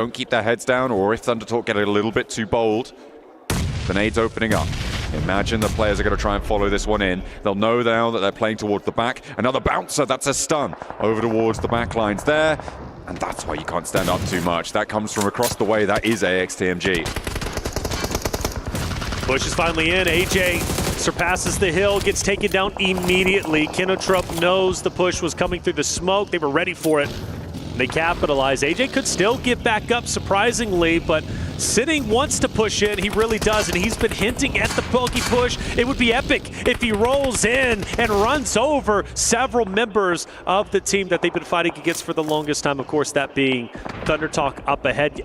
don't keep their heads down, or if Thundertalk get a little bit too bold, the nade's opening up. Imagine the players are going to try and follow this one in. They'll know now that they're playing towards the back. Another bouncer, that's a stun over towards the back lines there. And that's why you can't stand up too much. That comes from across the way. That is ESTMG. Push is finally in. AJ surpasses the hill, gets taken down immediately. Kinotrup knows the push was coming through the smoke. They were ready for it. They capitalize. AJ could still get back up, surprisingly, but Sitting wants to push in. He really does, and he's been hinting at the bogey push. It would be epic if he rolls in and runs over several members of the team that they've been fighting against for the longest time. Of course, that being Thundertalk up ahead.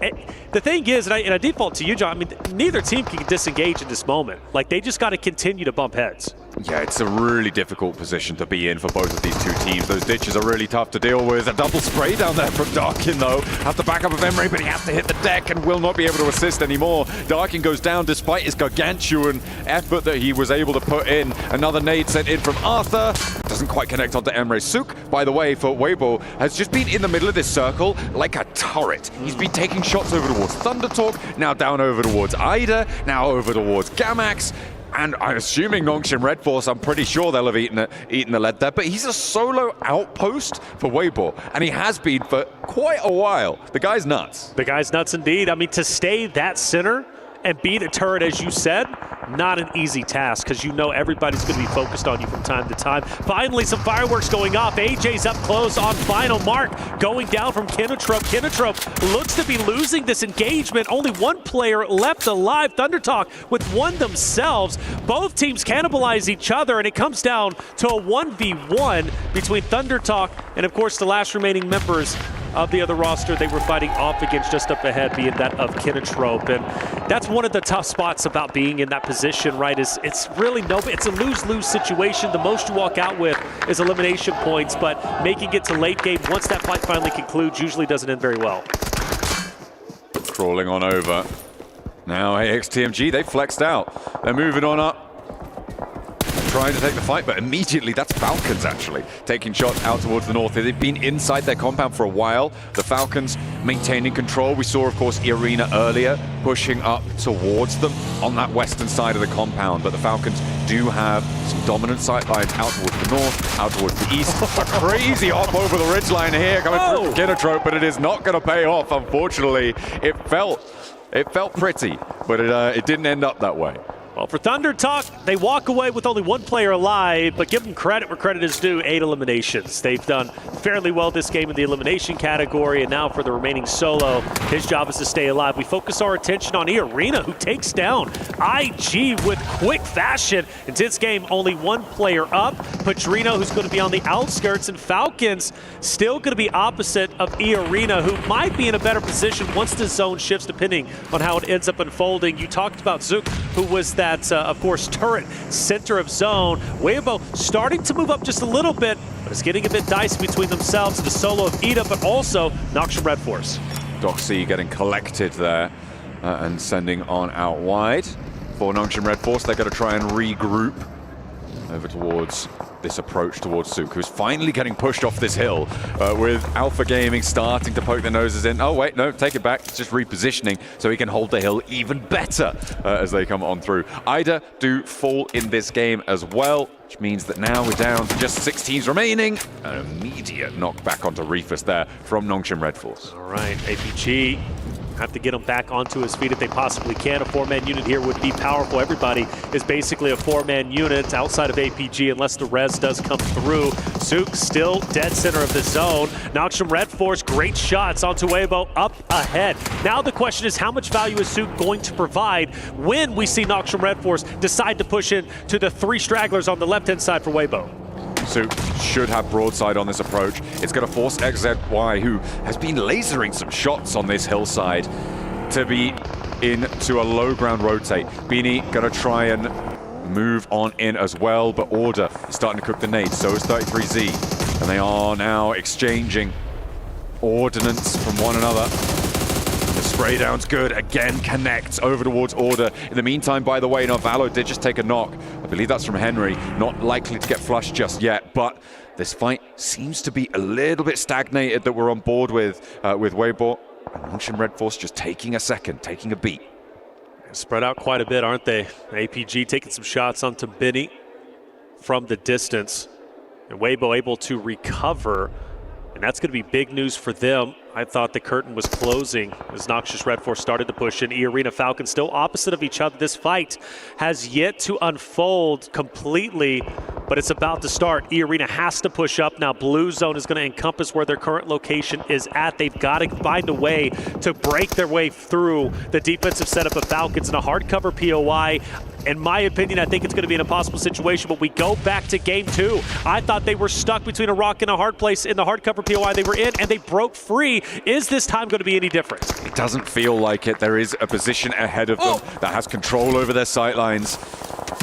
The thing is, and I default to you, John, I mean, neither team can disengage in this moment. Like, they just got to continue to bump heads. Yeah, it's a really difficult position to be in for both of these two teams. Those ditches are really tough to deal with. A double spray down there from Darkin, though. Has the backup of Emre, but he has to hit the deck and will not be able to assist anymore. Darkin goes down despite his gargantuan effort that he was able to put in. Another nade sent in from Arthur. Doesn't quite connect onto Emre. Sook, by the way, for Weibo, has just been in the middle of this circle like a turret. He's been taking shots over towards Thundertalk, now down over towards Ida, now over towards Gamax. And I'm assuming Nongshim Red Force, I'm pretty sure they'll have eaten the lead there. But he's a solo outpost for Weibo, and he has been for quite a while. The guy's nuts. The guy's nuts indeed. I mean, to stay that center and beat a turret, as you said, not an easy task, because you know everybody's going to be focused on you from time to time. Finally, some fireworks going off. AJ's up close on final mark, going down from Kinotrup. Kinotrup looks to be losing this engagement. Only one player left alive. Thundertalk with one themselves. Both teams cannibalize each other, and it comes down to a 1v1 between Thundertalk and, of course, the last remaining members of the other roster they were fighting off against just up ahead, being that of Kinotrup. And that's one of the tough spots about being in that position, right? It's really it's a lose-lose situation. The most you walk out with is elimination points, but making it to late game, once that fight finally concludes, usually doesn't end very well. Crawling on over. Now ESTMG, they flexed out. They're moving on up. Trying to take the fight, but immediately that's Falcons actually taking shots out towards the north. They've been inside their compound for a while. The Falcons maintaining control. We saw, of course, Irina earlier pushing up towards them on that western side of the compound, but the Falcons do have some dominant sight lines out towards the north, out towards the east. A crazy hop over the ridgeline here coming through Kinotrup, but it is not going to pay off, unfortunately. It felt pretty, but it didn't end up that way. Well, for Thundertalk, they walk away with only one player alive, but give them credit where credit is due, 8 eliminations. They've done fairly well this game in the elimination category, and now for the remaining solo, his job is to stay alive. We focus our attention on Irina, who takes down IG with quick fashion. In this game, only one player up. Padrino, who's going to be on the outskirts, and Falcons still going to be opposite of Irina, who might be in a better position once the zone shifts, depending on how it ends up unfolding. You talked about Zook, who was that of course, turret, center of zone. Weibo starting to move up just a little bit, but it's getting a bit dicey between themselves, the solo of Ida, but also Nongshim Red Force. Doxy getting collected there and sending on out wide. For Nongshim Red Force, they're going to try and regroup over towards this approach towards Sook, who's finally getting pushed off this hill with Alpha Gaming starting to poke their noses in. Oh, wait, no, take it back. It's just repositioning so he can hold the hill even better as they come on through. Ida do fall in this game as well, which means that now we're down to just 6 teams remaining. An immediate knockback onto Reefus there from Nongshim Red Force. All right, APG have to get him back onto his feet if they possibly can. A 4-man unit here would be powerful. Everybody is basically a 4-man unit outside of APG unless the res does come through. Sook still dead center of the zone. Nongshim Red Force, great shots onto Weibo up ahead. Now the question is, how much value is Sook going to provide when we see Nongshim Red Force decide to push in to the 3 stragglers on the left-hand side for Weibo? Sook should have broadside on this approach. It's going to force XZY, who has been lasering some shots on this hillside, to be into a low ground rotate. Beanie going to try and move on in as well, but Order is starting to cook the nades. So is 33Z. And they are now exchanging ordnance from one another. The spray down's good. Again, connects over towards Order. In the meantime, by the way, Valo did just take a knock. I believe that's from Henry. Not likely to get flushed just yet, but this fight seems to be a little bit stagnated that we're on board with Weibo. And Nongshin Red Force just taking a second, taking a beat. Spread out quite a bit, aren't they? APG taking some shots onto Benny from the distance. And Weibo able to recover. And that's going to be big news for them. I thought the curtain was closing as Noxious Red Force started to push in. E-Arena Falcons still opposite of each other. This fight has yet to unfold completely, but it's about to start. E-Arena has to push up now. Blue Zone is going to encompass where their current location is at. They've got to find a way to break their way through the defensive setup of Falcons in a hardcover POI. In my opinion, I think it's going to be an impossible situation, but we go back to game 2. I thought they were stuck between a rock and a hard place in the hardcover POI they were in, and they broke free. Is this time going to be any different? It doesn't feel like it. There is a position ahead of them that has control over their sightlines,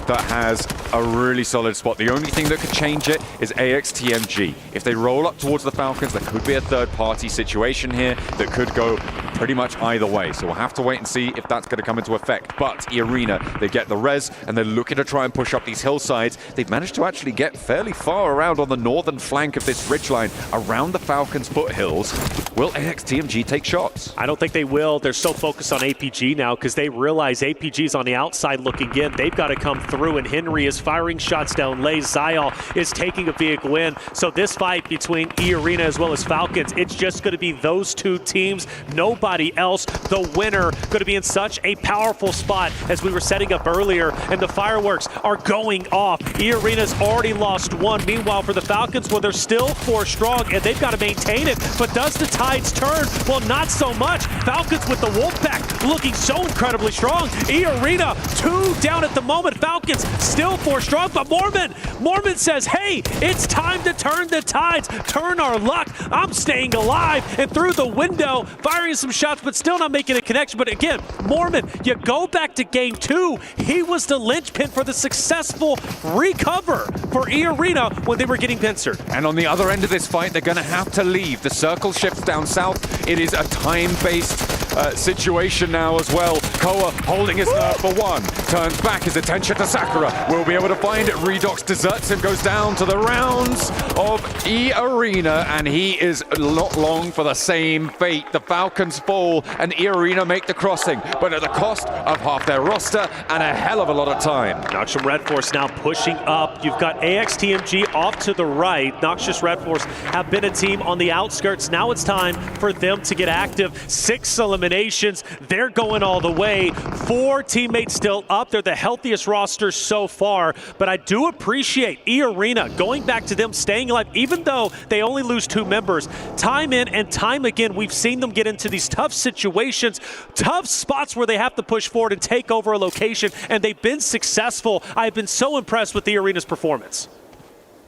that has a really solid spot. The only thing that could change it is AXTMG. If they roll up towards the Falcons, there could be a third-party situation here that could go pretty much either way. So we'll have to wait and see if that's going to come into effect. But E-Arena, they get the res, and they're looking to try and push up these hillsides. They've managed to actually get fairly far around on the northern flank of this ridgeline around the Falcons' foothills. Will AXTMG take shots? I don't think they will. They're so focused on APG now because they realize APG's on the outside looking in. They've got to come through, and Henry is firing shots down. Lay Zyal is taking a vehicle in. So this fight between E-Arena as well as Falcons, it's just going to be those two teams, nobody else. The winner going to be in such a powerful spot as we were setting up earlier, and the fireworks are going off. E-Arena's already lost one. Meanwhile, for the Falcons, well, they're still 4 strong, and they've got to maintain it. But does the tides turn? Well, not so much. Falcons with the Wolfpack looking so incredibly strong. E-Arena 2 down at the moment. Falcons still 4 strong, but Mormon says, hey, it's time to turn the tides, turn our luck. I'm staying alive, and through the window, firing some shots, but still not making a connection. But again, Mormon, you go back to game 2. He was the linchpin for the successful recover for E-Arena when they were getting pincered. And on the other end of this fight, they're going to have to leave. The circle shifts down south. It is a time-based situation now as well. Koa holding his nerve for 1. Turns back his attention to Sakura. Will be able to find it. Redox deserts him, goes down to the rounds of E-Arena, and he is not long for the same fate. The Falcons fall, and E-Arena make the crossing, but at the cost of half their roster and a hell of a lot of time. Noxious Red Force now pushing up. You've got AXTMG off to the right. Noxious Red Force have been a team on the outskirts. Now it's time for them to get active. 6 eliminations. They're going all the way. 4 teammates still up. They're the healthiest roster so far, but I do appreciate E-Arena going back to them staying alive, even though they only lose 2 members. Time in and time again, we've seen them get into these tough situations, tough spots where they have to push forward and take over a location, and they've been successful. I've been so impressed with E-Arena's performance.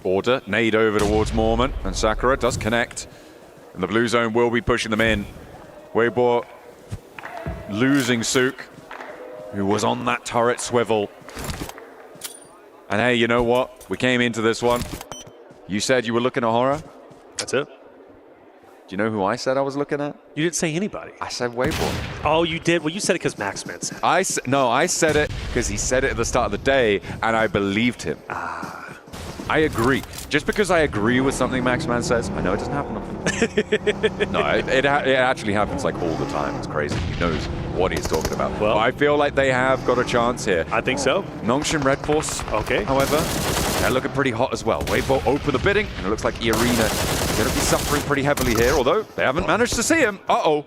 Order, nade over towards Mormon, and Sakura does connect. And the blue zone will be pushing them in. Weibo losing Suk, who was on that turret swivel. And hey, you know what? We came into this one. You said you were looking at horror. That's it. Do you know who I said I was looking at? You didn't say anybody. I said Weibo. Oh, you did? Well, you said it because Maxman said it. No, I said it because he said it at the start of the day, and I believed him. I agree. Just because I agree with something Maxman says, I know it doesn't happen often. No, it actually happens like all the time. It's crazy. He knows what he's talking about. Well, but I feel like they have got a chance here. I think so. Nongshin Red Force, okay. However, they're looking pretty hot as well. Weibo open the bidding, and it looks like E-Arena is going to be suffering pretty heavily here, although they haven't managed to see him. Uh-oh.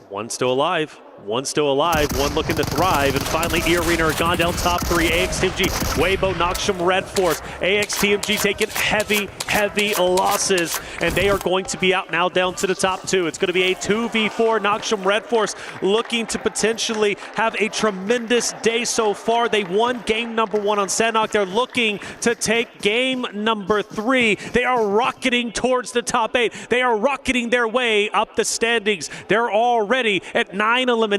One still alive. One still alive, one looking to thrive, and finally E-Arena are gone down top 3. AXTMG, Weibo, Noxious Red Force. AXTMG taking heavy losses, and they are going to be out now down to the top 2. It's going to be a 2v4. Noxious Red Force looking to potentially have a tremendous day so far. They won game number 1 on Sanhok. They're looking to take game number 3. They are rocketing towards the top 8. They are rocketing their way up the standings. They're already at 9 eliminations.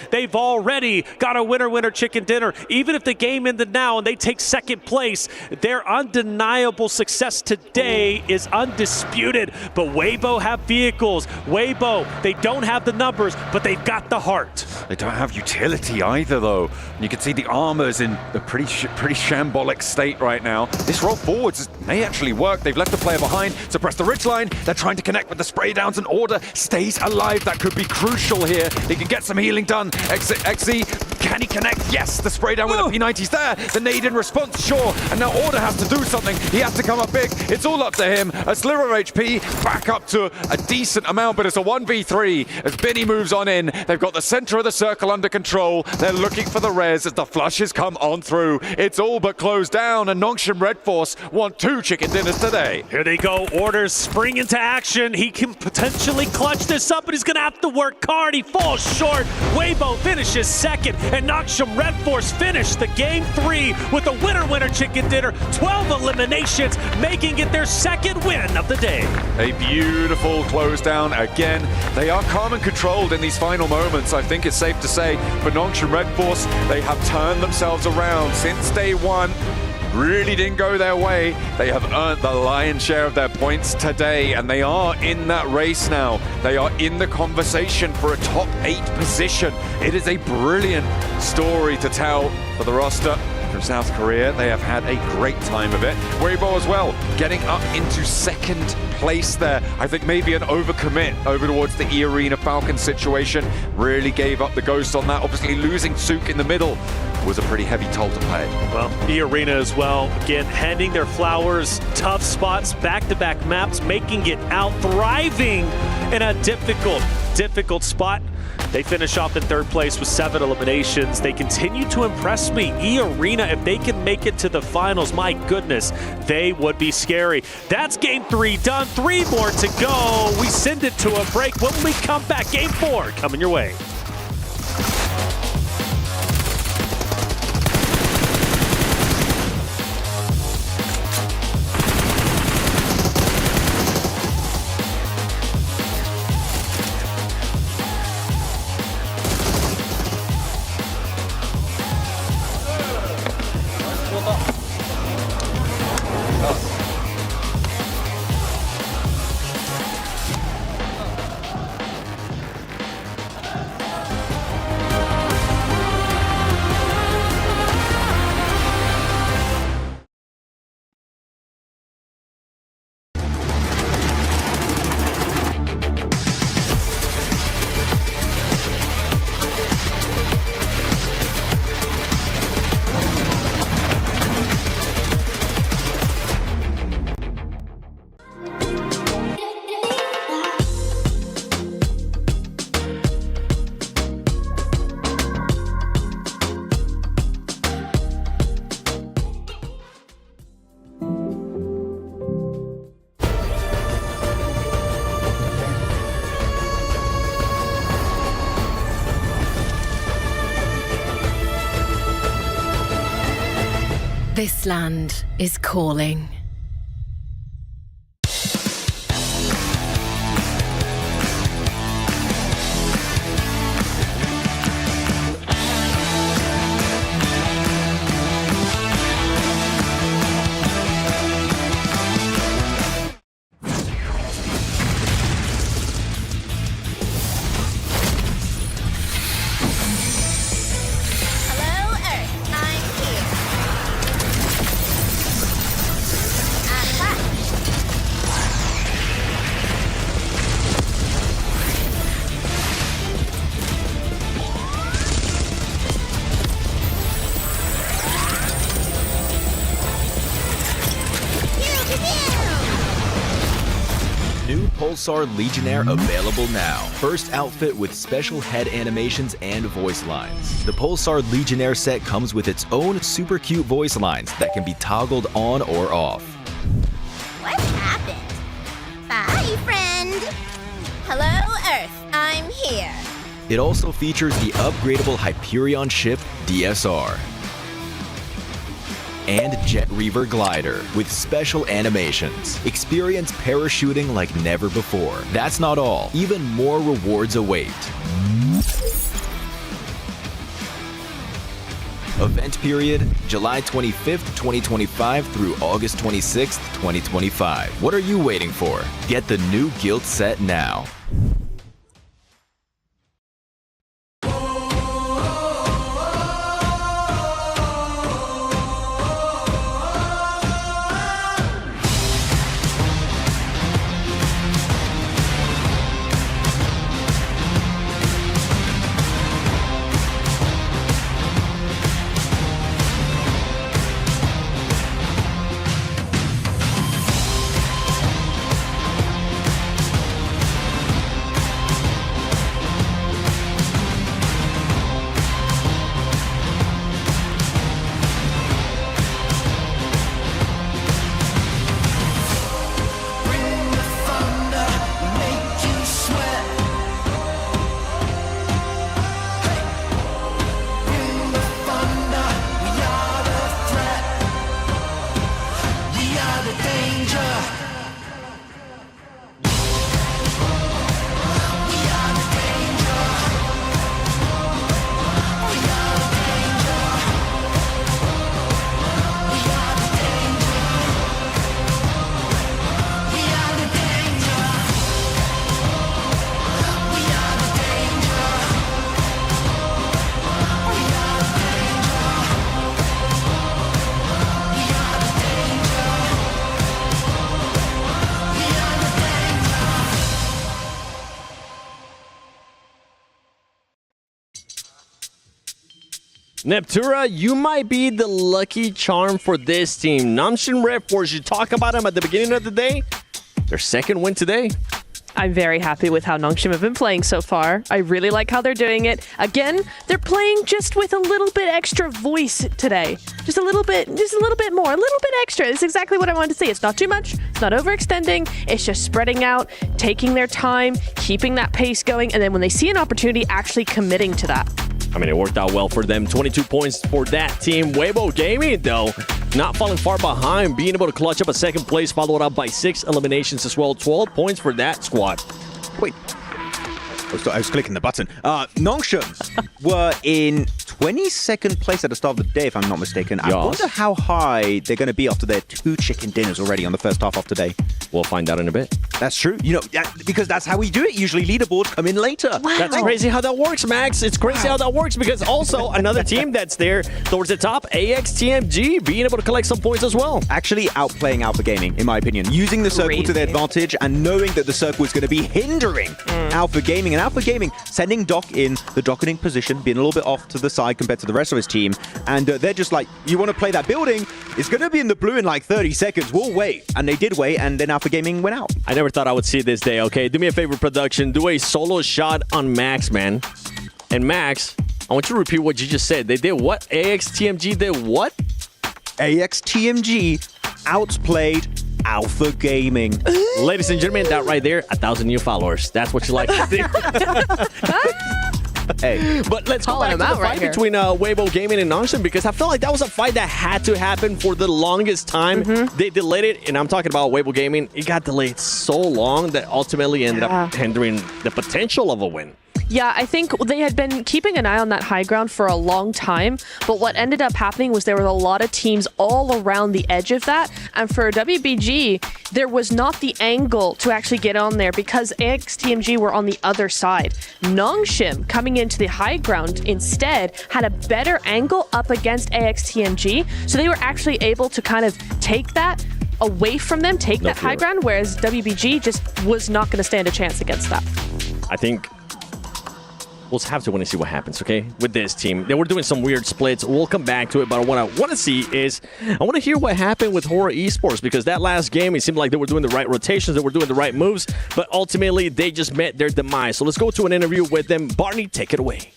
They've already got a winner chicken dinner. Even if the game ended now and they take 2nd place, their undeniable success today is undisputed. But Weibo have vehicles. Weibo, they don't have the numbers, but they've got the heart. They don't have utility either, though. And you can see the armor's in a pretty shambolic state right now. This roll forwards may actually work. They've left the player behind, suppress the ridgeline. They're trying to connect with the spray downs, and Order stays alive. That could be crucial here. They can get some healing done. XZ, can he connect? Yes, the spray down with the P90's there. The nade in response, sure. And now Order has to do something. He has to come up big. It's all up to him. A sliver of HP, back up to a decent amount, but it's a 1v3 as Binny moves on in. They've got the center of the circle under control. They're looking for the res as the flushes come on through. It's all but closed down, and Nongshim Red Force want 2 chicken dinners today. Here they go. Orders spring into action. He can potentially clutch this up, but he's going to have to work hard. He falls short. Weibo finishes second, and Nongshim Red Force finish the game 3 with a winner chicken dinner. 12 eliminations, making it their second win of the day. A beautiful close down again. They are calm and controlled in these final moments. I think it's safe to say for Nongshim Red Force, they have turned themselves around since day one. Really didn't go their way. They have earned the lion's share of their points today, and they are in that race now. They are in the conversation for a top 8 position. It is a brilliant story to tell for the roster from South Korea. They have had a great time of it. Weibo as well, getting up into second place there. I think maybe an overcommit over towards the E-Arena Falcon situation. Really gave up the ghost on that. Obviously losing Sook in the middle was a pretty heavy toll to pay. Well, E-Arena as well, again, handing their flowers, tough spots, back-to-back maps, making it out, thriving in a difficult spot. They finish off in third place with 7 eliminations. They continue to impress me. E-Arena, if they can make it to the finals, my goodness, they would be scary. That's game 3 done. 3 more to go. We send it to a break. When we come back, game 4 coming your way. This land is calling. Pulsar Legionnaire available now. First outfit with special head animations and voice lines. The Pulsar Legionnaire set comes with its own super cute voice lines that can be toggled on or off. What happened? Bye, friend. Hello, Earth. I'm here. It also features the upgradable Hyperion ship DSR and Jet Reaver glider with special animations. Experience parachuting like never before. That's not all. Even more rewards await. Event period, July 25th, 2025 through August 26th, 2025. What are you waiting for? Get the new Guild set now. Neptura, you might be the lucky charm for this team. Namshin Red Force, you talk about them at the beginning of the day. Their second win today. I'm very happy with how Nongshim have been playing so far. I really like how they're doing it. Again, they're playing just with a little bit extra voice today. Just a little bit more, a little bit extra. It's exactly what I wanted to see. It's not too much, it's not overextending, it's just spreading out, taking their time, keeping that pace going, and then when they see an opportunity, actually committing to that. I mean, it worked out well for them. 22 points for that team. Weibo Gaming, though, not falling far behind, being able to clutch up a second place, followed up by 6 eliminations as well. 12 points for that squad. Wait. I was clicking the button. Nongshim were in 22nd place at the start of the day, if I'm not mistaken. I wonder how high they're going to be after their 2 chicken dinners already on the first half of today. We'll find out in a bit. That's true. You know, because that's how we do it. Usually leaderboards come in later. Wow. That's crazy how that works, Max. It's crazy how that works because also another team that's there towards the top, AXTMG, being able to collect some points as well. Actually outplaying Alpha Gaming, in my opinion. Using the circle to their advantage and knowing that the circle is going to be hindering Alpha Gaming. And Alpha Gaming sending Doc in the docketing position, being a little bit off to the side compared to the rest of his team. And they're just like, you want to play that building? It's going to be in the blue in like 30 seconds. We'll wait. And they did wait, and then Alpha Gaming went out. I never thought I would see this day, okay? Do me a favor, production. Do a solo shot on Max, man. And Max, I want you to repeat what you just said. They did what? AXTMG did what? AXTMG outplayed Alpha Gaming. Ladies and gentlemen, that right there, 1,000 new followers. That's what you like to see. Hey, but let's go Calling back to him the out right fight here. between Weibo Gaming and Nongshim because I feel like that was a fight that had to happen for the longest time. They delayed it, and I'm talking about Weibo Gaming. It got delayed so long that ultimately ended up hindering the potential of a win. Yeah, I think they had been keeping an eye on that high ground for a long time, but what ended up happening was there were a lot of teams all around the edge of that, and for WBG, there was not the angle to actually get on there because AXTMG were on the other side. Nongshim, coming into the high ground instead, had a better angle up against AXTMG, so they were actually able to kind of take that away from them, take that high ground, whereas WBG just was not going to stand a chance against that. I think we'll have to wait and see what happens, okay, with this team. They were doing some weird splits. We'll come back to it, but what I want to see is I want to hear what happened with Horror Esports because that last game, it seemed like they were doing the right rotations, they were doing the right moves, but ultimately they just met their demise. So let's go to an interview with them. Barney, take it away.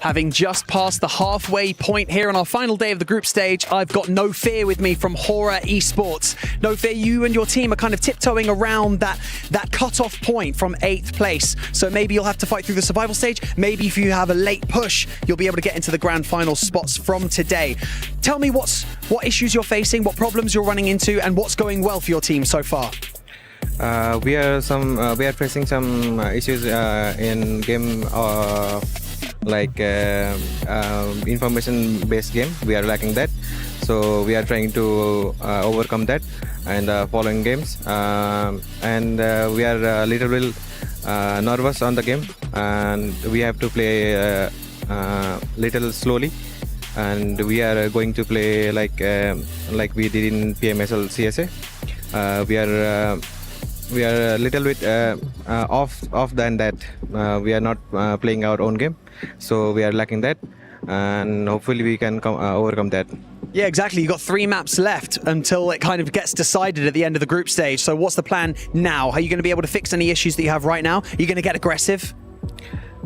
Having just passed the halfway point here on our final day of the group stage, I've got No Fear with me from Horror Esports. No Fear, you and your team are kind of tiptoeing around that cut-off point from 8th place. So maybe you'll have to fight through the survival stage. Maybe if you have a late push, you'll be able to get into the grand final spots from today. Tell me what issues you're facing, what problems you're running into, and what's going well for your team so far. We are facing some issues in game like information-based game. We are lacking that, so we are trying to overcome that and following games. And we are a little bit nervous on the game, and we have to play little slowly. And we are going to play like we did in PMSL CSA. We are a little bit off than that. We are not playing our own game, so we are lacking that, and hopefully we can overcome that. Yeah, exactly. You've got 3 maps left until it kind of gets decided at the end of the group stage. So what's the plan now? Are you going to be able to fix any issues that you have right now? Are you going to get aggressive?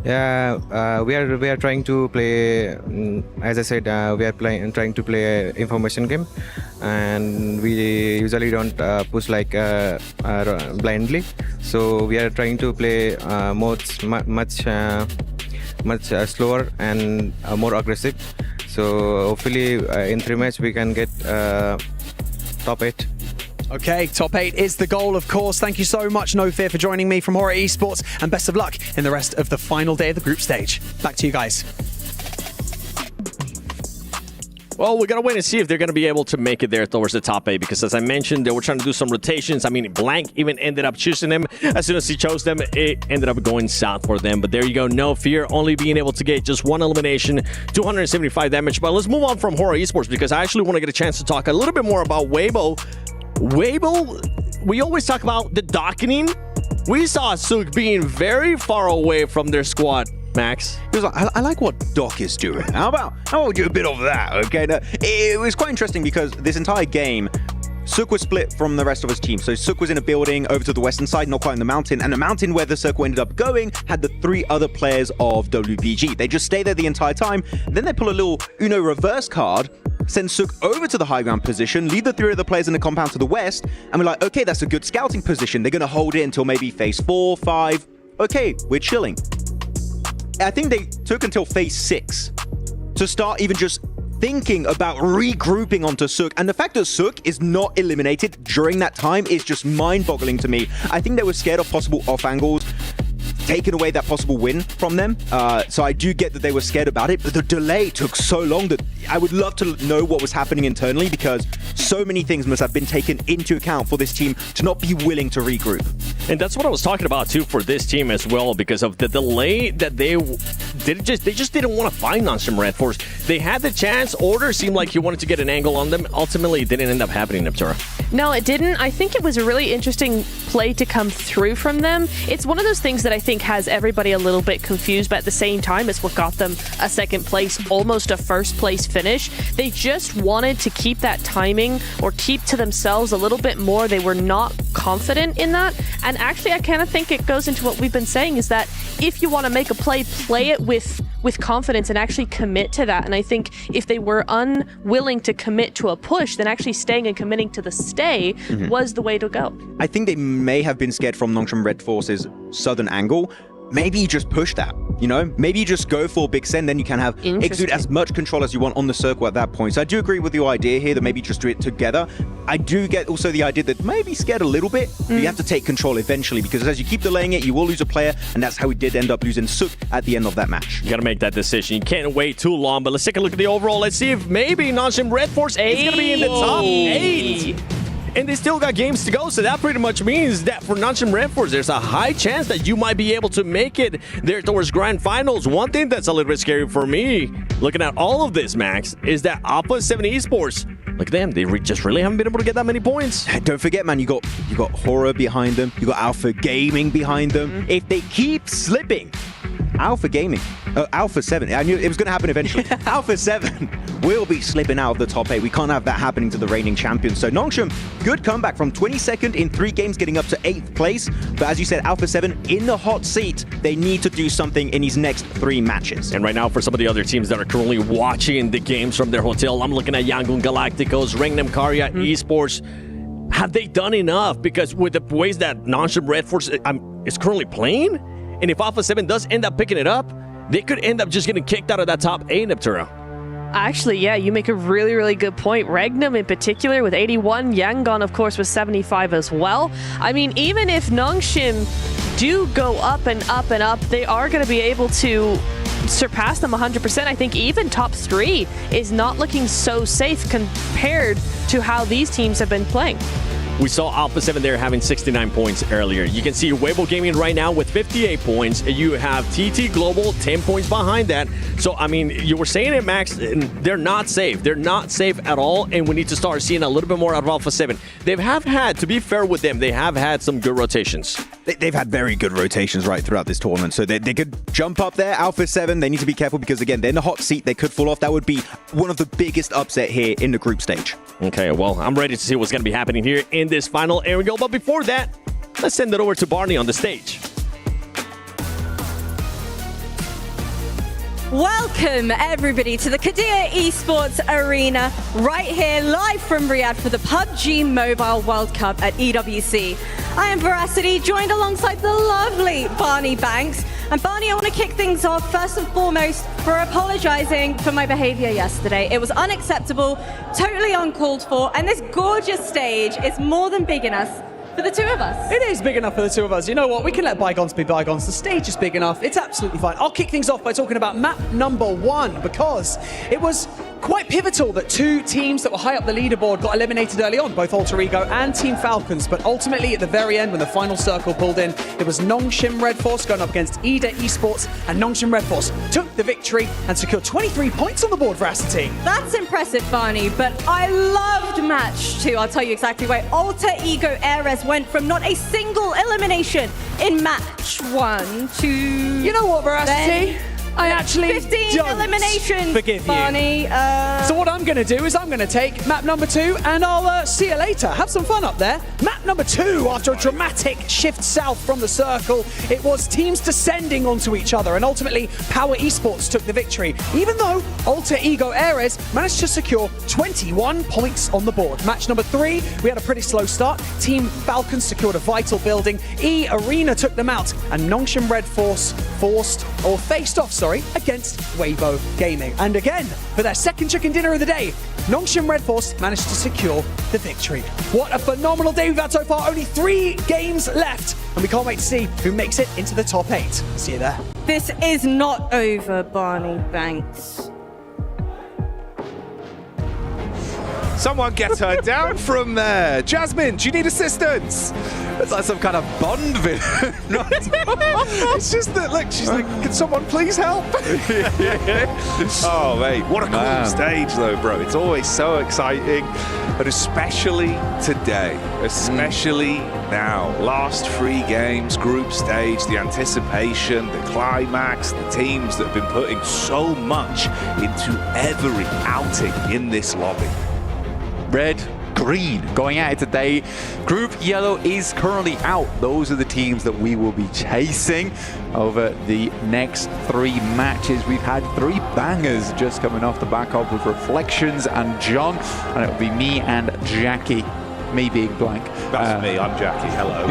Yeah, we are trying to play. As I said, we are trying to play an information game, and we usually don't push like blindly. So we are trying to play much slower and more aggressive. So hopefully in 3 matches we can get top 8. Okay, top 8 is the goal, of course. Thank you so much, No Fear, for joining me from Horror Esports, and best of luck in the rest of the final day of the group stage. Back to you guys. Well, we're going to wait and see if they're going to be able to make it there towards the top 8 because, as I mentioned, they were trying to do some rotations. I mean, Blank even ended up choosing them. As soon as he chose them, it ended up going south for them. But there you go, No Fear, only being able to get just 1 elimination, 275 damage. But let's move on from Horror Esports because I actually want to get a chance to talk a little bit more about Weibo. Weibo, we always talk about the docketing. We saw Suk being very far away from their squad. Max? He was like, I like what Doc is doing. How about we do a bit of that, okay? Now, it was quite interesting because this entire game, Sook was split from the rest of his team. So Sook was in a building over to the western side, not quite in the mountain. And the mountain where the circle ended up going had the 3 other players of WBG. They just stay there the entire time. Then they pull a little Uno reverse card, send Sook over to the high ground position, leave the 3 other players in the compound to the west. And we're like, okay, that's a good scouting position. They're going to hold it until maybe phase 4, 5. Okay, we're chilling. I think they took until phase 6 to start even just thinking about regrouping onto Sook. And the fact that Sook is not eliminated during that time is just mind-boggling to me. I think they were scared of possible off angles, taking away that possible win from them. So I do get that they were scared about it, but the delay took so long that I would love to know what was happening internally, because so many things must have been taken into account for this team to not be willing to regroup. And that's what I was talking about too for this team as well, because of the delay that they just didn't want to find non-stream Red Force. They had the chance. Order seemed like he wanted to get an angle on them. Ultimately, it didn't end up happening, Neptura. No, it didn't. I think it was a really interesting play to come through from them. It's one of those things that I think has everybody a little bit confused, but at the same time, it's what got them a second place, almost a first place finish. They just wanted to keep that timing or keep to themselves a little bit more. They were not confident in that. And actually, I kind of think it goes into what we've been saying, is that if you want to make a play it with confidence and actually commit to that. And I think if they were unwilling to commit to a push, then actually staying and committing to the stay was the way to go. I think they may have been scared from Nongshim Red Force's southern angle. Maybe you just push that, you know? Maybe you just go for Big Sen, then you can have exude as much control as you want on the circle at that point. So I do agree with your idea here that maybe just do it together. I do get also the idea that maybe scared a little bit, but you have to take control eventually, because as you keep delaying it, you will lose a player, and that's how we did end up losing Sook at the end of that match. You gotta make that decision. You can't wait too long, but let's take a look at the overall. Let's see if maybe Non-Stream Red Force is gonna be in the top 8. And they still got games to go, so that pretty much means that for Non-Stream Red Force, there's a high chance that you might be able to make it there towards Grand Finals. One thing that's a little bit scary for me, looking at all of this, Max, is that Alpha 7 Esports, look at them, they just really haven't been able to get that many points. Don't forget, man, you got Horror behind them, you got Alpha Gaming behind them. If they keep slipping, Alpha 7, I knew it was going to happen eventually. Alpha 7 will be slipping out of the top 8. We can't have that happening to the reigning champions. So Nongshim, good comeback from 22nd in 3 games, getting up to 8th place. But as you said, Alpha 7 in the hot seat. They need to do something in these next 3 matches. And right now, for some of the other teams that are currently watching the games from their hotel, I'm looking at Yangon Galacticos, Rengnam Karya Esports. Have they done enough? Because with the ways that Non-Stream Red Force is currently playing, and if Alpha 7 does end up picking it up, they could end up just getting kicked out of that top 8, Neptura. Actually, yeah, you make a really, really good point. Regnum in particular with 81, Yangon, of course, with 75 as well. I mean, even if Nongshim do go up and up and up, they are going to be able to surpass them 100%. I think even top 3 is not looking so safe compared to how these teams have been playing. We saw Alpha 7 there having 69 points earlier. You can see Weibo Gaming right now with 58 points. You have TT Global 10 points behind that. So, I mean, you were saying it, Max, they're not safe. They're not safe at all, and we need to start seeing a little bit more out of Alpha 7. They have had, to be fair with them, they have had some good rotations. They've had very good rotations right throughout this tournament, so they could jump up there. Alpha 7, they need to be careful because, again, they're in the hot seat. They could fall off. That would be one of the biggest upset here in the group stage. Okay, well, I'm ready to see what's going to be happening here in this final area go. But before that, let's send it over to Barney on the stage. Welcome, everybody, to the Qiddiya Esports Arena, right here, live from Riyadh for the PUBG Mobile World Cup at EWC. I am Veracity, joined alongside the lovely Barney Banks. And Barney, I want to kick things off, first and foremost, for apologizing for my behavior yesterday. It was unacceptable, totally uncalled for, and this gorgeous stage is more than big enough for the 2 of us. It is big enough for the 2 of us. You know what? We can let bygones be bygones. The stage is big enough. It's absolutely fine. I'll kick things off by talking about map number 1, because it was quite pivotal that two teams that were high up the leaderboard got eliminated early on, both Alter Ego and Team Falcons. But ultimately, at the very end, when the final circle pulled in, it was Nongshim Red Force going up against EWC Esports, and Nongshim Red Force took the victory and secured 23 points on the board for Veracity. That's impressive, Barney, but I loved match 2. I'll tell you exactly why. Alter Ego Ares went from not a single elimination in match 1 to... You know what, Veracity? I actually 15 don't eliminations, forgive you. Barney. So what I'm going to do is I'm going to take map number 2 and I'll see you later. Have some fun up there. Map number 2, after a dramatic shift south from the circle, it was teams descending onto each other, and ultimately Power Esports took the victory, even though Alter Ego Ares managed to secure 21 points on the board. Match number 3, we had a pretty slow start. Team Falcons secured a vital building. E Arena took them out, and Nongshim Red Force faced off against Weibo Gaming. And again, for their second chicken dinner of the day, Nongshim Red Force managed to secure the victory. What a phenomenal day we've had so far. Only 3 games left, and we can't wait to see who makes it into the top 8. See you there. This is not over, Barney Banks. Someone get her down from there. Jasmine, do you need assistance? It's like some kind of Bond villain. It's just that, look, she's like, can someone please help? Oh, mate, what a cool stage, though, bro. It's always so exciting, but especially today, especially now. Last 3 games, group stage, the anticipation, the climax, the teams that have been putting so much into every outing in this lobby. Red, green going at it today. Group yellow is currently out. Those are the teams that we will be chasing over the next 3 matches. We've had 3 bangers just coming off the back of with Reflections and John, and it'll be me and Jackie. Me being blank. That's me, I'm Jackie, hello.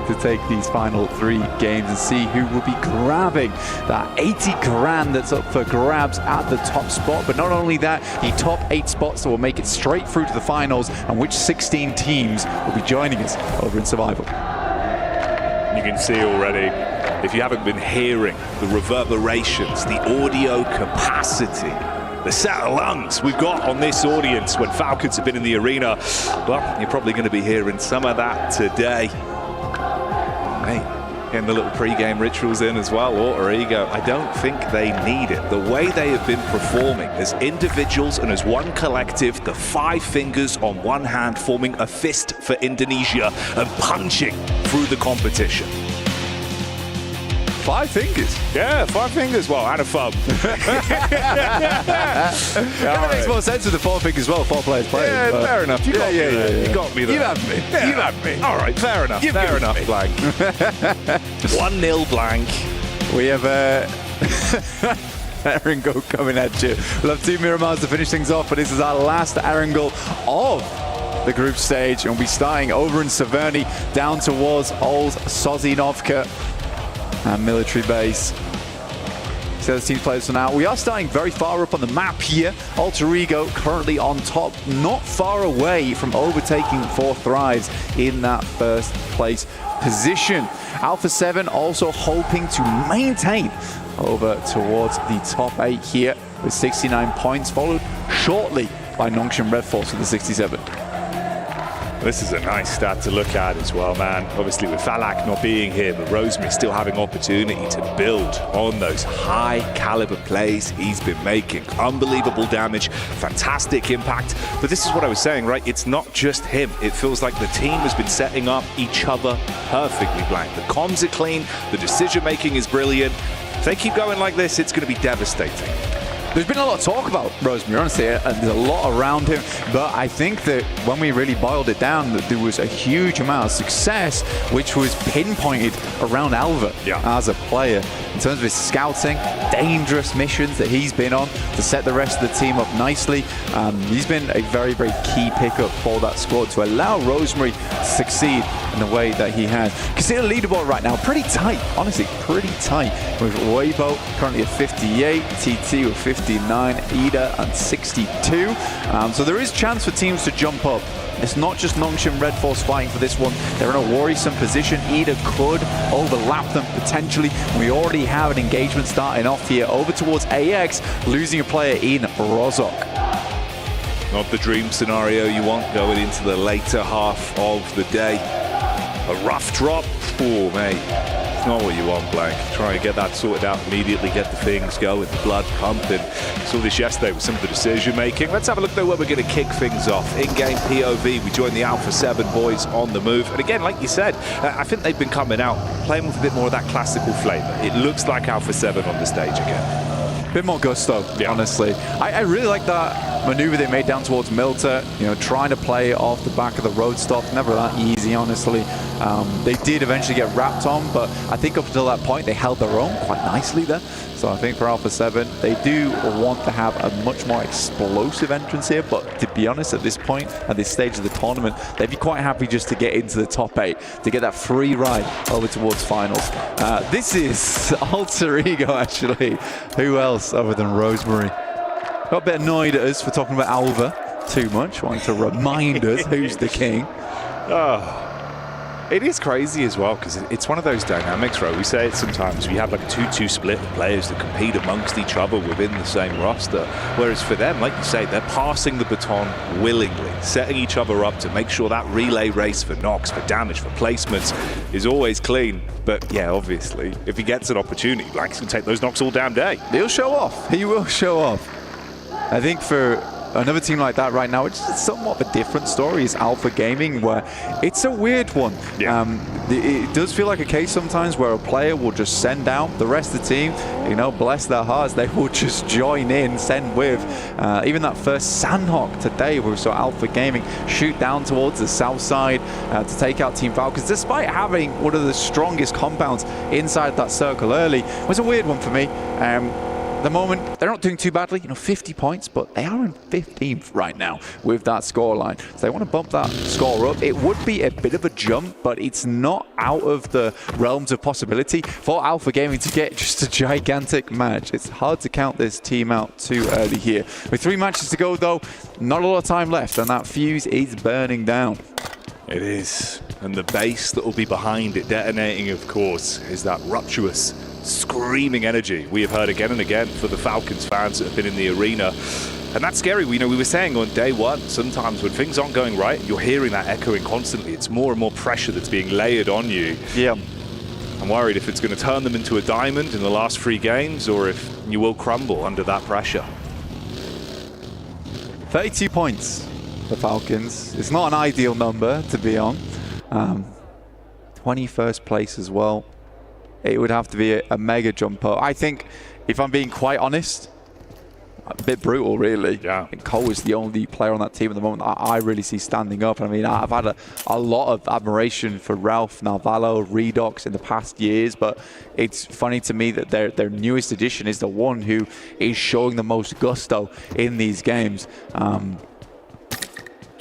To take these final 3 games and see who will be grabbing that 80 grand that's up for grabs at the top spot. But not only that, the top 8 spots that will make it straight through to the finals, and which 16 teams will be joining us over in Survival. You can see already, if you haven't been hearing the reverberations, the audio capacity, the set of lungs we've got on this audience when Falcons have been in the arena, well, you're probably going to be hearing some of that today. Hey, getting the little pre-game rituals in as well. Alter Ego, I don't think they need it. The way they have been performing as individuals and as one collective, the 5 fingers on one hand forming a fist for Indonesia and punching through the competition. 5 fingers? Yeah, 5 fingers. Well, and a thumb. It makes more sense with the 4 fingers as well. 4 players playing. Yeah, but... fair enough. You got me there. You got me there. You had me. Yeah. You had me. All right, fair enough. Fair enough, Blank. 1-0 Blank. We have Erangel coming at you. We'll have 2 Miramars to finish things off, but this is our last Erangel of the group stage, and we'll be starting over in Severny down towards Old Sozinovka and military base. So the teams play this one out. We are starting very far up on the map here. Alter Ego currently on top, not far away from overtaking 4 Thrives in that first place position. Alpha 7 also hoping to maintain over towards the top 8 here with 69 points, followed shortly by Nongshim Red Force with the 67. This is a nice stat to look at as well, man. Obviously with Falak not being here, but Rosemary still having opportunity to build on those high caliber plays he's been making. Unbelievable damage, fantastic impact. But this is what I was saying, right? It's not just him. It feels like the team has been setting up each other perfectly, Blank. The comms are clean, the decision making is brilliant. If they keep going like this, it's going to be devastating. There's been a lot of talk about Rosemary, honestly, and there's a lot around him, but I think that when we really boiled it down, that there was a huge amount of success which was pinpointed around Alva as a player. In terms of his scouting, dangerous missions that he's been on to set the rest of the team up nicely. He's been a very, very key pickup for that squad to allow Rosemary to succeed in the way that he has. Consider the leaderboard right now pretty tight, honestly, pretty tight. With Weibo currently at 58, TT with 59, Ida at 62. So there is chance for teams to jump up. It's not just Nongshim Red Force fighting for this one. They're in a worrisome position. Ida could overlap them potentially. We already have an engagement starting off here over towards AX, losing a player in Rozok. Not the dream scenario you want going into the later half of the day. A rough drop, oh mate, it's not what you want, Blank. Try and get that sorted out immediately, get the things going, the blood pumping. Saw this yesterday with some of the decision making. Let's have a look though where we're going to kick things off. In-game POV, we join the Alpha 7 boys on the move. And again, like you said, I think they've been coming out, playing with a bit more of that classical flavour. It looks like Alpha 7 on the stage again. Bit more gusto, honestly. I really like that maneuver they made down towards Milta, you know, trying to play off the back of the road stop. Never that easy, honestly. They did eventually get wrapped on, but I think up until that point, they held their own quite nicely there. So I think for Alpha 7, they do want to have a much more explosive entrance here, but to be honest, at this point, at this stage of the tournament, they'd be quite happy just to get into the top 8, to get that free ride over towards finals. This is Alter Ego, actually. Who else other than Rosemary? Got a bit annoyed at us for talking about Alva too much, wanting to remind us who's the king. Oh. It is crazy as well, because it's one of those dynamics, right? We say it sometimes, we have like a 2-2 split of players that compete amongst each other within the same roster. Whereas for them, like you say, they're passing the baton willingly, setting each other up to make sure that relay race for knocks, for damage, for placements is always clean. But yeah, obviously, if he gets an opportunity, Blank's going to take those knocks all damn day. He'll show off. He will show off. I think for another team like that right now, it's somewhat of a different story, is Alpha Gaming, where it's a weird one. Yeah. It does feel like a case sometimes where a player will just send out the rest of the team, you know, bless their hearts, they will just join in, send with. Even that first Sandhawk today, where we saw Alpha Gaming shoot down towards the south side to take out Team Falcons, despite having one of the strongest compounds inside that circle early. It was a weird one for me. At the moment, they're not doing too badly, you know, 50 points, but they are in 15th right now with that scoreline. So they want to bump that score up. It would be a bit of a jump, but it's not out of the realms of possibility for Alpha Gaming to get just a gigantic match. It's hard to count this team out too early here. With 3 matches to go, though, not a lot of time left, and that fuse is burning down. It is. And the base that will be behind it detonating, of course, is that rapturous, screaming energy we have heard again and again for the Falcons fans that have been in the arena. And that's scary. We were saying on day one, sometimes when things aren't going right, you're hearing that echoing constantly. It's more and more pressure that's being layered on you. Yeah. I'm worried if it's going to turn them into a diamond in the last 3 games, or if you will crumble under that pressure. 32 points for Falcons. It's not an ideal number to be on. 21st place as well. It would have to be a mega jump up. I think, if I'm being quite honest, a bit brutal, really. Yeah. I think Cole is the only player on that team at the moment I really see standing up. I mean, I've had a lot of admiration for Ralph, Narvalo, Redox in the past years, but it's funny to me that their newest addition is the one who is showing the most gusto in these games.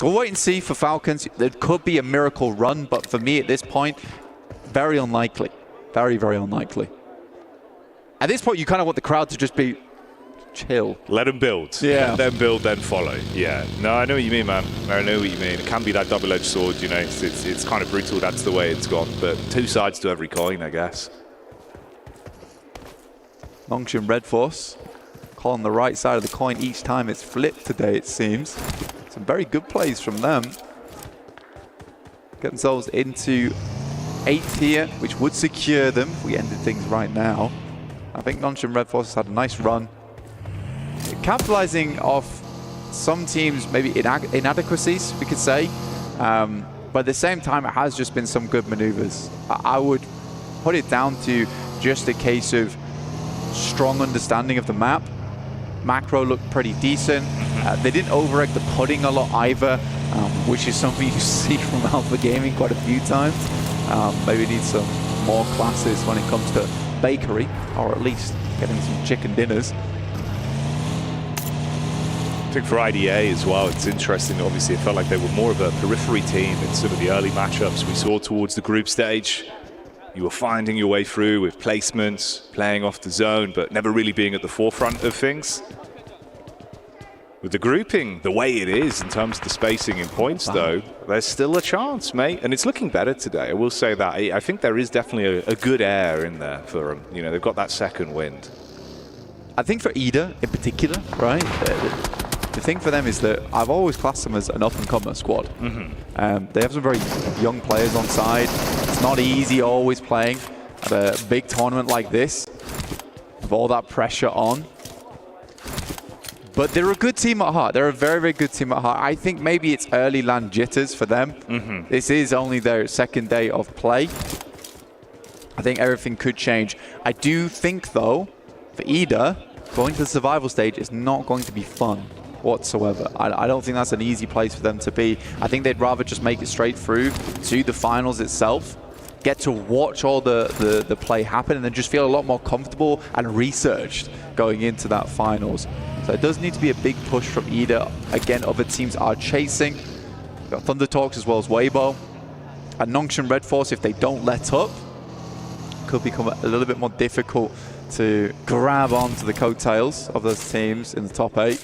We'll wait and see for Falcons. There could be a miracle run, but for me at this point, very unlikely. Very, very unlikely. At this point, you kind of want the crowd to just be chill. Let them build. Yeah. Let them build, then follow. Yeah. No, I know what you mean, man. I know what you mean. It can be that double-edged sword, you know. It's kind of brutal. That's the way it's gone. But 2 sides to every coin, I guess. Nongshim Red Force on the right side of the coin each time it's flipped today, it seems. Some very good plays from them. Get themselves into 8th here, which would secure them if we ended things right now. I think Nongshim Red Force has had a nice run. Capitalizing off some teams' maybe inadequacies, we could say. But at the same time, it has just been some good maneuvers. I would put it down to just a case of strong understanding of the map. Macro looked pretty decent. They didn't overegg the pudding a lot either, which is something you see from Alpha Gaming quite a few times. Maybe need some more classes when it comes to bakery, or at least getting some chicken dinners. think for IDA as well, it's interesting. Obviously, it felt like they were more of a periphery team in some of the early matchups we saw towards the group stage. You were finding your way through with placements, playing off the zone, but never really being at the forefront of things. With the grouping the way it is in terms of the spacing in points, though, there's still a chance, mate. And it's looking better today. I will say that. I think there is definitely a good air in there for them. You know, they've got that second wind. I think for EDA in particular, right? The thing for them is that I've always classed them as an up-and-comer squad. They have some very young players on side. It's not easy always playing at a big tournament like this with all that pressure on. But they're a good team at heart. They're a very, very good team at heart. I think maybe it's early land jitters for them. This is only their second day of play. I think everything could change. I do think, though, for EDA, going to the survival stage is not going to be fun whatsoever. I don't think that's an easy place for them to be. I think they'd rather just make it straight through to the finals itself, get to watch all the play happen, and then just feel a lot more comfortable and researched going into that finals. So it does need to be a big push from EDA. Again, other teams are chasing. We've got Thunder Talks as well as Weibo. And Nongshim Red Force, if they don't let up, could become a little bit more difficult to grab onto the coattails of those teams in the top 8.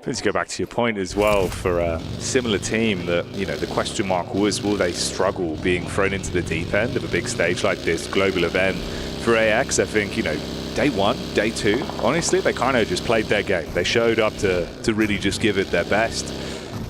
To go back to your point as well, for a similar team, that, you know, the question mark was, will they struggle being thrown into the deep end of a big stage like this global event? For AX, I think, you know, day 1, day 2, honestly, they kind of just played their game. They showed up to really just give it their best.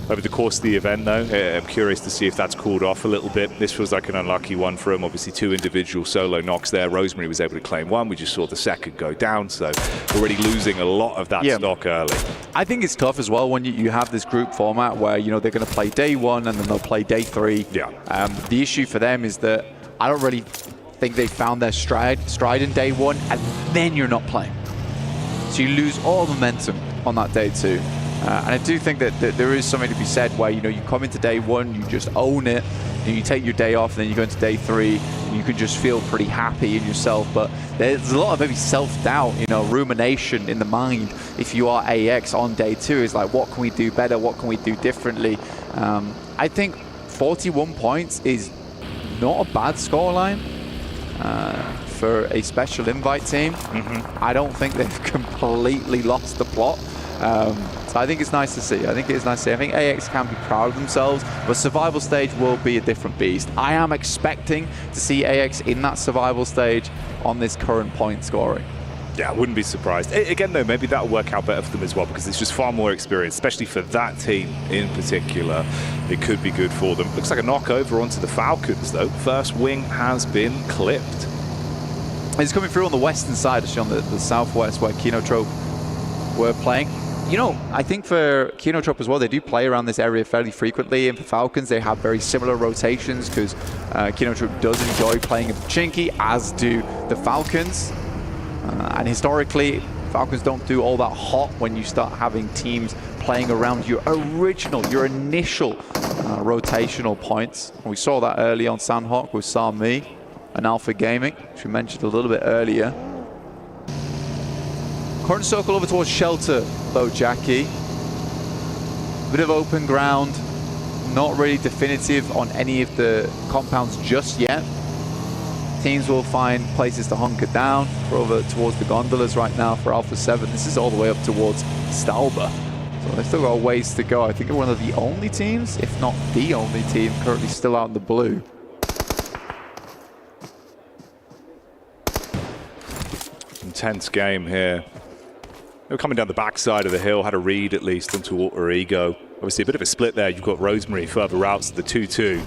Over the course of the event, though, I'm curious to see if that's cooled off a little bit. This feels like an unlucky one for him. Obviously, 2 individual solo knocks there. Rosemary was able to claim 1. We just saw the second go down, so already losing a lot of that stock early. I think it's tough as well when you have this group format where, you know, they're going to play day 1 and then they'll play day 3. The issue for them is that I don't really think they found their stride in day 1, and then you're not playing. So you lose all momentum on that day 2. And I do think that there is something to be said where, you know, you come into day 1, you just own it, and you take your day off, and then you go into day 3, and you can just feel pretty happy in yourself. But there's a lot of maybe self-doubt, you know, rumination in the mind if you are AX on day 2. Is like, what can we do better? What can we do differently? I think 41 points is not a bad scoreline for a special invite team. I don't think they've completely lost the plot. So I think it's nice to see. I think AX can be proud of themselves, but survival stage will be a different beast. I am expecting to see AX in that survival stage on this current point scoring. Yeah, I wouldn't be surprised. Again, though, maybe that'll work out better for them as well, because it's just far more experience, especially for that team in particular. It could be good for them. Looks like a knock over onto the Falcons, though. First wing has been clipped. It's coming through on the western side, actually on the southwest, where Kinotrope were playing. You know, I think for Kinotrope as well, they do play around this area fairly frequently, and for Falcons, they have very similar rotations, because Kinotrope does enjoy playing in Pachinki, as do the Falcons. And historically, Falcons don't do all that hot when you start having teams playing around your initial rotational points. And we saw that early on Sandhawk with Sami and Alpha Gaming, which we mentioned a little bit earlier. Current circle over towards Shelter, though, Jackie. Bit of open ground, not really definitive on any of the compounds just yet. Teams will find places to hunker down. We're over towards the gondolas right now for Alpha 7. This is all the way up towards Stalba. So they've still got a ways to go. I think they're one of the only teams, if not the only team, currently still out in the blue. Intense game here. They were coming down the backside of the hill, had a read at least into Alter Ego. Obviously a bit of a split there. You've got Rosemary further out to the 2-2.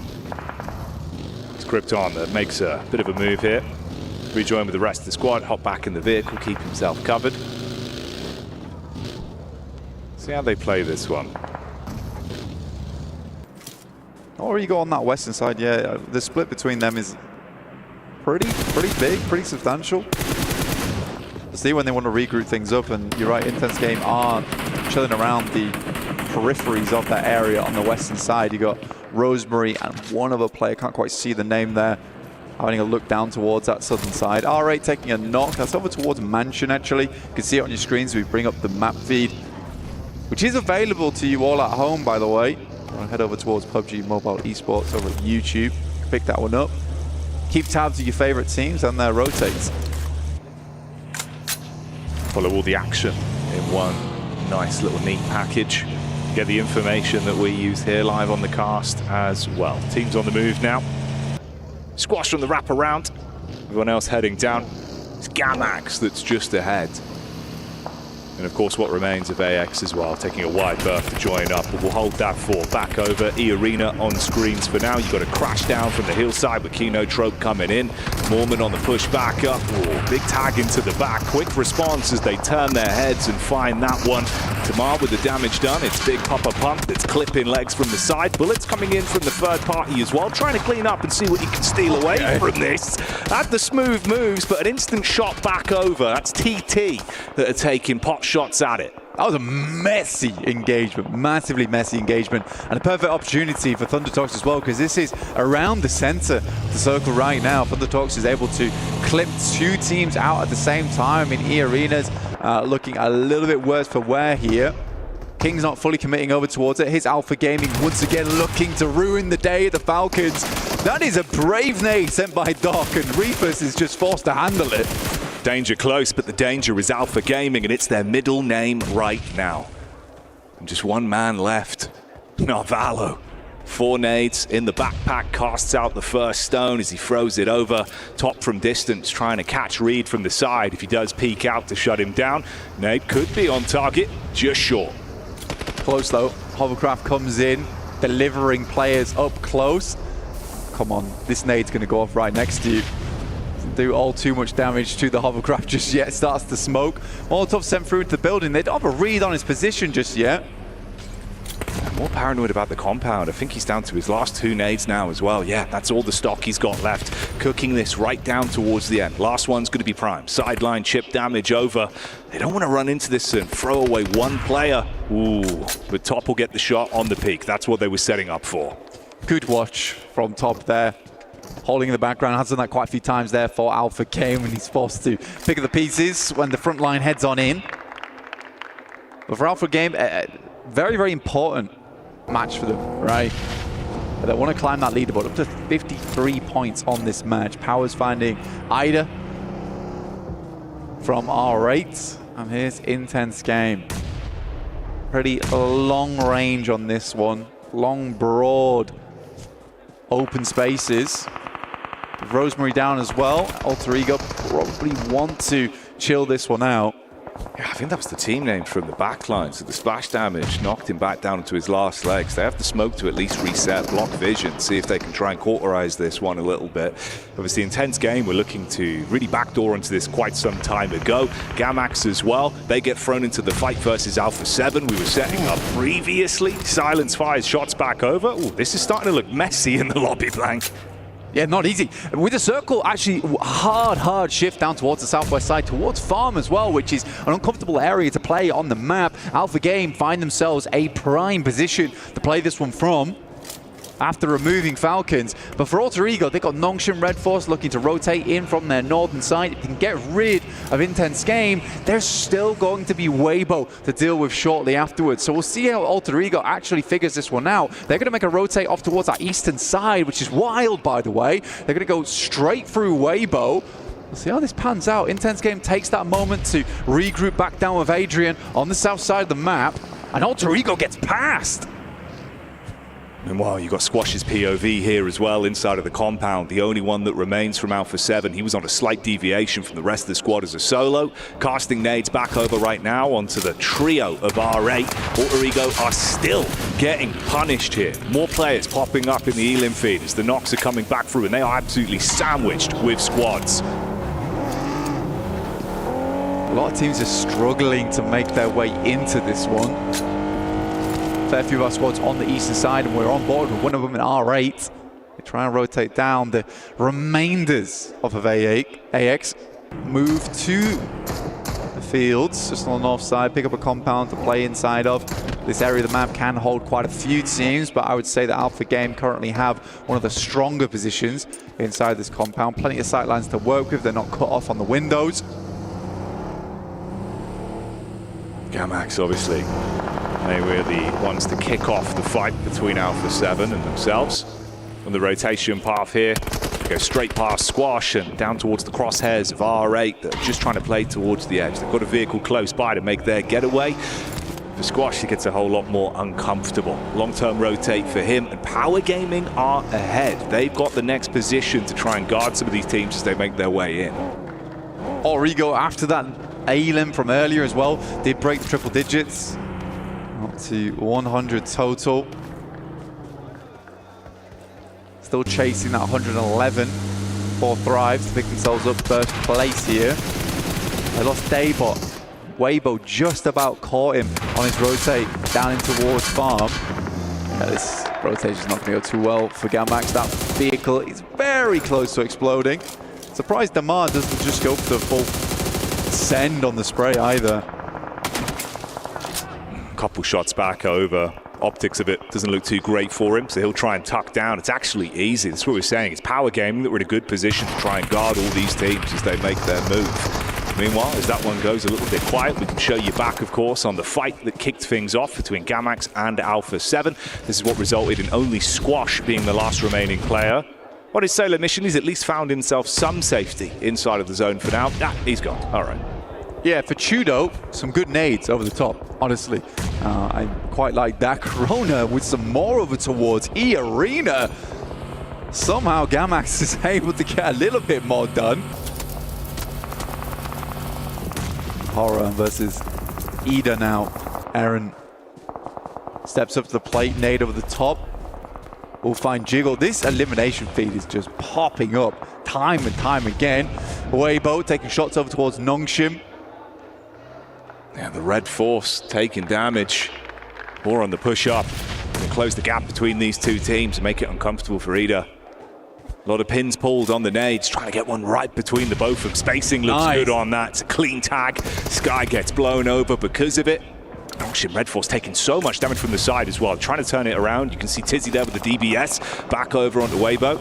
It's Krypton that makes a bit of a move here. Rejoin with the rest of the squad, hop back in the vehicle, keep himself covered. See how they play this one. Alter Ego on that western side, yeah. The split between them is pretty big, pretty substantial. See when they want to regroup things up, and you're right, Intense Game are chilling around the peripheries of that area on the western side. You got Rosemary and one other player, can't quite see the name there. having a look down towards that southern side. R8 taking a knock. That's over towards Mansion, actually. You can see it on your screens. We bring up the map feed, which is available to you all at home, by the way. I'll head over towards PUBG Mobile Esports over at YouTube. Pick that one up. Keep tabs of your favorite teams and their rotates. Follow all the action in one nice little neat package. Get the information that we use here live on the cast as well. Teams on the move now. Squash from the wraparound. Everyone else heading down. It's Gamax that's just ahead. And of course what remains of AX as well, taking a wide berth to join up, but we'll hold that for back over. E-Arena on screens for now. You've got a crash down from the hillside with Kino Trope coming in. Mormon on the push back up. Ooh, big tag into the back. Quick response as they turn their heads and find that one. Tamar with the damage done. It's Big Papa Pump that's clipping legs from the side. Bullets coming in from the third party as well, trying to clean up and see what you can steal away from this. Had the smooth moves, but an instant shot back over. That's TT that are taking pot shots at it. That was a messy engagement, massively messy engagement, and a perfect opportunity for Thunder Talks as well, because this is around the center of the circle right now. Thunder Talks is able to clip two teams out at the same time. I mean, E-Arena's looking a little bit worse for wear here. King's not fully committing over towards it. His Alpha Gaming once again looking to ruin the day of the Falcons. That is a brave nade sent by Doc, and Reapers is just forced to handle it. Danger close, but the danger is Alpha Gaming, and it's their middle name right now. And just one man left, Narvalo. 4 nades in the backpack, casts out the first stone as he throws it over. Top from distance, trying to catch Reed from the side. If he does peek out to shut him down, nade could be on target, just short. Close though, Hovercraft comes in, delivering players up close. Come on, this nade's gonna go off right next to you. Do all too much damage to the hovercraft just yet. Starts to smoke. Molotov sent through into the building. They don't have a read on his position just yet. More paranoid about the compound. I think he's down to his last 2 nades now as well. Yeah, that's all the stock he's got left. Cooking this right down towards the end. Last one's going to be prime. Sideline chip damage over. They don't want to run into this and throw away one player. Ooh, but Top will get the shot on the peak. That's what they were setting up for. Good watch from Top there. Holding in the background, has done that quite a few times there for Alpha Game when he's forced to pick up the pieces when the front line heads on in. But for Alpha Game, very, very important match for them, right? They want to climb that leaderboard up to 53 points on this match. Powers finding Ida from R8. And here's Intense Game. Pretty long range on this one. Long, broad, open spaces. Rosemary down as well. Alter Ego probably want to chill this one out. Yeah, I think that was the team name from the backline. So the splash damage knocked him back down into his last legs. They have the smoke to at least reset, block vision, see if they can try and cauterize this one a little bit. Obviously, Intense Game, we're looking to really backdoor into this quite some time ago. Gamax as well. They get thrown into the fight versus Alpha 7. We were setting up previously. Silence fires shots back over. Ooh, this is starting to look messy in the lobby, Blank. Yeah, not easy. With the circle, actually, hard shift down towards the southwest side, towards Farm as well, which is an uncomfortable area to play on the map. Alpha Game find themselves a prime position to play this one from after removing Falcons. But for Alter Ego, they've got Nongshan Red Force looking to rotate in from their northern side. If they can get rid of Intense Game, there's still going to be Weibo to deal with shortly afterwards. So we'll see how Alter Ego actually figures this one out. They're going to make a rotate off towards that eastern side, which is wild, by the way. They're going to go straight through Weibo. We'll see how this pans out. Intense Game takes that moment to regroup back down with Adrian on the south side of the map, and Alter Ego gets past. Meanwhile, you've got Squash's POV here as well inside of the compound. The only one that remains from Alpha 7. He was on a slight deviation from the rest of the squad as a solo. Casting nades back over right now onto the trio of R8. Alter Ego are still getting punished here. More players popping up in the Elim feed as the knocks are coming back through, and they are absolutely sandwiched with squads. A lot of teams are struggling to make their way into this one. Fair few of our squads on the eastern side, and we're on board with one of them in R8. They try and rotate down the remainders of AX. Move to the fields, just on the north side. Pick up a compound to play inside of. This area of the map can hold quite a few teams, but I would say that Alpha Game currently have one of the stronger positions inside this compound. Plenty of sightlines to work with. They're not cut off on the windows. Gamax, obviously, they were the ones to kick off the fight between Alpha 7 and themselves. On the rotation path here, go straight past Squash and down towards the crosshairs of R8 that are just trying to play towards the edge. They've got a vehicle close by to make their getaway. For Squash, it gets a whole lot more uncomfortable. Long-term rotate for him, and Power Gaming are ahead. They've got the next position to try and guard some of these teams as they make their way in. Origo, after that A-limb from earlier as well, did break the triple digits. Up to 100 total. Still chasing that 111 for Thrive to pick themselves up first place here. They lost Daybot. Weibo just about caught him on his rotate down in towards Farm. Yeah, this rotation's not going to go too well for Gamax. That vehicle is very close to exploding. Surprised Damar doesn't just go for the full send on the spray either. Couple shots back over. Optics of it doesn't look too great for him, so he'll try and tuck down. It's actually easy. That's what we're saying. It's Power Gaming that we're in a good position to try and guard all these teams as they make their move. Meanwhile, as that one goes a little bit quiet, we can show you back, of course, on the fight that kicked things off between Gamax and Alpha 7. This is what resulted in only Squash being the last remaining player. On his solo mission, he's at least found himself some safety inside of the zone for now. He's gone. All right. Yeah, for Chudo, some good nades over the top, honestly. I quite like that. Corona with some more over towards E-Arena. Somehow Gamax is able to get a little bit more done. Horror versus Ida now. Aaron steps up to the plate, nade over the top. We'll find Jiggle. This elimination feed is just popping up time and time again. Weibo taking shots over towards Nongshim. Yeah, the Red Force taking damage. More on the push-up. Close the gap between these two teams and make it uncomfortable for Ida. A lot of pins pulled on the nades, trying to get one right between the both of them. Spacing looks good on that. It's a clean tag. Sky gets blown over because of it. Nongshim, Red Force taking so much damage from the side as well. Trying to turn it around. You can see Tizzy there with the DBS. Back over onto Weibo.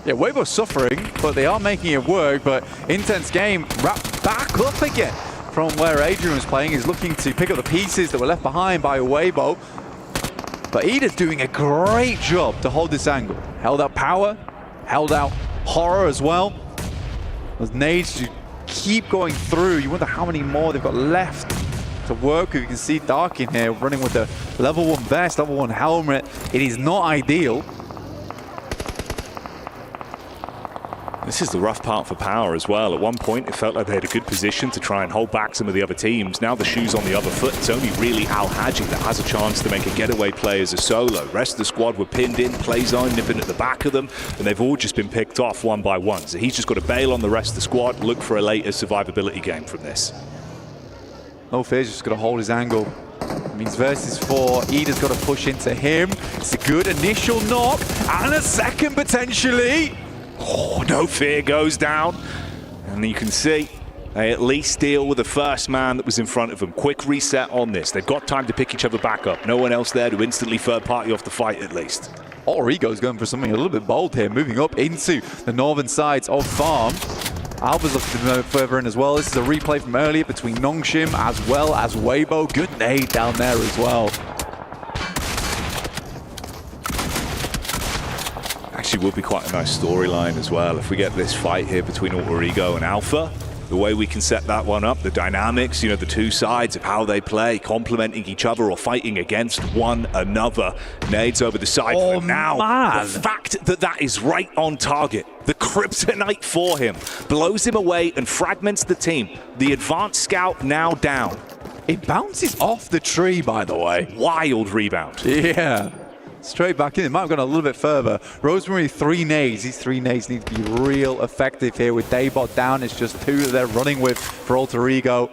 Yeah, Weibo's suffering, but they are making it work. But intense game, wrapped back up again from where Adrian was playing. He's looking to pick up the pieces that were left behind by Weibo. But Ida's doing a great job to hold this angle. Held out Power, held out Horror as well. Those nades to keep going through. You wonder how many more they've got left to work with. You can see Dark in here running with the level 1 vest, level 1 helmet. It is not ideal. This is the rough part for Power as well. At one point, it felt like they had a good position to try and hold back some of the other teams. Now the shoe's on the other foot. It's only really Al Haji that has a chance to make a getaway play as a solo. Rest of the squad were pinned in, play zone nipping at the back of them, and they've all just been picked off one by one. So he's just got to bail on the rest of the squad, look for a later survivability game from this. No fear, just got to hold his angle. It means versus 4. Ida's got to push into him. It's a good initial knock, and a second potentially. Oh, No Fear goes down, and you can see they at least deal with the first man that was in front of them. Quick reset on this. They've got time to pick each other back up. No one else there to instantly third party off the fight at least. Origo's going for something a little bit bold here, moving up into the northern sides of Farm. Alba's looking to move further in as well. This is a replay from earlier between Nongshim as well as Weibo. Good nade down there as well. Actually would be quite a nice storyline as well if we get this fight here between Origo and Alpha. The way we can set that one up, the dynamics, you know, the two sides of how they play, complementing each other or fighting against one another. Nades over the side for now. Man. The fact that that is right on target, the kryptonite for him, blows him away and fragments the team. The advanced scout now down. It bounces off the tree, by the way. Wild rebound. Yeah. Straight back in. It might have gone a little bit further. Rosemary, 3 nades. These 3 nades need to be real effective here. With Daybot down, it's just 2 that they're running with for Alter Ego.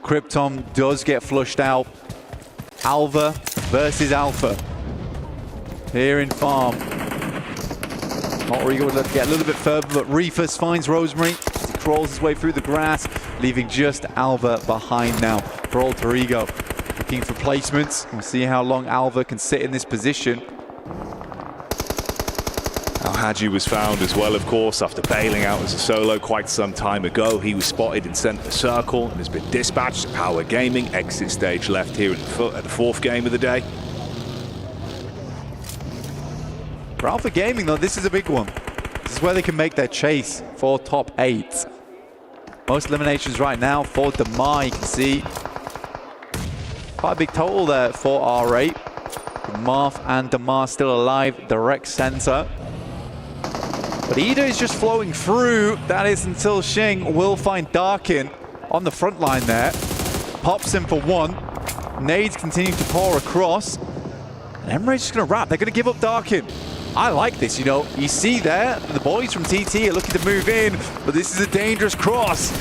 Krypton does get flushed out. Alva versus Alpha. Here in Farm. Alter Ego would like to get a little bit further, but Reefus finds Rosemary. He crawls his way through the grass, leaving just Alva behind now. For Alter Ego, looking for placements. We'll see how long Alva can sit in this position. Al-Haji was found as well, of course, after bailing out as a solo quite some time ago. He was spotted in center circle and has been dispatched to Power Gaming. Exit stage left here at the fourth game of the day. For Alpha Gaming, though, this is a big one. This is where they can make their chase for top 8. Most eliminations right now for Damar. You can see quite a big total there for R8. Marth and Damar still alive, direct center. But Ida is just flowing through. That is until Xing will find Darkin on the front line there. Pops him for one. Nades continue to pour across. And Emre's just going to wrap. They're going to give up Darkin. I like this, you know. You see there, the boys from TT are looking to move in, but this is a dangerous cross.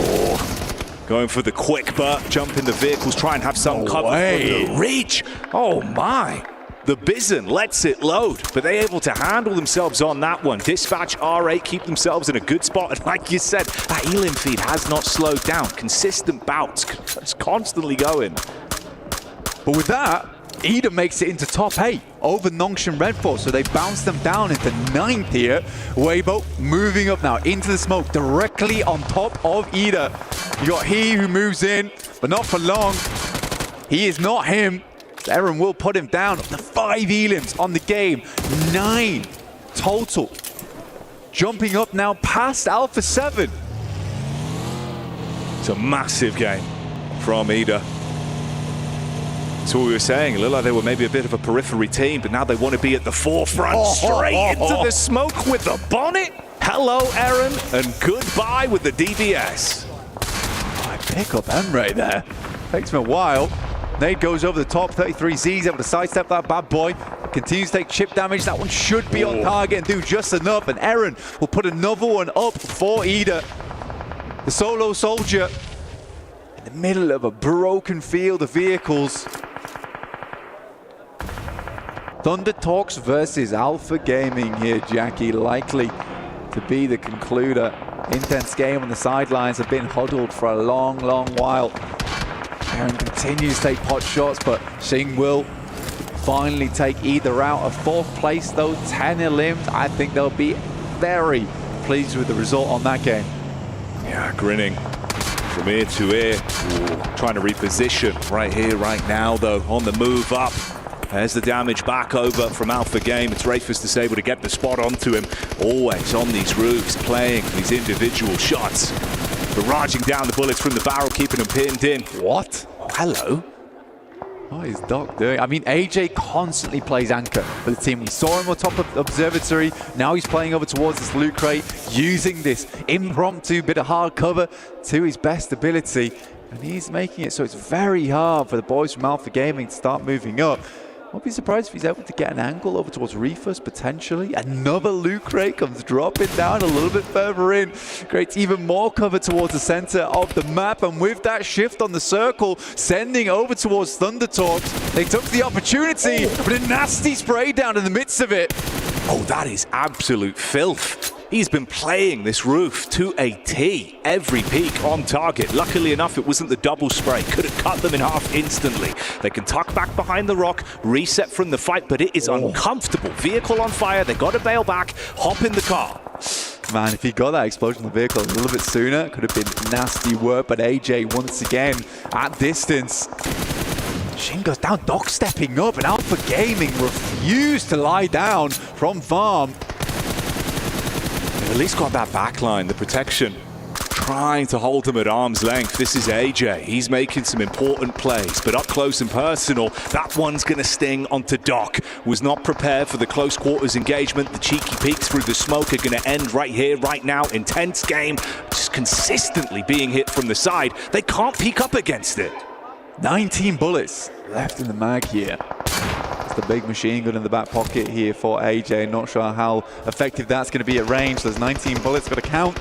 Oh, going for the quick but jump in the vehicles, try and have some cover from the reach. Oh my. The Bison lets it load, but they're able to handle themselves on that one. Dispatch R8 keep themselves in a good spot, and like you said, that Elim feed has not slowed down. Consistent bouts, it's constantly going. But with that, Ida makes it into top 8 over Nongshan Red Force, so they bounce them down into 9th here. Weibo moving up now into the smoke, directly on top of Ida. You got he who moves in, but not for long. He is not him. Eren will put him down. The 5 Elims on the game. 9 total. Jumping up now past Alpha 7. It's a massive game from Ida. That's what we were saying. It looked like they were maybe a bit of a periphery team, but now they want to be at the forefront. Straight into the smoke with the bonnet. Hello, Eren, and goodbye with the DBS. I pick up Emre there. Takes him a while. Nade goes over the top, 33Z's able to sidestep that bad boy. Continues to take chip damage. That one should be on target and do just enough. And Eren will put another one up for Ida. The solo soldier in the middle of a broken field of vehicles. Thunder Talks versus Alpha Gaming here, Jackie. Likely to be the concluder. Intense game on the sidelines. Have been huddled for a long, long while. Eren continues to take pot shots, but Xing will finally take either out. Of 4th place though, 10 elims. I think they'll be very pleased with the result on that game. Yeah, grinning from ear to ear. Ooh, trying to reposition right here, right now though, on the move up. There's the damage back over from Alpha Game. It's Rayfus that's able to get the spot onto him. Always on these roofs, playing these individual shots. Barraging down the bullets from the barrel, keeping them pinned in. What? Oh, hello. What is Doc doing? I mean, AJ constantly plays anchor for the team. We saw him on top of Observatory. Now he's playing over towards this loot crate, using this impromptu bit of hard cover to his best ability. And he's making it so it's very hard for the boys from Alpha Gaming to start moving up. Won't be surprised if he's able to get an angle over towards Rufus, potentially. Another loot crate comes dropping down a little bit further in. Creates even more cover towards the center of the map. And with that shift on the circle, sending over towards Thunder Talks, they took the opportunity, but a nasty spray down in the midst of it. Oh, that is absolute filth. He's been playing this roof to a T. Every peak on target. Luckily enough, it wasn't the double spray. Could have cut them in half instantly. They can tuck back behind the rock, reset from the fight, but it is uncomfortable. Vehicle on fire, they got to bail back, hop in the car. Man, if he got that explosion in the vehicle a little bit sooner, could have been nasty work, but AJ once again at distance. Xing goes down, Doc stepping up, and Alpha Gaming refused to lie down from farm. They've at least got that backline, the protection, trying to hold them at arm's length. This is AJ. He's making some important plays, but up close and personal, that one's going to sting onto Doc. Was not prepared for the close quarters engagement. The cheeky peeks through the smoke are going to end right here, right now. Intense game, just consistently being hit from the side. They can't peek up against it. 19 bullets left in the mag here. It's the big machine gun in the back pocket here for AJ. Not sure how effective that's going to be at range. There's 19 bullets, got to count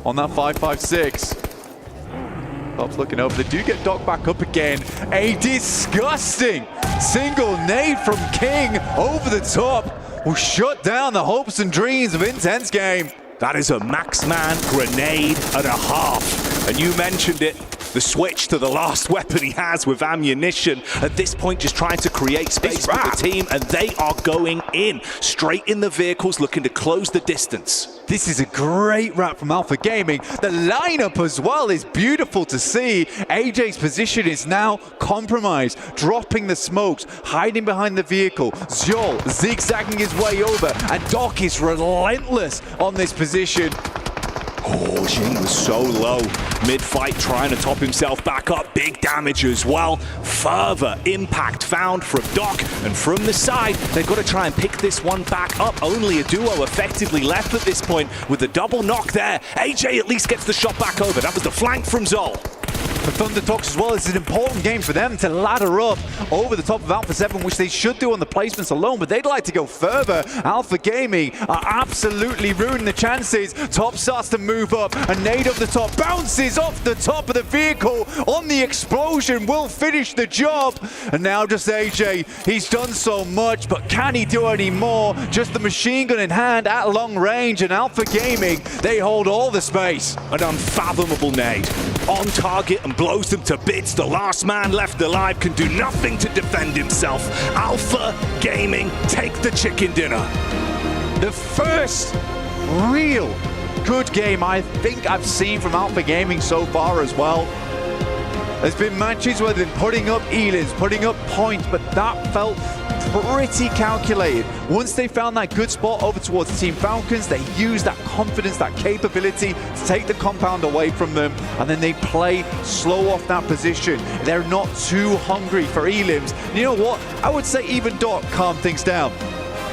on that 5.56. Bob's looking over. They do get Doc back up again. A disgusting single nade from King over the top will shut down the hopes and dreams of Intense Game. That is a Maxman grenade and a half. And you mentioned it, the switch to the last weapon he has with ammunition. At this point, just trying to create space for the team, and they are going in. Straight in the vehicles, looking to close the distance. This is a great wrap from Alpha Gaming. The lineup as well is beautiful to see. AJ's position is now compromised, dropping the smokes, hiding behind the vehicle. Zjol zigzagging his way over, and Doc is relentless on this position. Oh, Jing was so low. Mid-fight trying to top himself back up. Big damage as well. Further impact found from Doc. And from the side, they've got to try and pick this one back up. Only a duo effectively left at this point with the double knock there. AJ at least gets the shot back over. That was the flank from Zol. For Thunder Talks as well, it's an important game for them to ladder up over the top of Alpha 7, which they should do on the placements alone, but they'd like to go further. Alpha Gaming are absolutely ruining the chances. Top starts to move up, a nade up the top, bounces off the top of the vehicle on the explosion, will finish the job. And now just AJ, he's done so much, but can he do any more? Just the machine gun in hand at long range, and Alpha Gaming, they hold all the space. An unfathomable nade on target and blows them to bits. The last man left alive can do nothing to defend himself. Alpha Gaming take the chicken dinner. The first real good game I think I've seen from Alpha Gaming so far as well. There's been matches where they've been putting up elims, putting up points, but that felt pretty calculated. Once they found that good spot over towards Team Falcons, they used that confidence, that capability to take the compound away from them, and then they play slow off that position. They're not too hungry for elims. You know what? I would say even Doc calmed things down.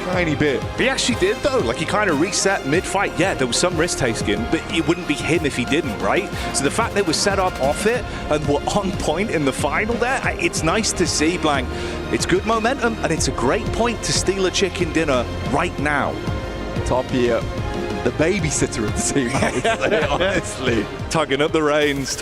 Tiny bit. He actually did though, like he kind of reset mid-fight. Yeah, there was some risk taking, but it wouldn't be him if he didn't, right? So the fact they were set up off it and were on point in the final there, it's nice to see, Blank. It's good momentum and it's a great point to steal a chicken dinner right now. Top here. The babysitter of the team, I would say, honestly. Tugging up the reins.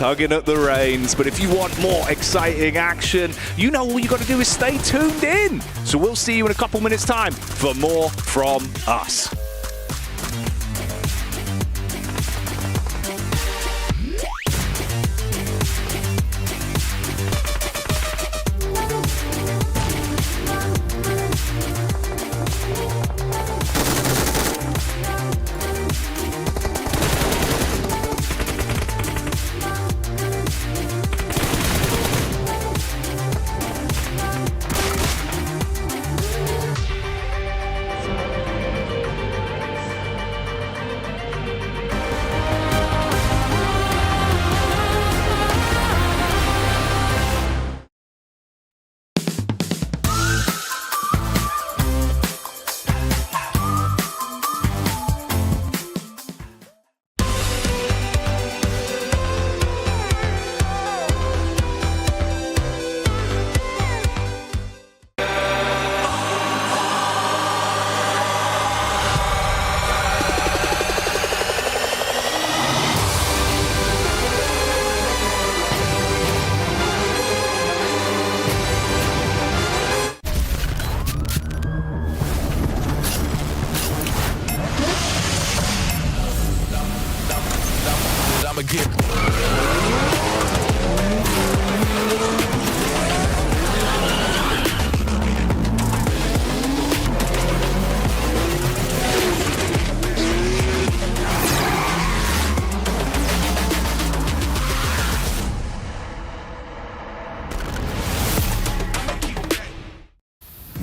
But if you want more exciting action, you know all you got to do is stay tuned in. So we'll see you in a couple minutes' time for more from us.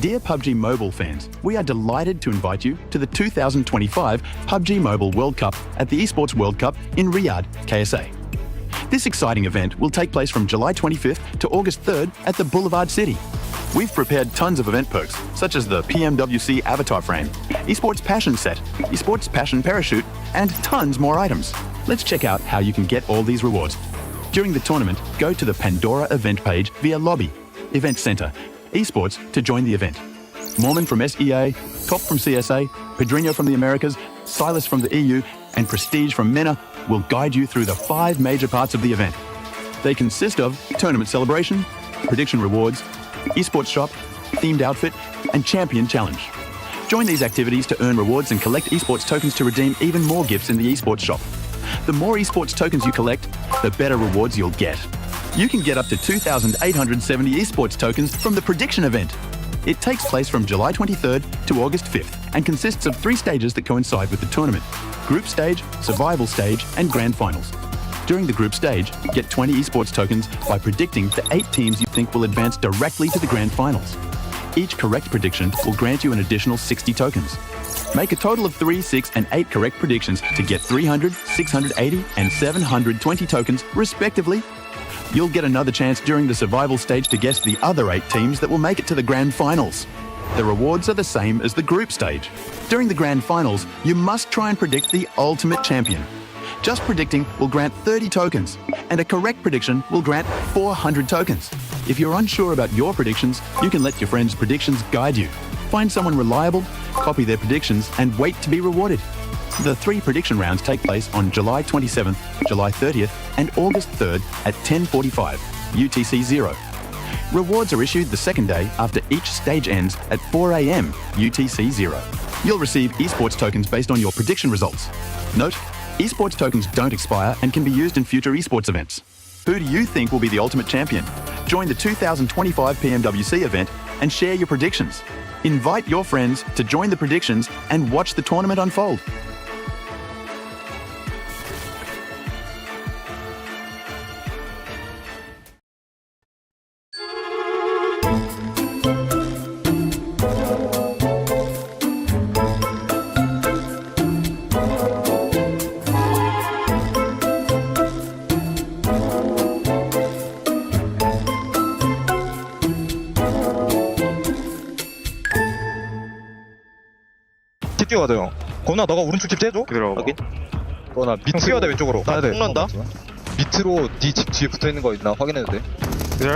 Dear PUBG Mobile fans, we are delighted to invite you to the 2025 PUBG Mobile World Cup at the Esports World Cup in Riyadh, KSA. This exciting event will take place from July 25th to August 3rd at the Boulevard City. We've prepared tons of event perks, such as the PMWC Avatar Frame, Esports Passion Set, Esports Passion Parachute, and tons more items. Let's check out how you can get all these rewards. During the tournament, go to the Pandora event page via Lobby, Event Center, Esports to join the event. Mormon from SEA, Top from CSA, Pedrinho from the Americas, Silas from the EU, and Prestige from MENA will guide you through the 5 major parts of the event. They consist of tournament celebration, prediction rewards, esports shop, themed outfit, and champion challenge. Join these activities to earn rewards and collect esports tokens to redeem even more gifts in the esports shop. The more esports tokens you collect, the better rewards you'll get. You can get up to 2,870 esports tokens from the prediction event. It takes place from July 23rd to August 5th and consists of 3 stages that coincide with the tournament: Group Stage, Survival Stage, and Grand Finals. During the Group Stage, get 20 esports tokens by predicting the 8 teams you think will advance directly to the Grand Finals. Each correct prediction will grant you an additional 60 tokens. Make a total of 3, 6, and 8 correct predictions to get 300, 680, and 720 tokens, respectively. You'll get another chance during the survival stage to guess the other 8 teams that will make it to the Grand Finals. The rewards are the same as the group stage. During the Grand Finals, you must try and predict the ultimate champion. Just predicting will grant 30 tokens, and a correct prediction will grant 400 tokens. If you're unsure about your predictions, you can let your friends' predictions guide you. Find someone reliable, copy their predictions, and wait to be rewarded. The 3 prediction rounds take place on July 27th, July 30th, and August 3rd at 10:45 UTC 0. Rewards are issued the second day after each stage ends at 4 AM UTC 0. You'll receive esports tokens based on your prediction results. Note, esports tokens don't expire and can be used in future esports events. Who do you think will be the ultimate champion? Join the 2025 PMWC event and share your predictions. Invite your friends to join the predictions and watch the tournament unfold. 뛰어야 돼요. 건아 너가 오른쪽 집 째줘. 확인. 건아 밑으로 뛰어야 돼. 왼쪽으로. 나 폭난다. 밑으로 네 집 뒤에 붙어 있는 거 있나 확인해도 돼.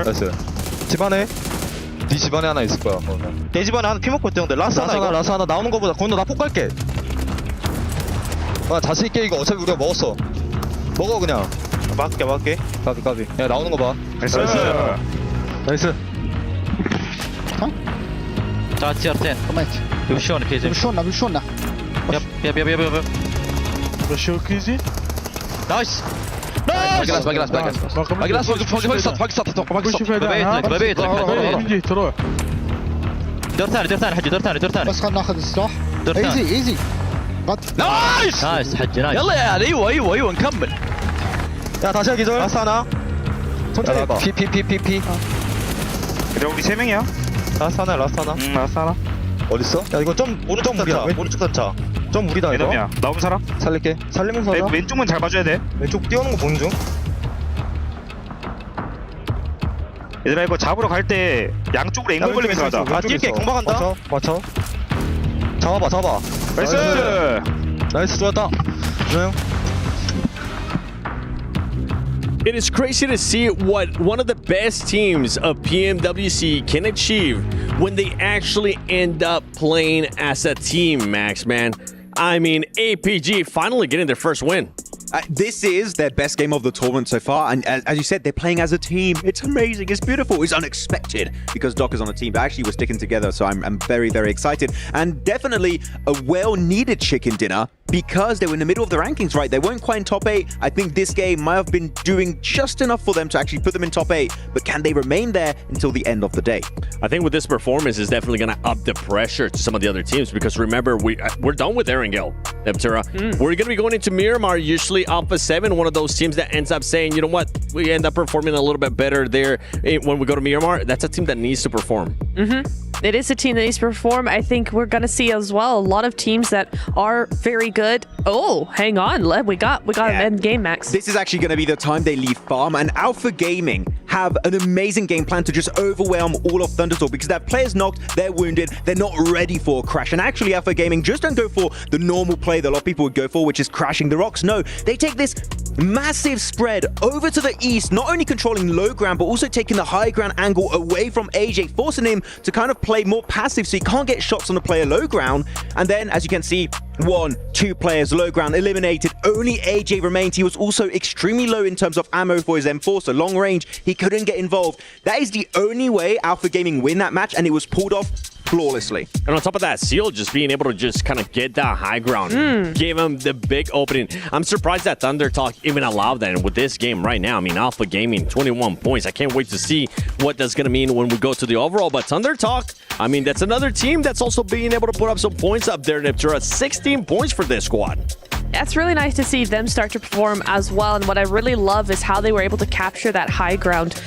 나이스. 집 안에 네 집 안에 하나 있을 거야. 내 집 안에 하나 피 먹고 있대. 라스 하나 나오는 거보다 건아 나 폭 갈게. 아 자신 있게 이거 어차피 우리가 먹었어. 먹어 그냥. 막게. 까비. 야 나오는 거 봐. 나이스. تعال سيارتين بمشونك يا زلمه بمشونا يب بمشوك كيزي نايس باقي لاس فوق السطح ببيت لك تروح دور ثاني حجي دور ثاني بس خلنا ناخذ السلاح ايزي نايس حجي نايس يلا يا ايوه نكمل 야 다시 하기 전 라스 하나 천천히 해봐 피 그래 우리 3명이야 라스 하나 어딨어? 야 이거 좀 오른쪽 무리야 오른쪽 단차 좀 무리다 이거 야 나오면 살아? 살릴게 살리면서 하자 왼쪽만 잘 봐줘야 돼 왼쪽 뛰어오는 거 보는 중 얘들아 이거 잡으러 갈 때 양쪽으로 앵글 걸리면서 하자 아 뛸게 공방 간다 맞춰 잡아 나이스 좋았다 조용 It is crazy to see what one of the best teams of PMWC can achieve when they actually end up playing as a team, Max, man. I mean, APG finally getting their first win. This is their best game of the tournament so far, and as you said, they're playing as a team. It's amazing, it's beautiful, it's unexpected because Doc is on a team, but actually we're sticking together, so I'm very, very excited. And definitely a well-needed chicken dinner because they were in the middle of the rankings, right? They weren't quite in top 8. I think this game might have been doing just enough for them to actually put them in top 8, but can they remain there until the end of the day? I think with this performance, it's definitely going to up the pressure to some of the other teams because remember, we're done with Erangel, Neptura. We're going to be going into Miramar, usually Alpha 7, one of those teams that ends up saying, you know what, we end up performing a little bit better there when we go to Miramar. That's a team that needs to perform. It is a team that needs to perform. I think we're going to see as well a lot of teams that are very good. Oh, hang on. We got an end game, Max. This is actually going to be the time they leave farm, and Alpha Gaming have an amazing game plan to just overwhelm all of Thunderstorm because their players knocked, they're wounded, they're not ready for a crash. And actually, Alpha Gaming just don't go for the normal play that a lot of people would go for, which is crashing the rocks. No, they take this massive spread over to the east, not only controlling low ground, but also taking the high ground angle away from AJ, forcing him to kind of play more passive so he can't get shots on the player low ground. And then, as you can see, 1, 2 players low ground eliminated. Only AJ remained. He was also extremely low in terms of ammo for his M4, so long range, he couldn't get involved. That is the only way Alpha Gaming win that match, and it was pulled off flawlessly. And on top of that, Seal just being able to just kind of get that high ground, gave him the big opening. I'm surprised that Thunder Talk even allowed that. And with this game right now, I mean, Alpha Gaming, 21 points. I can't wait to see what that's going to mean when we go to the overall. But Thunder Talk, I mean, that's another team that's also being able to put up some points up there. They're at 16 points for this squad. It's really nice to see them start to perform as well. And what I really love is how they were able to capture that high ground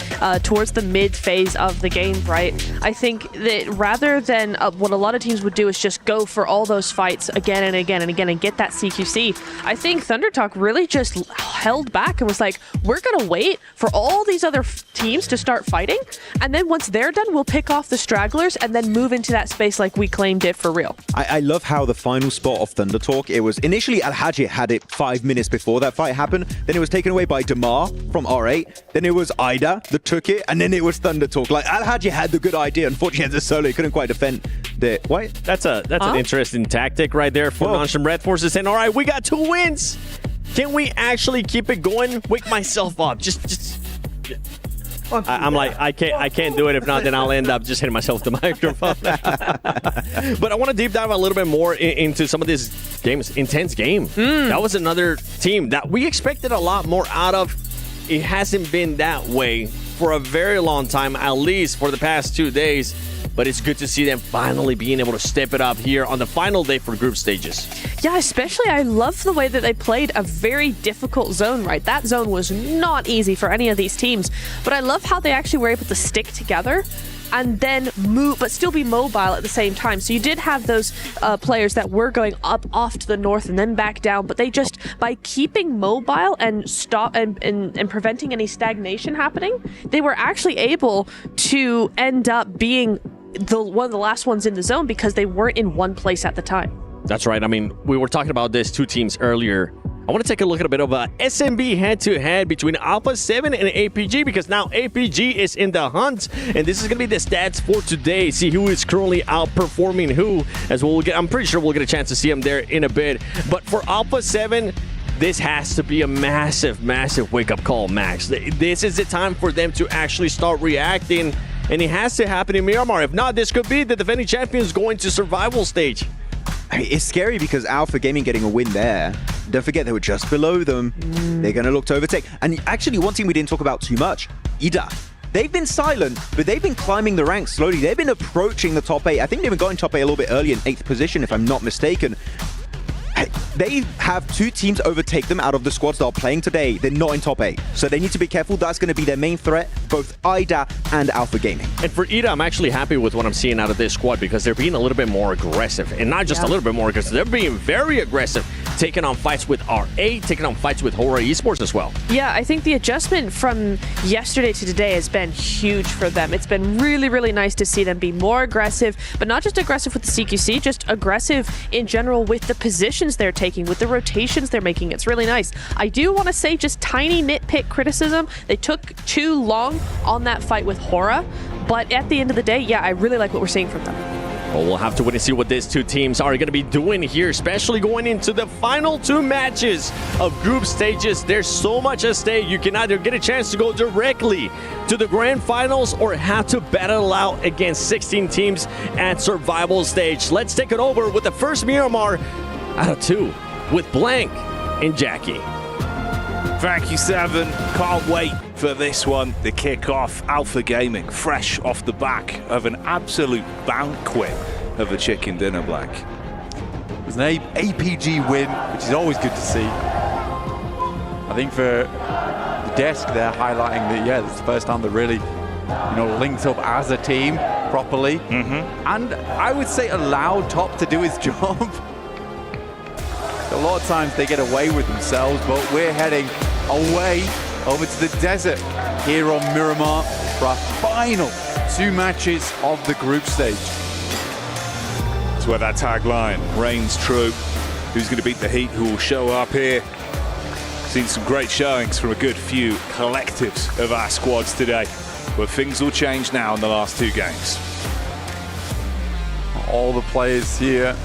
towards the mid phase of the game, right? I think that rather than what a lot of teams would do is just go for all those fights again and again and again and get that CQC, I think Thunder Talk really just held back and was like, we're going to wait for all these other teams to start fighting. And then once they're done, we'll pick off the stragglers and then move into that space like we claimed it for real. I love how the final spot of Thunder Talk, it was initially Al-Hajj had it 5 minutes before that fight happened. Then it was taken away by Damar from R8. Then it was Ida that took it. And then it was Thunder Talk. Like, Al-Hajj had the good idea. Unfortunately, as a solo, he couldn't quite defend the... What? That's an interesting tactic right there for Non-Shim Red Forces saying, all right, we got 2 wins. Can we actually keep it going? Wake myself up. I'm like, I can't do it. If not, then I'll end up just hitting myself with the microphone. But I want to deep dive a little bit more into some of this games. Intense game. That was another team that we expected a lot more out of. It hasn't been that way for a very long time, at least for the past 2 days. But it's good to see them finally being able to step it up here on the final day for group stages. Yeah, especially I love the way that they played a very difficult zone, right? That zone was not easy for any of these teams. But I love how they actually were able to stick together and then move, but still be mobile at the same time. So you did have those players that were going up off to the north and then back down, but they just, by keeping mobile and stop and preventing any stagnation happening, they were actually able to end up being one of the last ones in the zone because they weren't in one place at the time. That's right. I mean, we were talking about this 2 teams earlier. I want to take a look at a bit of a SMB head-to-head between Alpha 7 and APG because now APG is in the hunt, and this is going to be the stats for today. See who is currently outperforming who, as well. I'm pretty sure we'll get a chance to see them there in a bit. But for Alpha 7, this has to be a massive, massive wake-up call, Max. This is the time for them to actually start reacting, and it has to happen in Miramar. If not, this could be the defending champions going to survival stage. I mean, it's scary because Alpha Gaming getting a win there. Don't forget, they were just below them. They're going to look to overtake. And actually, one team we didn't talk about too much, Ida. They've been silent, but they've been climbing the ranks slowly. They've been approaching the top 8. I think they've been going top 8 a little bit early in 8th position, if I'm not mistaken. They have 2 teams overtake them out of the squads that are playing today. They're not in top 8. So they need to be careful. That's going to be their main threat, both IDA and Alpha Gaming. And for IDA, I'm actually happy with what I'm seeing out of this squad because they're being a little bit more aggressive. And not just a little bit more aggressive. They're being very aggressive, taking on fights with R8, taking on fights with Hora Esports as well. Yeah, I think the adjustment from yesterday to today has been huge for them. It's been really, really nice to see them be more aggressive, but not just aggressive with the CQC, just aggressive in general with the positions they're taking, with the rotations they're making. It's really nice. I do want to say just tiny nitpick criticism. They took too long on that fight with Hora, but at the end of the day, yeah, I really like what we're seeing from them. Well, we'll have to wait and see what these 2 teams are going to be doing here, especially going into the final 2 matches of group stages. There's so much at stake. You can either get a chance to go directly to the grand finals or have to battle out against 16 teams at survival stage. Let's take it over with the first Miramar out of 2 with Blank and Jackie. Thank you, Seven. Can't wait for this one to kick off. Alpha Gaming, fresh off the back of an absolute banquet of a chicken dinner, Black. It was an APG win, which is always good to see. I think for the desk, they're highlighting that, yeah, this is the first time they're really, linked up as a team properly. And I would say allowed Top to do his job. A lot of times they get away with themselves, but we're heading away over to the desert here on Miramar for our final 2 matches of the group stage. That's where that tagline reigns true. Who's going to beat the Heat? Who will show up here? Seen some great showings from a good few collectives of our squads today, but things will change now in the last 2 games. All the players here.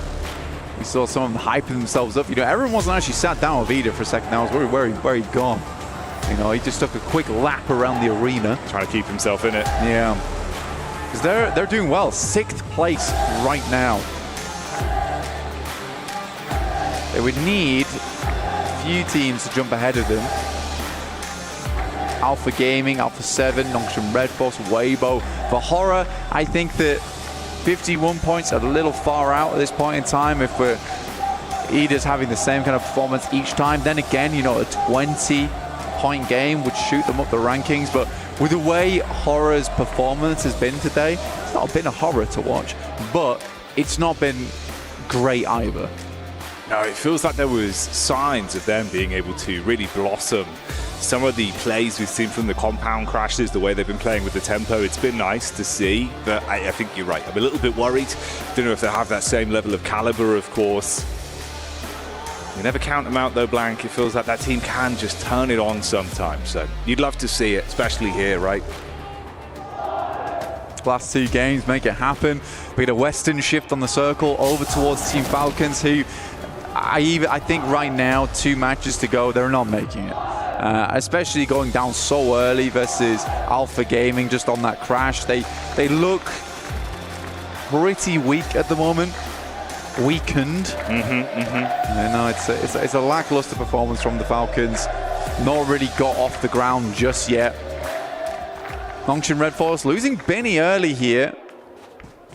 We saw some of them hyping themselves up. Everyone wasn't actually sat down with Ida for a second. I was worried where he'd gone. He just took a quick lap around the arena. Trying to keep himself in it. Yeah. because they're doing well. 6th place right now. They would need a few teams to jump ahead of them. Alpha Gaming, Alpha 7, Nongshim Red Force, Weibo. For Horror, I think that 51 points are a little far out at this point in time if we're Ida's having the same kind of performance each time. Then again, you know, a 20-point game would shoot them up the rankings, but with the way Horror's performance has been today, it's not been a horror to watch, but it's not been great either. No, it feels like there was signs of them being able to really blossom. Some of the plays we've seen from the compound crashes, the way they've been playing with the tempo, it's been nice to see, but I think you're right. I'm a little bit worried. Don't know if they have that same level of caliber, of course. You never count them out though, Blank. It feels like that team can just turn it on sometimes. So you'd love to see it, especially here, right? Last 2 games make it happen. We get a Western shift on the circle over towards Team Falcons, who I think right now, 2 matches to go, they're not making it. Especially going down so early versus Alpha Gaming just on that crash. They look pretty weak at the moment. Weakened. I know it's a lackluster performance from the Falcons. Not really got off the ground just yet. Nongshim Red Force losing Benny early here.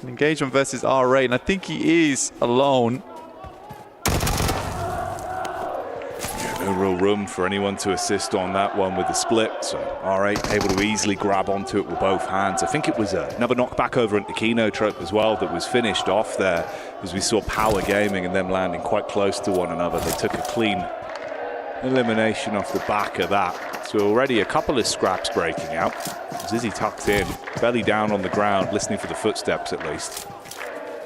An engagement versus R8, and I think he is alone. No real room for anyone to assist on that one with the split, so R8 able to easily grab onto it with both hands. I think it was another knockback over into Kino Trope as well that was finished off there, as we saw Power Gaming and them landing quite close to one another. They took a clean elimination off the back of that. So already a couple of scraps breaking out. Zizzy tucked in, belly down on the ground, listening for the footsteps at least.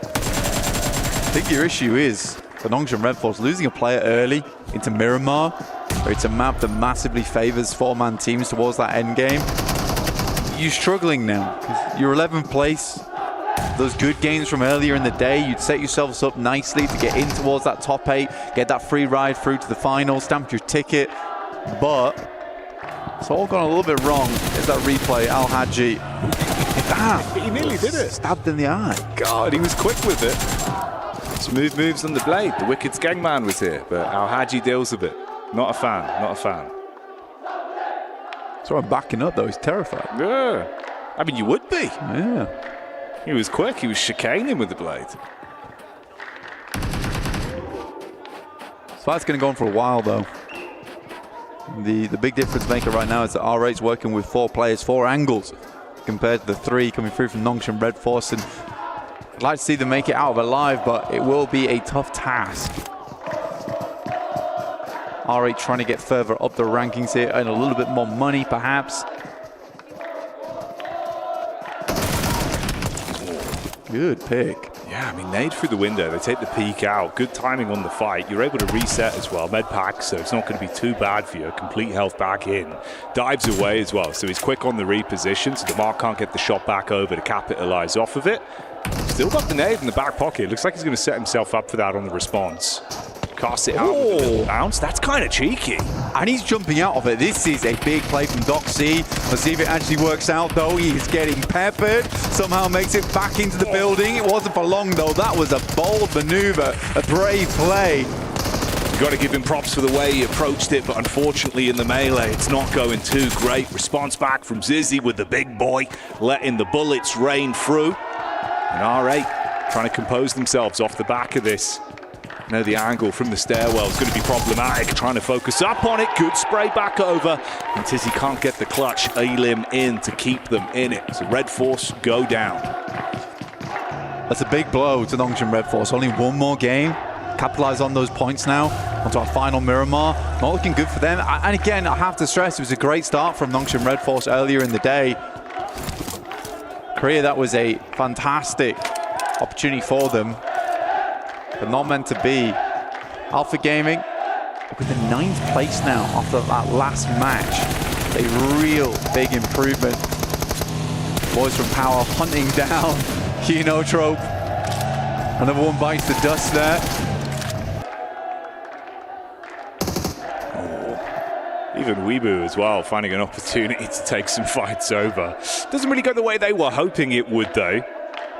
I think your issue is for Nongshim Red Force losing a player early into Miramar, where it's a map that massively favors 4-man teams towards that end game. You're struggling now. You're 11th place. Those good games from earlier in the day, you'd set yourselves up nicely to get in towards that top 8, get that free ride through to the final, stamp your ticket. But it's all gone a little bit wrong. There's that replay, Al Hadji. Damn, he nearly did it. Stabbed in the eye. God, he was quick with it. Smooth moves on the blade. The Wicked Skengman was here, but Al Hadji deals with it. Not a fan, not a fan. So I'm backing up though, he's terrified. Yeah, I mean you would be. Yeah. He was quick, he was chicaning with the blade. This fight's going to go on for a while though. The big difference maker right now is that R8's working with 4 players, 4 angles, compared to the 3 coming through from Nongshim Red Force. And I'd like to see them make it out of alive, but it will be a tough task. R8 trying to get further up the rankings here and a little bit more money perhaps. Good pick. Yeah, I mean, nade through the window. They take the peek out. Good timing on the fight. You're able to reset as well. Med pack, so it's not going to be too bad for you. Complete health back in. Dives away as well, so he's quick on the reposition, so DeMar can't get the shot back over to capitalize off of it. Still got the nade in the back pocket. Looks like he's going to set himself up for that on the response. Cast it out with a little bounce. That's kind of cheeky. And he's jumping out of it. This is a big play from Doc C. Let's see if it actually works out, though. He's getting peppered. Somehow makes it back into the building. It wasn't for long, though. That was a bold maneuver, a brave play. You've got to give him props for the way he approached it, but unfortunately in the melee, it's not going too great. Response back from Zizzy with the big boy, letting the bullets rain through. And R8 trying to compose themselves off the back of this. I know the angle from the stairwell is going to be problematic, trying to focus up on it. Good spray back over. And Tizzy can't get the clutch Elim in to keep them in it. So Red Force go down. That's a big blow to Nongshim Red Force. Only one more game. Capitalize on those points now. Onto our final Miramar. Not looking good for them. And again, I have to stress, it was a great start from Nongshim Red Force earlier in the day. Korea, that was a fantastic opportunity for them, but not meant to be. Alpha Gaming with the 9th place now after that last match. A real big improvement. Boys from Power hunting down Kino Trope. Another one bites the dust there. Even Weebu as well, finding an opportunity to take some fights over. Doesn't really go the way they were hoping it would, though.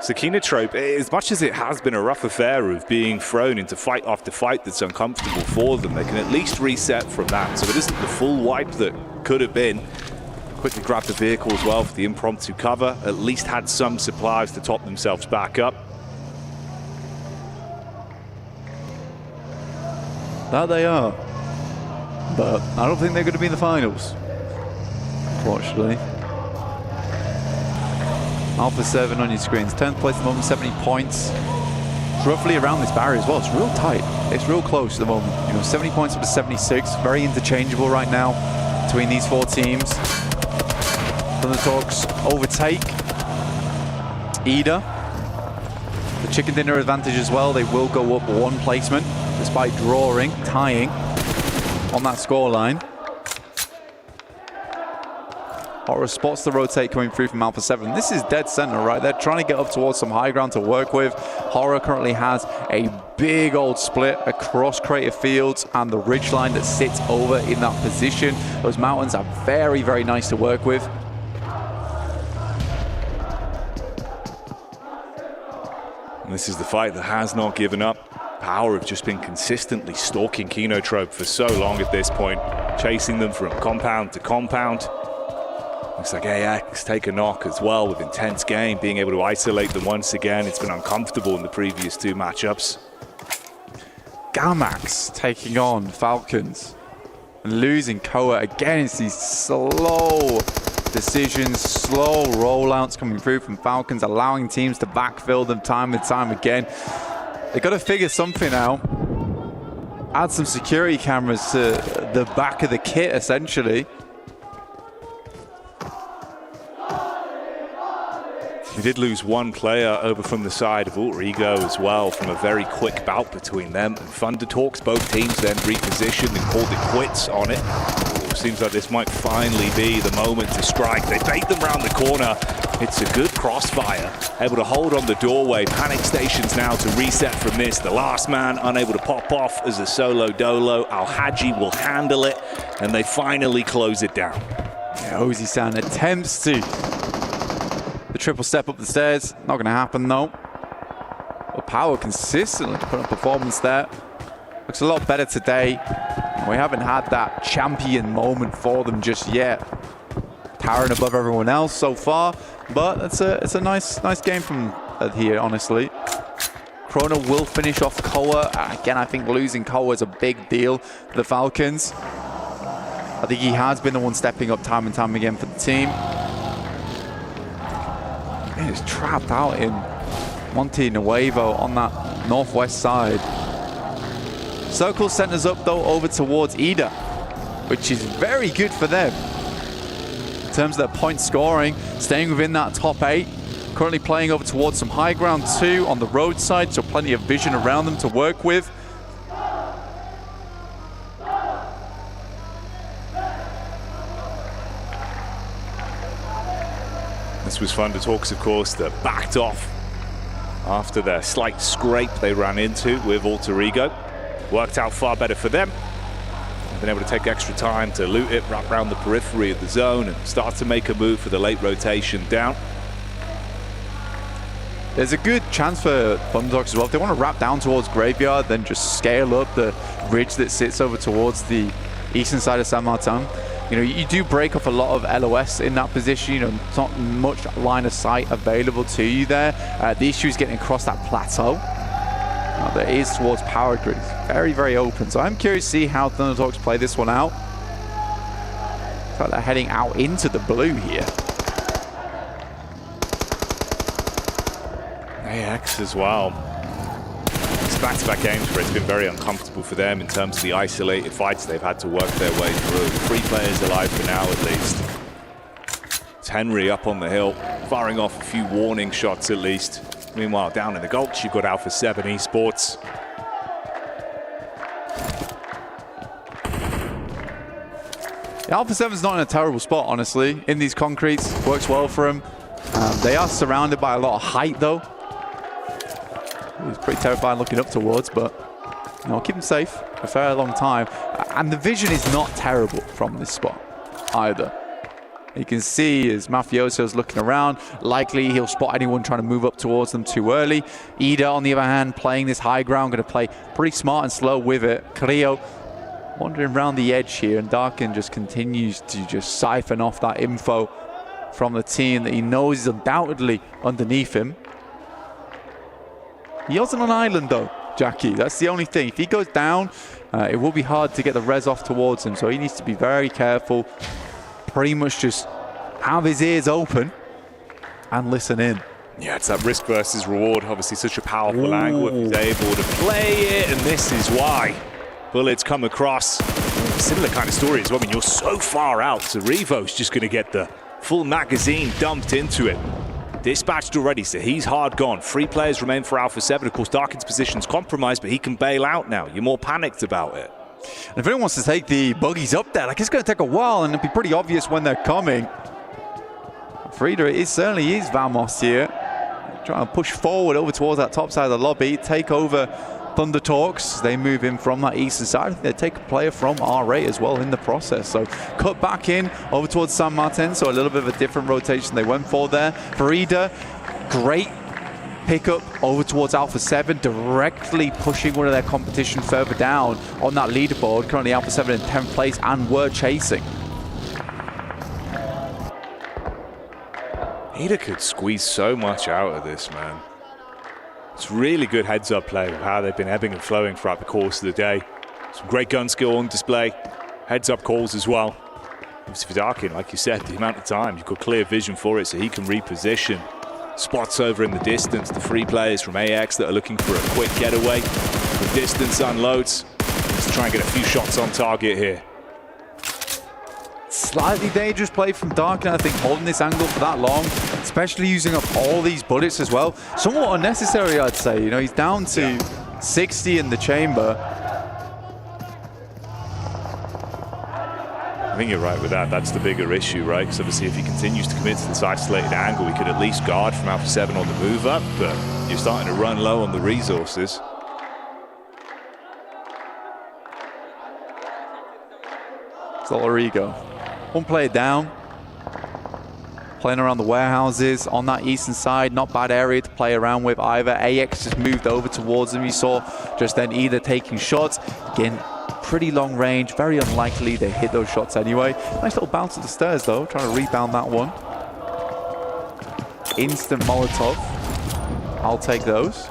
So Kinotrope, as much as it has been a rough affair of being thrown into fight after fight that's uncomfortable for them, they can at least reset from that. So it isn't the full wipe that could have been. Quickly grabbed the vehicle as well for the impromptu cover. At least had some supplies to top themselves back up. That they are. But I don't think they're going to be in the finals, unfortunately. Alpha 7 on your screens. 10th place at the moment, 70 points. It's roughly around this barrier as well. It's real tight. It's real close at the moment. You know, 70 points up to 76. Very interchangeable right now between these four teams. Thundertalks overtake Ida. The chicken dinner advantage as well. They will go up one placement despite drawing, tying on that scoreline. Horror spots the rotate coming through from Alpha 7. This is dead center, right? They're trying to get up towards some high ground to work with. Horror currently has a big old split across Crater Fields and the ridgeline that sits over in that position. Those mountains are very, very nice to work with. And this is the fight that has not given up. Power have just been consistently stalking Kinotrope for so long at this point, chasing them from compound to compound. Looks like AX take a knock as well with intense game, being able to isolate them once again. It's been uncomfortable in the previous two matchups. Gamax taking on Falcons and losing Koa again. It's these slow decisions, slow rollouts coming through from Falcons, allowing teams to backfill them time and time again. They got to figure something out. Add some security cameras to the back of the kit, essentially. We did lose one player over from the side of Alter Ego as well, from a very quick bout between them and Thundertalks. Both teams then repositioned and called it quits on it. Seems like this might finally be the moment to strike. They bait them round the corner. It's a good crossfire. Able to hold on the doorway. Panic stations now to reset from this. The last man unable to pop off as a solo dolo. Al-Haji will handle it, and they finally close it down. Yeah, Ozi-san attempts to the triple step up the stairs. Not going to happen though. But Power consistently put a performance there. Looks a lot better today. We haven't had that champion moment for them just yet. Towering above everyone else so far, but it's a nice game from here, honestly. Chrono will finish off Koa. Again, I think losing Koa is a big deal for the Falcons. I think he has been the one stepping up time and time again for the team. He's trapped out in Monte Nuevo on that northwest side. Circle centers up though over towards Ida, which is very good for them in terms of their point scoring, staying within that top 8. Currently playing over towards some high ground too on the roadside, so plenty of vision around them to work with. This was Thundertalks, of course, that backed off after their slight scrape they ran into with Alter Ego. Worked out far better for them. They've been able to take extra time to loot it, wrap around the periphery of the zone and start to make a move for the late rotation down. There's a good chance for Thundertalks as well. If they want to wrap down towards Graveyard, then just scale up the ridge that sits over towards the eastern side of San Martin. You know, you do break off a lot of LOS in that position. You know, not much line of sight available to you there. The issue is getting across that plateau. That is towards Power Grid. It's very, very open. So I'm curious to see how Thundertalks play this one out. Looks like they're heading out into the blue here. AX as well. It's back-to-back games where it's been very uncomfortable for them in terms of the isolated fights they've had to work their way through. 3 players alive for now at least. It's Henry up on the hill, firing off a few warning shots at least. Meanwhile, down in the Gulch, you've got Alpha 7 Esports. Yeah, Alpha 7's not in a terrible spot, honestly. In these concretes, works well for them. They are surrounded by a lot of height, though. It's pretty terrifying looking up towards, but you know, keep them safe for a fair long time. And the vision is not terrible from this spot either. You can see as Mafioso's looking around, likely he'll spot anyone trying to move up towards them too early. Ida, on the other hand, playing this high ground, going to play pretty smart and slow with it. Creo wandering around the edge here, and Darkin just continues to just siphon off that info from the team that he knows is undoubtedly underneath him. He wasn't on island though, Jackie. That's the only thing. If he goes down, it will be hard to get the res off towards him, so he needs to be very careful. Pretty much just have his ears open and listen in. Yeah, it's that risk versus reward. Obviously such a powerful angle if he's able to play it, and this is why. Bullets come across. Similar kind of story as well. I mean, you're so far out, so Revo's just going to get the full magazine dumped into it. Dispatched already, so he's hard gone. 3 players remain for Alpha 7. Of course, Darkin's position's compromised, but he can bail out now. You're more panicked about it. And if anyone wants to take the buggies up there, like, it's going to take a while, and it'll be pretty obvious when they're coming. Frida, it certainly is Vamos here. Trying to push forward over towards that top side of the lobby, take over Thunder Talks. They move in from that eastern side. I think they take a player from R8 as well in the process. So cut back in over towards San Martin, so a little bit of a different rotation they went for there. Frida, great pickup over towards Alpha 7, directly pushing one of their competition further down on that leaderboard. Currently Alpha 7 in 10th place, and we're chasing. Ida could squeeze so much out of this, man. It's really good heads-up play of how they've been ebbing and flowing throughout the course of the day. Some great gun skill on display, heads-up calls as well. Obviously for Darkin, like you said, the amount of time, you've got clear vision for it, so he can reposition. Spots over in the distance, the 3 players from AX that are looking for a quick getaway. The distance unloads. Let's try and get a few shots on target here. Slightly dangerous play from Darkin, I think, holding this angle for that long, especially using up all these bullets as well. Somewhat unnecessary, I'd say. You know, he's down to 60 in the chamber. I think you're right with that. That's the bigger issue, right? Because obviously if he continues to commit to this isolated angle, he could at least guard from Alpha 7 on the move up, but you're starting to run low on the resources. Solarigo. One player down. Playing around the warehouses on that eastern side. Not bad area to play around with either. AX just moved over towards him. You saw just then either taking shots. Again, pretty long range. Very unlikely they hit those shots anyway. Nice little bounce at the stairs though. Trying to rebound that one. Instant Molotov. I'll take those.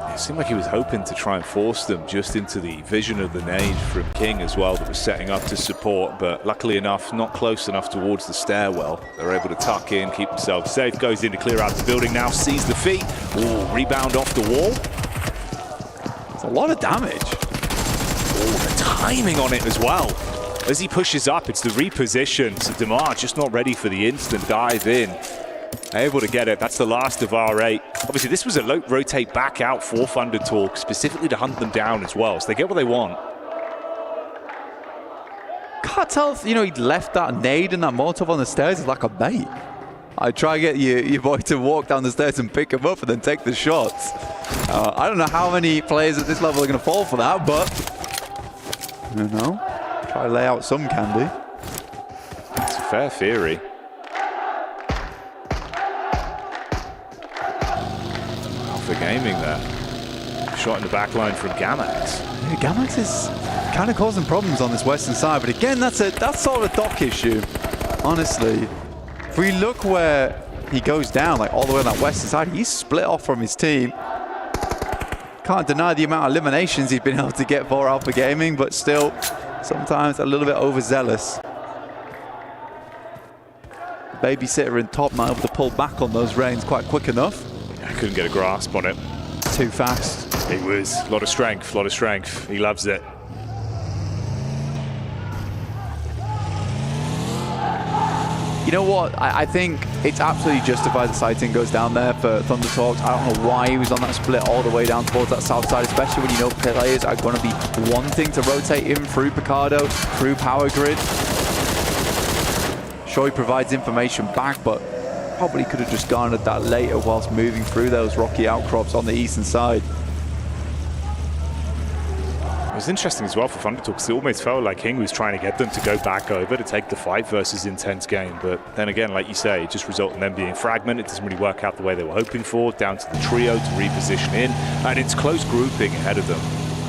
It seemed like he was hoping to try and force them just into the vision of the nade from King as well that was setting up to support, but luckily enough, not close enough towards the stairwell. They're able to tuck in, keep themselves safe. Goes in to clear out the building now, sees the feet. Ooh, rebound off the wall. It's a lot of damage. Ooh, the timing on it as well. As he pushes up, it's the reposition. So Demar just not ready for the instant dive in. Able to get it. That's the last of R8. Obviously, this was a rotate back out for Thunder Talk, specifically to hunt them down as well. So they get what they want. Can't tell if, you know, he'd left that nade and that Molotov on the stairs is like a bait. I'd try and get your boy to walk down the stairs and pick him up and then take the shots. I don't know how many players at this level are going to fall for that, but I don't know. Try to lay out some candy. It's a fair theory. For gaming there. Shot in the back line from Gamax. Yeah, Gamax is kind of causing problems on this western side, but again, that's sort of a dock issue, honestly. If we look where he goes down, like all the way on that western side, he's split off from his team. Can't deny the amount of eliminations he's been able to get for Alpha Gaming, but still, sometimes a little bit overzealous. Babysitter in top not able to pull back on those reins quite quick enough. I couldn't get a grasp on it. Too fast. It was a lot of strength, a lot of strength. He loves it. You know what? I think it's absolutely justified the sighting goes down there for Thunder Talks. I don't know why he was on that split all the way down towards that south side, especially when you know players are going to be wanting to rotate him through Picardo, through Power Grid. Sure, he provides information back, but probably could have just garnered that later whilst moving through those rocky outcrops on the eastern side. It was interesting as well for Thunder Talks. It almost felt like King was trying to get them to go back over to take the fight versus Intense game. But then again, like you say, it just resulted in them being fragmented. It doesn't really work out the way they were hoping for. Down to the trio to reposition in. And it's close grouping ahead of them.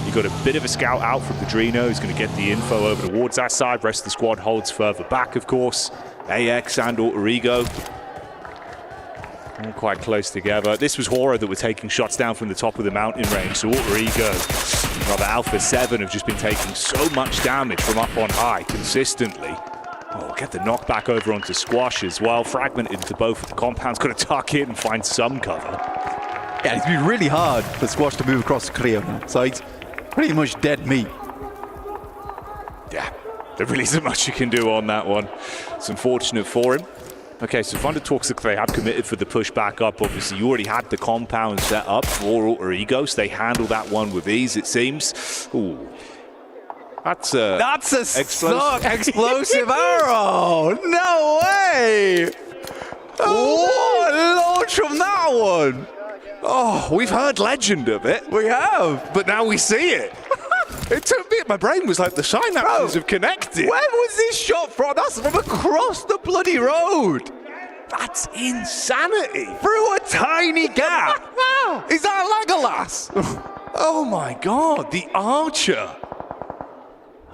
You've got a bit of a scout out from Padrino, who's going to get the info over towards that side. Rest of the squad holds further back, of course. AX and Alter Ego. All quite close together. This was Horror that were taking shots down from the top of the mountain range. So Alter Ego, rather Alpha 7, have just been taking so much damage from up on high consistently. Oh, get the knockback over onto Squash as well. Fragmented into both of the compounds. Got to tuck in and find some cover. Yeah, it's been really hard for Squash to move across the Creo now. So he's pretty much dead meat. Yeah, there really isn't much you can do on that one. It's unfortunate for him. Okay, so Thunder Talks, they have committed for the push back up. Obviously, you already had the compound set up for Alter Ego, so they handle that one with ease, it seems. Ooh. That's a explosive arrow! No way! Oh, what a launch from that one! Oh, we've heard legend of it. We have. But now we see it. It took me, my brain was like the synapses have connected. Where was this shot from? That's from across the bloody road. That's insanity. Through a tiny gap. Is that Legolas? Oh my God, the archer.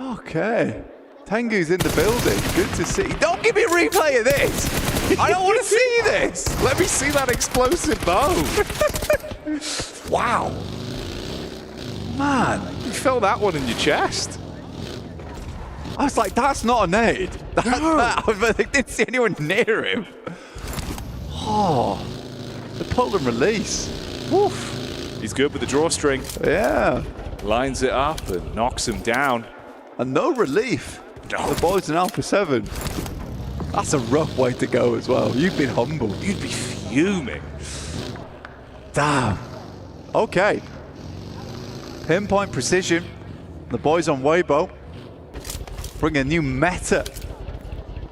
Okay. Tengu's in the building. Good to see. Don't give me a replay of this. I don't want to see this. Let me see that explosive bow. Wow. Man, you felt that one in your chest. I was like, that's not a nade. But I didn't see anyone near him. Oh, the pull and release. Woof. He's good with the drawstring. Yeah. Lines it up and knocks him down. And no relief. No. The boys in Alpha 7. That's a rough way to go as well. You've been humbled. You'd be fuming. Damn. Okay. Pinpoint precision. The boys on Weibo bring a new meta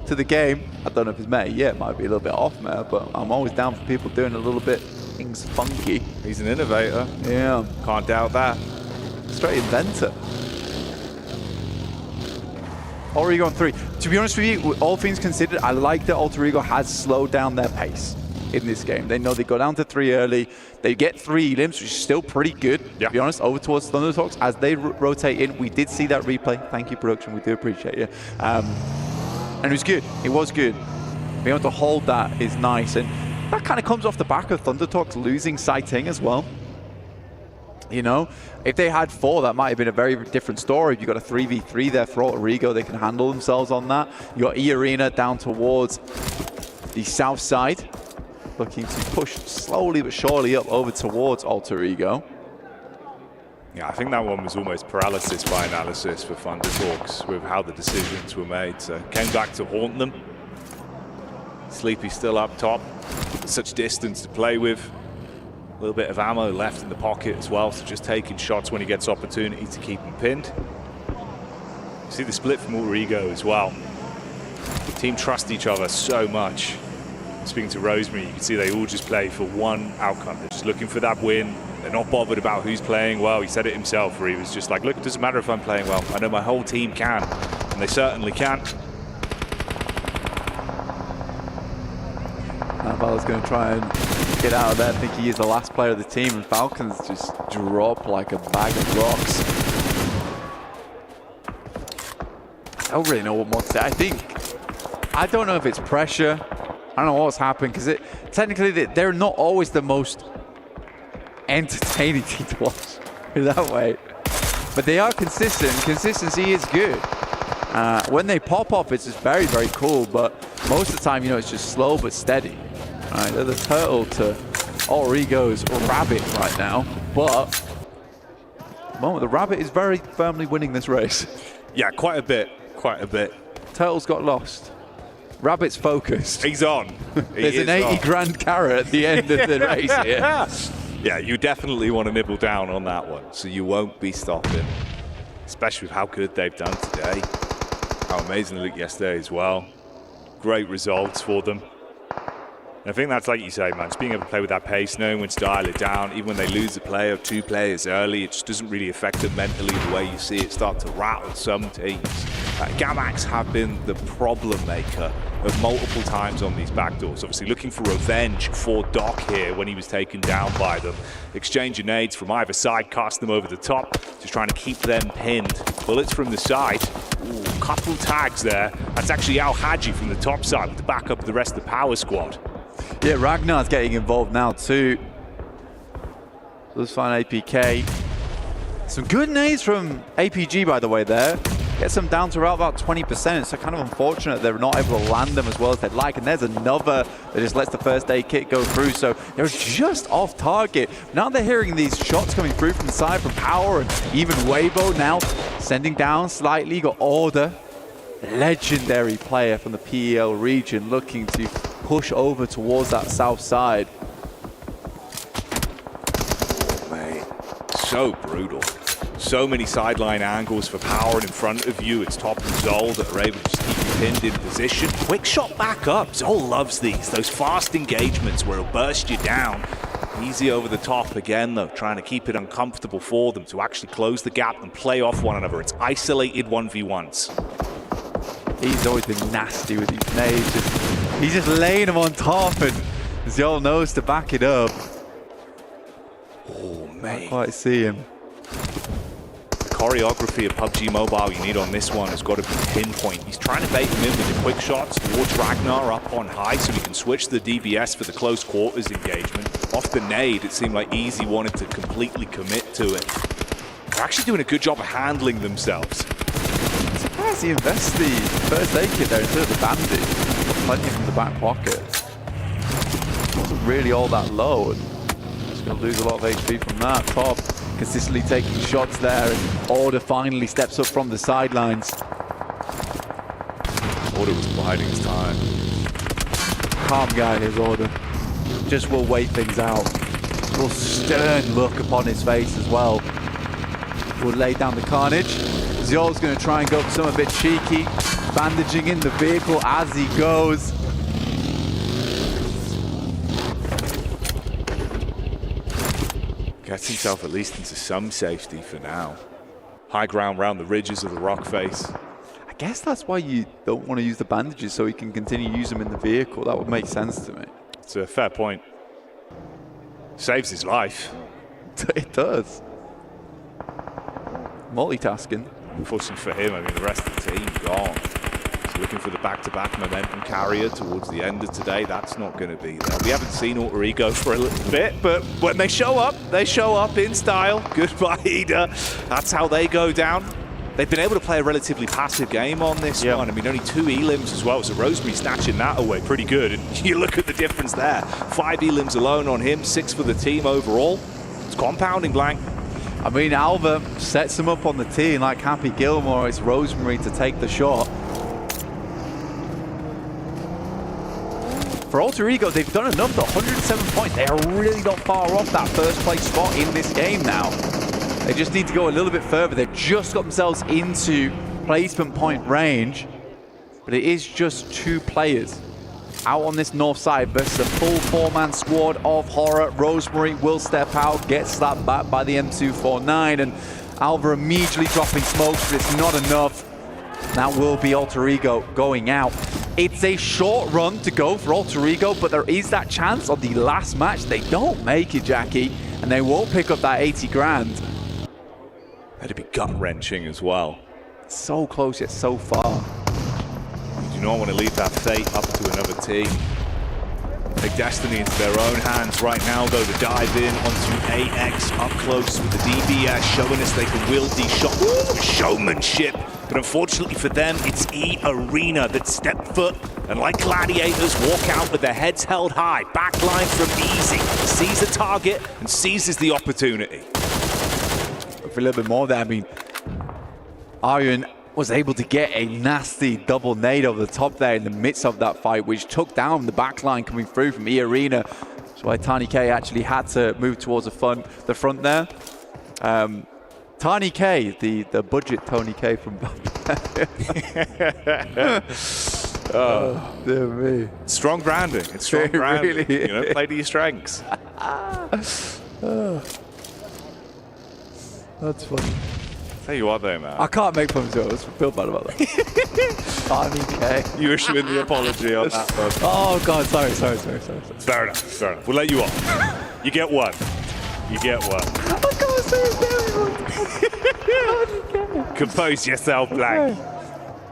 to the game. I don't know if it's meta yet. Might be a little bit off meta, but I'm always down for people doing a little bit things funky. He's an innovator. Yeah. Can't doubt that. Straight inventor. Alter Ego on 3. To be honest with you, all things considered, I like that Alter Ego has slowed down their pace in this game. They know they go down to 3 early. They get 3 elims, which is still pretty good, to be honest, over towards Thunder Talks. As they rotate in, we did see that replay. Thank you, production. We do appreciate you. And it was good. It was good. Being able to hold that is nice. And that kind of comes off the back of Thunder Talks losing Sighting as well. You know, if they had 4, that might have been a very different story. If you got a 3v3 there for Alter Ego, they can handle themselves on that. You got E-Arena down towards the south side, looking to push slowly but surely up over towards Alter Ego. Yeah, I think that one was almost paralysis by analysis for Thunder Talks with how the decisions were made. So came back to haunt them. Sleepy still up top, such distance to play with. A little bit of ammo left in the pocket as well, so just taking shots when he gets opportunity to keep him pinned. You see the split from Alter Ego as well. The team trust each other so much. Speaking to Rosemary, you can see they all just play for one outcome. They're just looking for that win. They're not bothered about who's playing well. He said it himself, where he was just like, look, it doesn't matter if I'm playing well. I know my whole team can, and they certainly can. Bala's going to try and get out of there. I think he is the last player of the team, and Falcons just drop like a bag of rocks. I don't really know what more to say. I don't know if it's pressure. I don't know what's happened, because technically they're not always the most entertaining team to watch in that way. But they are consistent. Consistency is good. When they pop off, it's just very, very cool. But most of the time, you know, it's just slow but steady. Right, they're the turtle to Alter Ego's rabbit right now. But at the moment, the rabbit is very firmly winning this race. Yeah, quite a bit. Quite a bit. Turtle's got lost. Rabbit's focused. He's on. There's an 80 grand carrot at the end of the race here. Yeah, you definitely want to nibble down on that one, so you won't be stopping. Especially with how good they've done today. How amazing they looked yesterday as well. Great results for them. I think that's like you say, man, just being able to play with that pace, knowing when to dial it down. Even when they lose a player or 2 players early, it just doesn't really affect them mentally the way you see it start to rattle some teams. Gamax have been the problem maker of multiple times on these backdoors. Obviously looking for revenge for Doc here when he was taken down by them. Exchanging nades from either side, cast them over the top, just trying to keep them pinned. Bullets from the side. Ooh, couple tags there. That's actually Al Hadji from the top side with the backup of the rest of the power squad. Yeah, Ragnar's getting involved now too. Let's find APK. Some good nades from APG, by the way, there. Gets them down to around about 20%. So kind of unfortunate they're not able to land them as well as they'd like. And there's another that just lets the first aid kit go through. So they're just off target. Now they're hearing these shots coming through from the side from Power and even Weibo now sending down slightly. Got Order, legendary player from the PEL region, looking to push over towards that south side. Oh, mate, so brutal. So many sideline angles for Power, and in front of you it's Top and Zol that are able to just keep you pinned in position. Quick shot back up. Zol loves those fast engagements where he'll burst you down. Easy over the top again though, trying to keep it uncomfortable for them to actually close the gap and play off one another. It's isolated 1v1s. He's always been nasty with these nades. He's just laying them on top, and Zol knows to back it up. Oh, mate. Can't quite see him. Choreography of PUBG Mobile you need on this one has got to be pinpoint. He's trying to bait him in with the quick shots towards Ragnar up on high so he can switch the DBS for the close quarters engagement. Off the nade, it seemed like Easy wanted to completely commit to it. They're actually doing a good job of handling themselves. I'm surprised he invests the first aid kit there instead of the bandage. Got plenty from the back pocket. It wasn't really all that low. Just going to lose a lot of HP from that. Top consistently taking shots there, and Order finally steps up from the sidelines. Order was biding his time. Calm guy, his Order. Just will wait things out. Real stern look upon his face as well. Will lay down the carnage. Zol's going to try and go for something a bit cheeky, bandaging in the vehicle as he goes. Gets himself at least into some safety for now. High ground round the ridges of the rock face. I guess that's why you don't want to use the bandages, so he can continue to use them in the vehicle. That would make sense to me. It's a fair point. Saves his life. It does. Multitasking. Unfortunately for him, I mean, the rest of the team gone. So looking for the back-to-back momentum carrier towards the end of today. That's not going to be there. We haven't seen Alter Ego for a little bit, but when they show up in style. Goodbye, Ida. That's how they go down. They've been able to play a relatively passive game on this one. I mean, only 2 elims as well, so Rosemary snatching that away pretty good. And you look at the difference there. 5 elims alone on him, 6 for the team overall. It's compounding, Blank. I mean, Alva sets him up on the tee, and like Happy Gilmore, it's Rosemary to take the shot. For Alter Ego, they've done enough to 107 points. They are really not far off that first place spot in this game now. They just need to go a little bit further. They've just got themselves into placement point range, but it is just 2 players out on this north side versus a full 4-man squad of Horror. Rosemary will step out, get slapped back by the M249, and Alva immediately dropping smokes, but it's not enough. That will be Alter Ego going out. It's a short run to go for Alter Ego, but there is that chance on the last match. They don't make it, Jackie, and they won't pick up that 80 grand. That'd be gut-wrenching as well. So close yet so far. You do not want to leave that fate up to another team. Take destiny into their own hands right now, though, to dive in onto AX up close with the DBS, showing us they can wield these shots. Ooh, showmanship. But unfortunately for them, it's E Arena that step foot and like gladiators walk out with their heads held high. Backline from Easy. Sees a target and seizes the opportunity. For a little bit more there, I mean, Aryan was able to get a nasty double nade over the top there in the midst of that fight, which took down the backline coming through from E Arena. That's why Tiny K actually had to move towards the front there. Tiny K, the budget Tony K from Oh, dear me. Strong branding. It's strong It branding. really You know, play to your strengths. That's funny. Tell you what, though, man. I can't make fun of it. I feel bad about that. Barney K. You issue in the apology on that one. Oh, God. Sorry. Fair enough. We'll let you off. You get one. You get one. I can't say it. Compose yourself, Blank.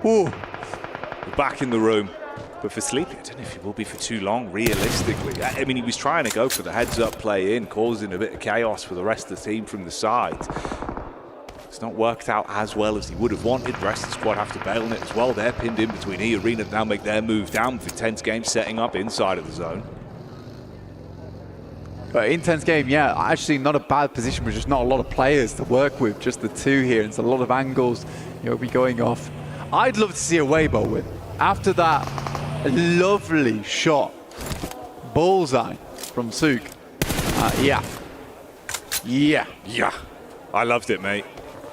Ooh. We're back in the room. But for Sleepy, I don't know if he will be for too long, realistically. I mean, he was trying to go for the heads-up play in, causing a bit of chaos for the rest of the team from the side. It's not worked out as well as he would have wanted. The rest of the squad have to bail on it as well. They're pinned in between E-Arena to now make their move down with Intense Game setting up inside of the zone. But Intense Game, yeah, actually not a bad position, but just not a lot of players to work with. Just the two here. It's a lot of angles, be going off. I'd love to see a Weibo win. After that lovely shot, bullseye from Sook. Yeah. I loved it, mate.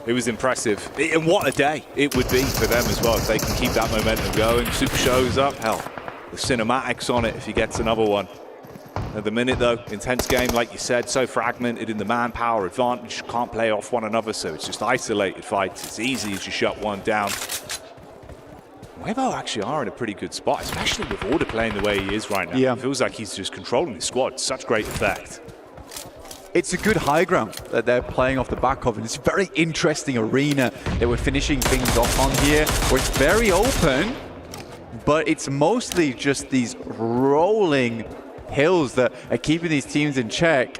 It was impressive. And what a day it would be for them as well if they can keep that momentum going. Sook shows up. Hell, the cinematics on it if he gets another one. At the minute, though, Intense Game, like you said, so fragmented in the manpower advantage. Can't play off one another, so it's just isolated fights. It's easy as you shut one down. Weibo actually are in a pretty good spot, especially with Order playing the way he is right now. Yeah. It feels like he's just controlling his squad. Such great effect. It's a good high ground that they're playing off the back of, and it's a very interesting arena that we're finishing things off on here, where it's very open, but it's mostly just these rolling hills that are keeping these teams in check.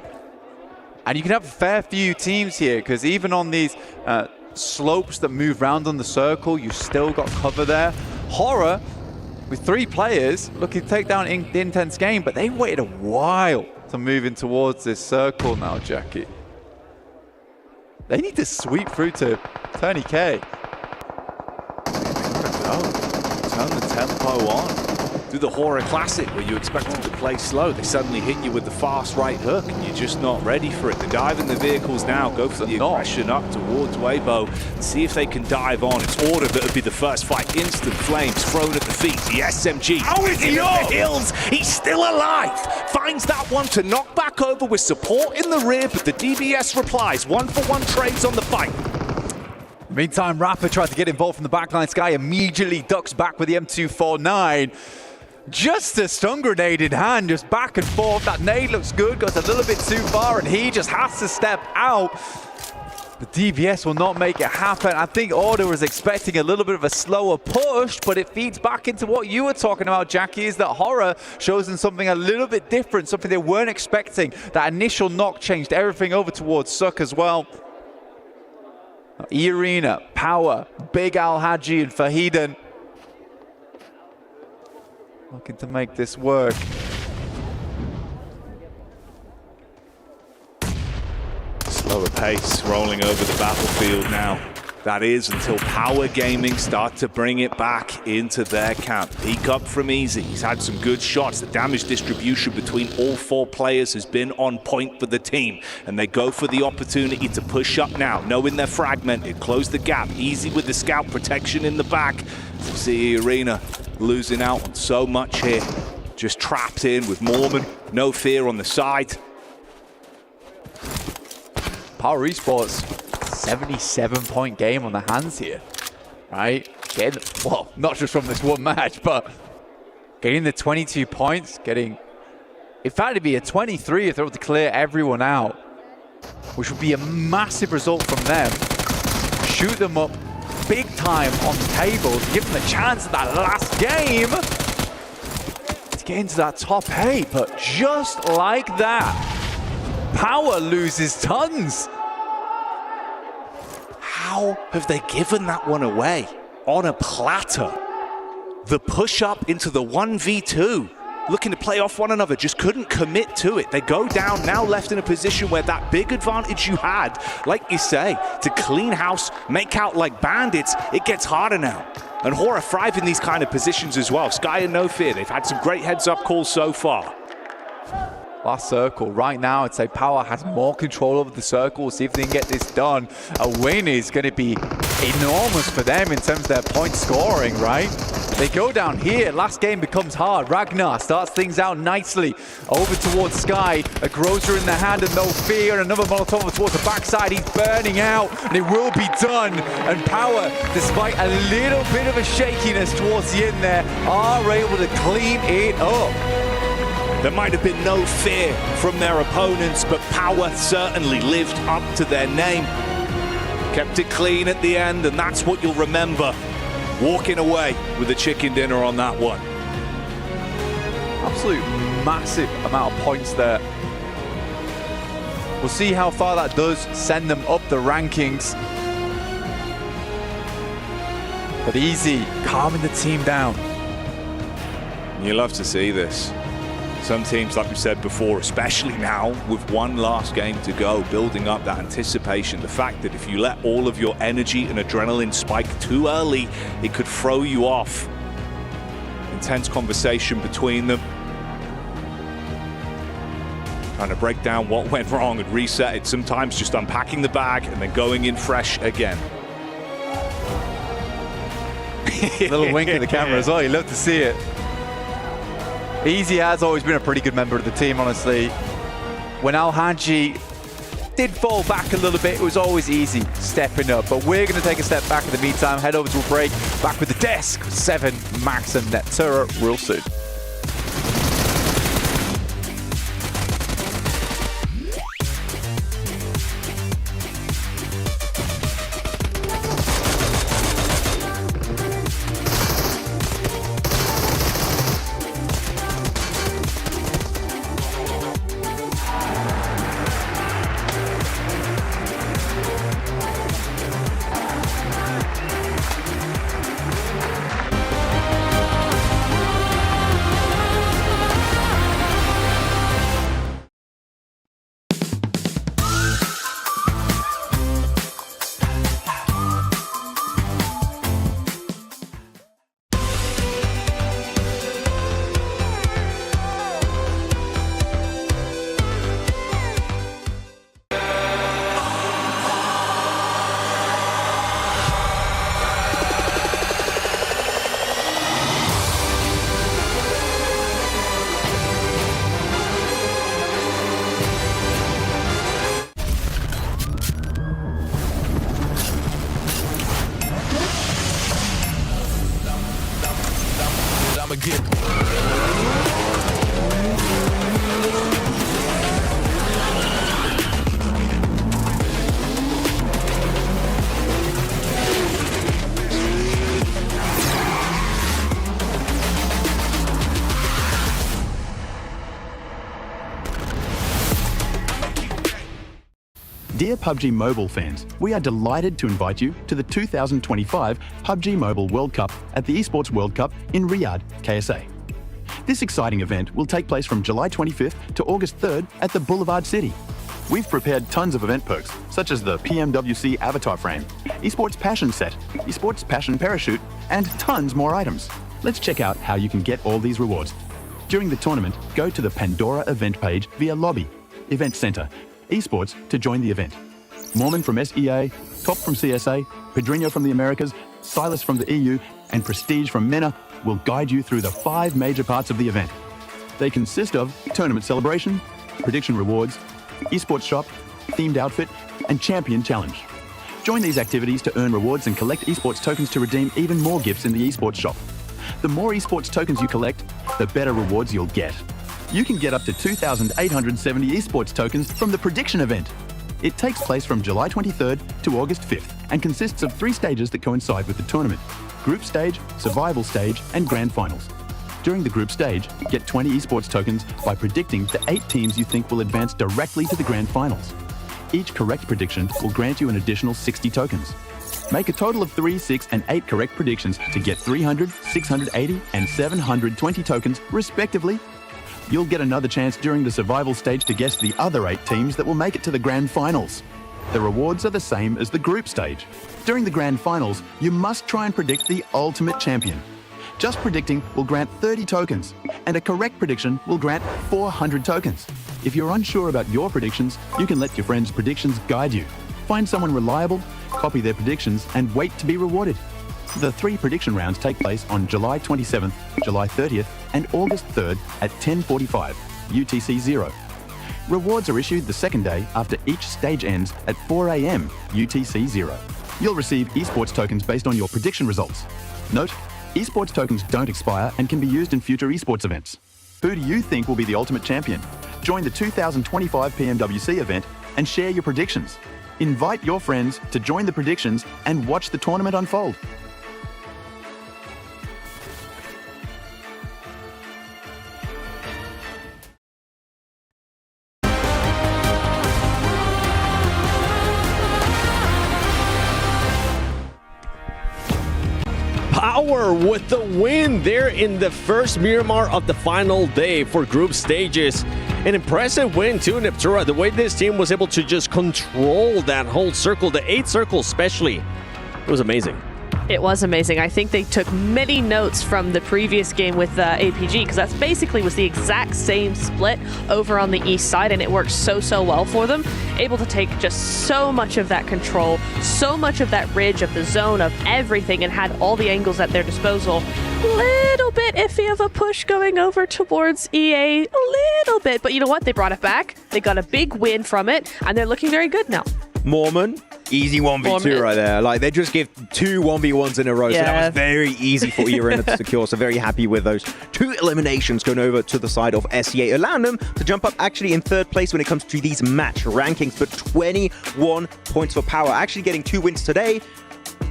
And you can have a fair few teams here, because even on these slopes that move round on the circle, you still got cover there. Horror, with 3 players, looking to take down the Intense Game, but they waited a while to move in towards this circle now, Jackie. They need to sweep through to Tony K. Turn the tempo on. Do the Horror Classic where you expect them to play slow. They suddenly hit you with the fast right hook and you're just not ready for it. They dive in the vehicles now, go for the aggression up towards Weibo, see if they can dive on. It's Order that would be the first fight. Instant flames thrown at the feet. The SMG. How is he on the hills? He's still alive. Finds that one to knock back over with support in the rear, but the DBS replies. 1-for-1 trades on the fight. Meantime, Rapper tried to get involved from the backline. Sky immediately ducks back with the M249. Just a stun grenade in hand, just back and forth. That nade looks good, goes a little bit too far, and he just has to step out. The DBS will not make it happen. I think Order was expecting a little bit of a slower push, but it feeds back into what you were talking about, Jackie, is that Horror shows them something a little bit different, something they weren't expecting. That initial knock changed everything over towards Suk as well. E-Arena, Power, Big Al Haji, and Fahiden looking to make this work. Slower pace rolling over the battlefield now. That is until Power Gaming start to bring it back into their camp. Peek up from Easy. He's had some good shots. The damage distribution between all 4 players has been on point for the team. And they go for the opportunity to push up now, knowing they're fragmented. Close the gap. Easy with the scout protection in the back. See Arena losing out on so much here. Just trapped in with Mormon. No fear on the side. Power Esports, 77-point game on the hands here, right? Getting, well, not just from this one match, but getting the 22 points, getting, in fact, it'd be a 23 if they were to clear everyone out, which would be a massive result from them. Shoot them up big time on the table, give them a chance at that last game to get into that top 8, but just like that, Power loses tons. How have they given that one away on a platter? The push up into the 1v2, looking to play off one another, just couldn't commit to it. They go down, now left in a position where that big advantage you had, like you say, to clean house, make out like bandits, it gets harder now. And Horror thrive in these kind of positions as well. Sky and No Fear, they've had some great heads-up calls so far. Last circle. Right now, I'd say Power has more control over the circle. We'll see if they can get this done. A win is going to be enormous for them in terms of their point scoring, right? They go down here. Last game becomes hard. Ragnar starts things out nicely. Over towards Sky. A Grocer in the hand and no fear. Another Molotov towards the backside. He's burning out and it will be done. And Power, despite a little bit of a shakiness towards the end there, are able to clean it up. There might have been no fear from their opponents, but Power certainly lived up to their name. Kept it clean at the end, and that's what you'll remember. Walking away with a chicken dinner on that one. Absolute massive amount of points there. We'll see how far that does send them up the rankings. But Easy calming the team down. You love to see this. Some teams, like we said before, especially now with one last game to go, building up that anticipation. The fact that if you let all of your energy and adrenaline spike too early, it could throw you off. Intense conversation between them. Trying to break down what went wrong and reset it. Sometimes just unpacking the bag and then going in fresh again. Little wink at the camera as well. You love to see it. Easy has always been a pretty good member of the team, honestly. When Al-Haji did fall back a little bit, it was always Easy stepping up. But we're going to take a step back in the meantime, head over to a break, back with the desk, 7, Max and Netura real soon. Dear PUBG Mobile fans, we are delighted to invite you to the 2025 PUBG Mobile World Cup at the Esports World Cup in Riyadh, KSA. This exciting event will take place from July 25th to August 3rd at the Boulevard City. We've prepared tons of event perks, such as the PMWC Avatar Frame, Esports Passion Set, Esports Passion Parachute, and tons more items. Let's check out how you can get all these rewards. During the tournament, go to the Pandora event page via Lobby, Event Center, Esports to join the event. Mormon from SEA, Top from CSA, Pedrinho from the Americas, Silas from the EU, and Prestige from MENA will guide you through the 5 major parts of the event. They consist of tournament celebration, prediction rewards, esports shop, themed outfit, and champion challenge. Join these activities to earn rewards and collect esports tokens to redeem even more gifts in the esports shop. The more esports tokens you collect, the better rewards you'll get. You can get up to 2,870 esports tokens from the prediction event. It takes place from July 23rd to August 5th and consists of 3 stages that coincide with the tournament: group stage, survival stage, and grand finals. During the group stage, get 20 esports tokens by predicting the 8 teams you think will advance directly to the grand finals. Each correct prediction will grant you an additional 60 tokens. Make a total of 3, 6, and 8 correct predictions to get 300, 680, and 720 tokens, respectively. You'll get another chance during the survival stage to guess the other 8 teams that will make it to the grand finals. The rewards are the same as the group stage. During the grand finals, you must try and predict the ultimate champion. Just predicting will grant 30 tokens, and a correct prediction will grant 400 tokens. If you're unsure about your predictions, you can let your friends' predictions guide you. Find someone reliable, copy their predictions and wait to be rewarded. The 3 prediction rounds take place on July 27th, July 30th, and August 3rd at 10:45 UTC 0. Rewards are issued the second day after each stage ends at 4 a.m. UTC 0. You'll receive esports tokens based on your prediction results. Note, esports tokens don't expire and can be used in future esports events. Who do you think will be the ultimate champion? Join the 2025 PMWC event and share your predictions. Invite your friends to join the predictions and watch the tournament unfold. Power with the win there in the first Miramar of the final day for group stages. An impressive win too, Neptura. The way this team was able to just control that whole circle, the 8 circle especially. It was amazing. It was amazing. I think they took many notes from the previous game with APG, because that's basically was the exact same split over on the east side, and it worked so well for them. Able to take just so much of that control, so much of that ridge of the zone of everything, and had all the angles at their disposal. Little bit iffy of a push going over towards EA, a little bit, but you know what? They brought it back. They got a big win from it, and they're looking very good now. Mormon, easy 1v2 right there. Like, they just give 2 1v1s in a row, so that was very easy for Arena to secure. So very happy with those 2 eliminations going over to the side of SEA, allowing them to jump up actually in 3rd place when it comes to these match rankings, but 21 points for Power. Actually getting 2 wins today.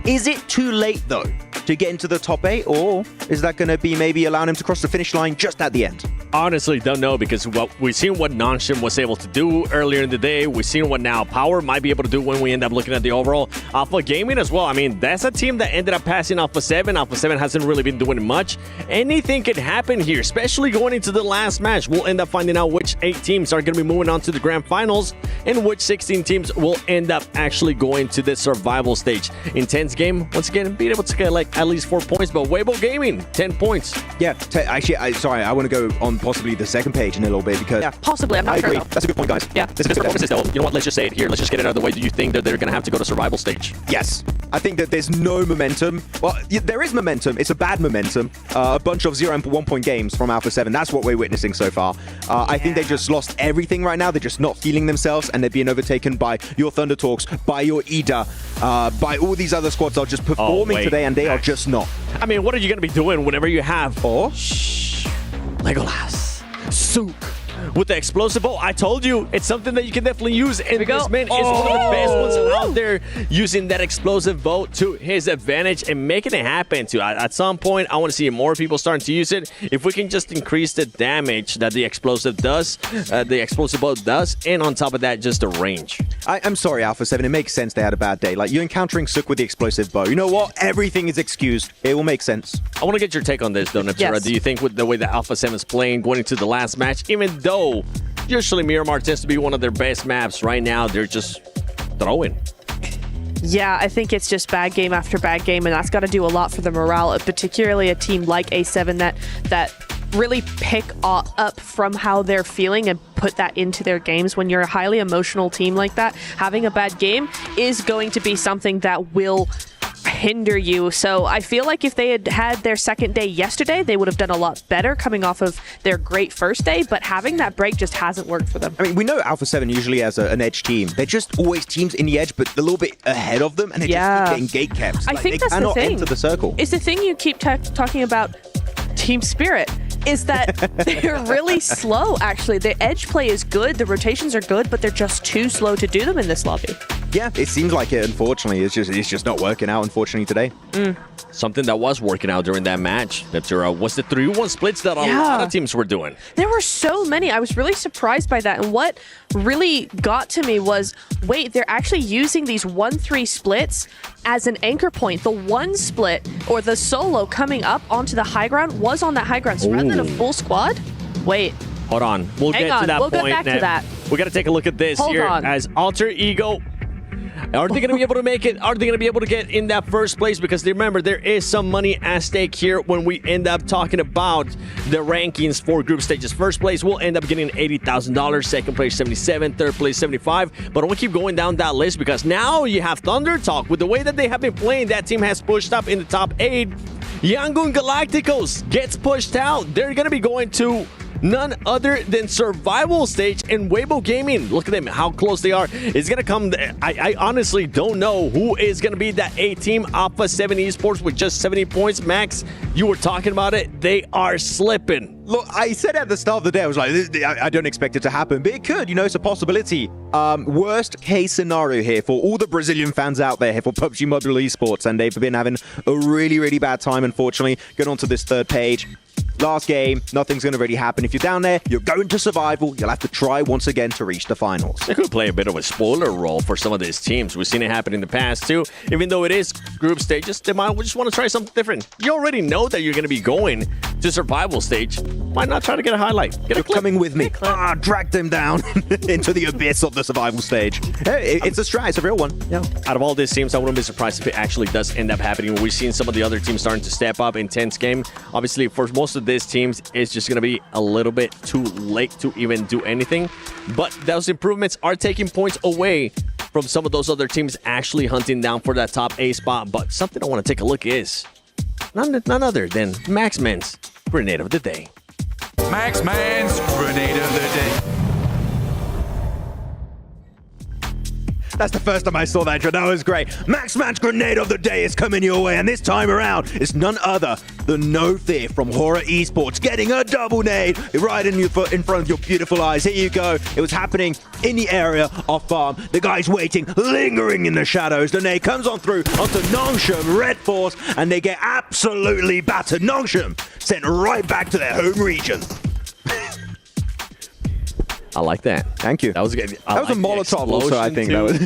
Is it too late, though, to get into the top 8, or is that going to be maybe allowing him to cross the finish line just at the end? Honestly, don't know, because we've seen what Nonshim was able to do earlier in the day. We've seen what now Power might be able to do when we end up looking at the overall. Alpha Gaming as well. I mean, that's a team that ended up passing Alpha 7. Alpha 7 hasn't really been doing much. Anything could happen here, especially going into the last match. We'll end up finding out which 8 teams are going to be moving on to the grand finals and which 16 teams will end up actually going to the survival stage. Intense game, once again, being able to get like at least 4 points, but Weibo Gaming, 10 points. Yeah, actually, sorry, I want to go on possibly the second page in a little bit, because possibly, I'm not sure. That's a good point, guys. Yeah. This is performances, though. You know what? Let's just say it here. Let's just get it out of the way. Do you think that they're going to have to go to survival stage? Yes. I think that there's no momentum. Well, there is momentum. It's a bad momentum. A bunch of 0 and 1 point games from Alpha 7. That's what we're witnessing so far. I think they just lost everything right now. They're just not feeling themselves, and they're being overtaken by your Thunder Talks, by your Ida, by all these other squads are just performing today, and they are just not. I mean, what are you going to be doing whenever you have Legolas, Sook, with the explosive bow? I told you, it's something that you can definitely use, and this man is one of the best ones out there, using that explosive bow to his advantage and making it happen too. At some point, I want to see more people starting to use it. If we can just increase the damage that the explosive does, the explosive bow does, and on top of that, just the range. I'm sorry, Alpha 7, it makes sense they had a bad day. Like, you're encountering Sook with the explosive bow. You know what? Everything is excused. It will make sense. I want to get your take on this, though, Neptura. Yes. Do you think with the way that Alpha 7 is playing, going into the last match, even though usually Miramar tends to be one of their best maps, right now they're just throwing? Yeah, I think it's just bad game after bad game, and that's got to do a lot for the morale of particularly a team like A7 that really pick up from how they're feeling and put that into their games. When you're a highly emotional team like that, having a bad game is going to be something that will hinder you. So I feel like if they had had their second day yesterday, they would have done a lot better coming off of their great first day, but having that break just hasn't worked for them. I mean, we know Alpha 7 usually has an edge team. They're just always teams in the edge, but a little bit ahead of them, and they just keep getting gate kept. I think that's the thing. They cannot enter the circle. It's the thing you keep talking about, team spirit, is that they're really slow, actually. The edge play is good, the rotations are good, but they're just too slow to do them in this lobby. Yeah, it seems like it, unfortunately. It's just not working out, unfortunately, today. Something that was working out during that match, Neptura, was the 3-1 splits that a lot of teams were doing. There were so many. I was really surprised by that. And what really got to me was, wait, they're actually using these 1-3 splits as an anchor point. The 1 split, or the solo coming up onto the high ground, was on that high ground. So rather than a full squad, wait. Hold on. We'll get to that point. We'll get back to that. We got to take a look at this Hold here on. as Alter Ego Are they going to be able to make it? Are they going to be able to get in that first place? Because remember, there is some money at stake here when we end up talking about the rankings for group stages. First place will end up getting $80,000. Second place, $77,000. Third place, $75,000. But I want to keep going down that list because now you have Thunder Talk. With the way that they have been playing, that team has pushed up in the top 8. Yangon Galacticos gets pushed out. They're going to be going to none other than Survival Stage and Weibo Gaming. Look at them, how close they are. It's going to come. I honestly don't know who is going to be that A team. Alpha 7 Esports with just 70 points. Max, you were talking about it. They are slipping. Look, I said at the start of the day, I was like, I don't expect it to happen, but it could. You know, it's a possibility. Worst case scenario here for all the Brazilian fans out there here for PUBG Mobile Esports, and they've been having a really, really bad time, unfortunately. Going on to this third page. Last game, nothing's going to really happen. If you're down there, you're going to survival. You'll have to try once again to reach the finals. They could play a bit of a spoiler role for some of these teams. We've seen it happen in the past too. Even though it is group stages, they might just want to try something different. You already know that you're going to be going to survival stage. Why not try to get a highlight? Get a clip. Coming with me. Drag them down into the abyss of the survival stage. Hey, it's a strat. It's a real one. Yeah. Out of all these teams, I wouldn't be surprised if it actually does end up happening. We've seen some of the other teams starting to step up. Intense game. Obviously, for most of these teams, it's just going to be a little bit too late to even do anything. But those improvements are taking points away from some of those other teams actually hunting down for that top A spot. But something I want to take a look is none other than Maxman's Grenade of the Day. Maxman's Grenade of the Day. That's the first time I saw that intro. That was great. Maxman's Grenade of the Day is coming your way, and this time around, it's none other than No Fear from Horror Esports getting a double nade right in front of your beautiful eyes. Here you go. It was happening in the area of farm. The guy's waiting, lingering in the shadows. The nade comes on through onto Nongshim, Red Force, and they get absolutely battered. Nongshim sent right back to their home region. I like that. Thank you. That was good. That was a Molotov also, I think. That was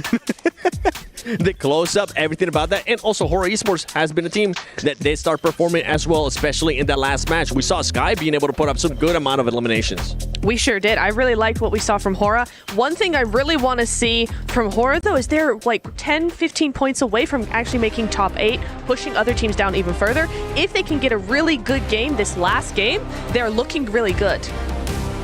the close-up, everything about that. And also, Horror Esports has been a team that did start performing as well, especially in that last match. We saw Sky being able to put up some good amount of eliminations. We sure did. I really liked what we saw from Hora. One thing I really want to see from Hora, though, is they're like 10, 15 points away from actually making top 8, pushing other teams down even further. If they can get a really good game this last game, they're looking really good.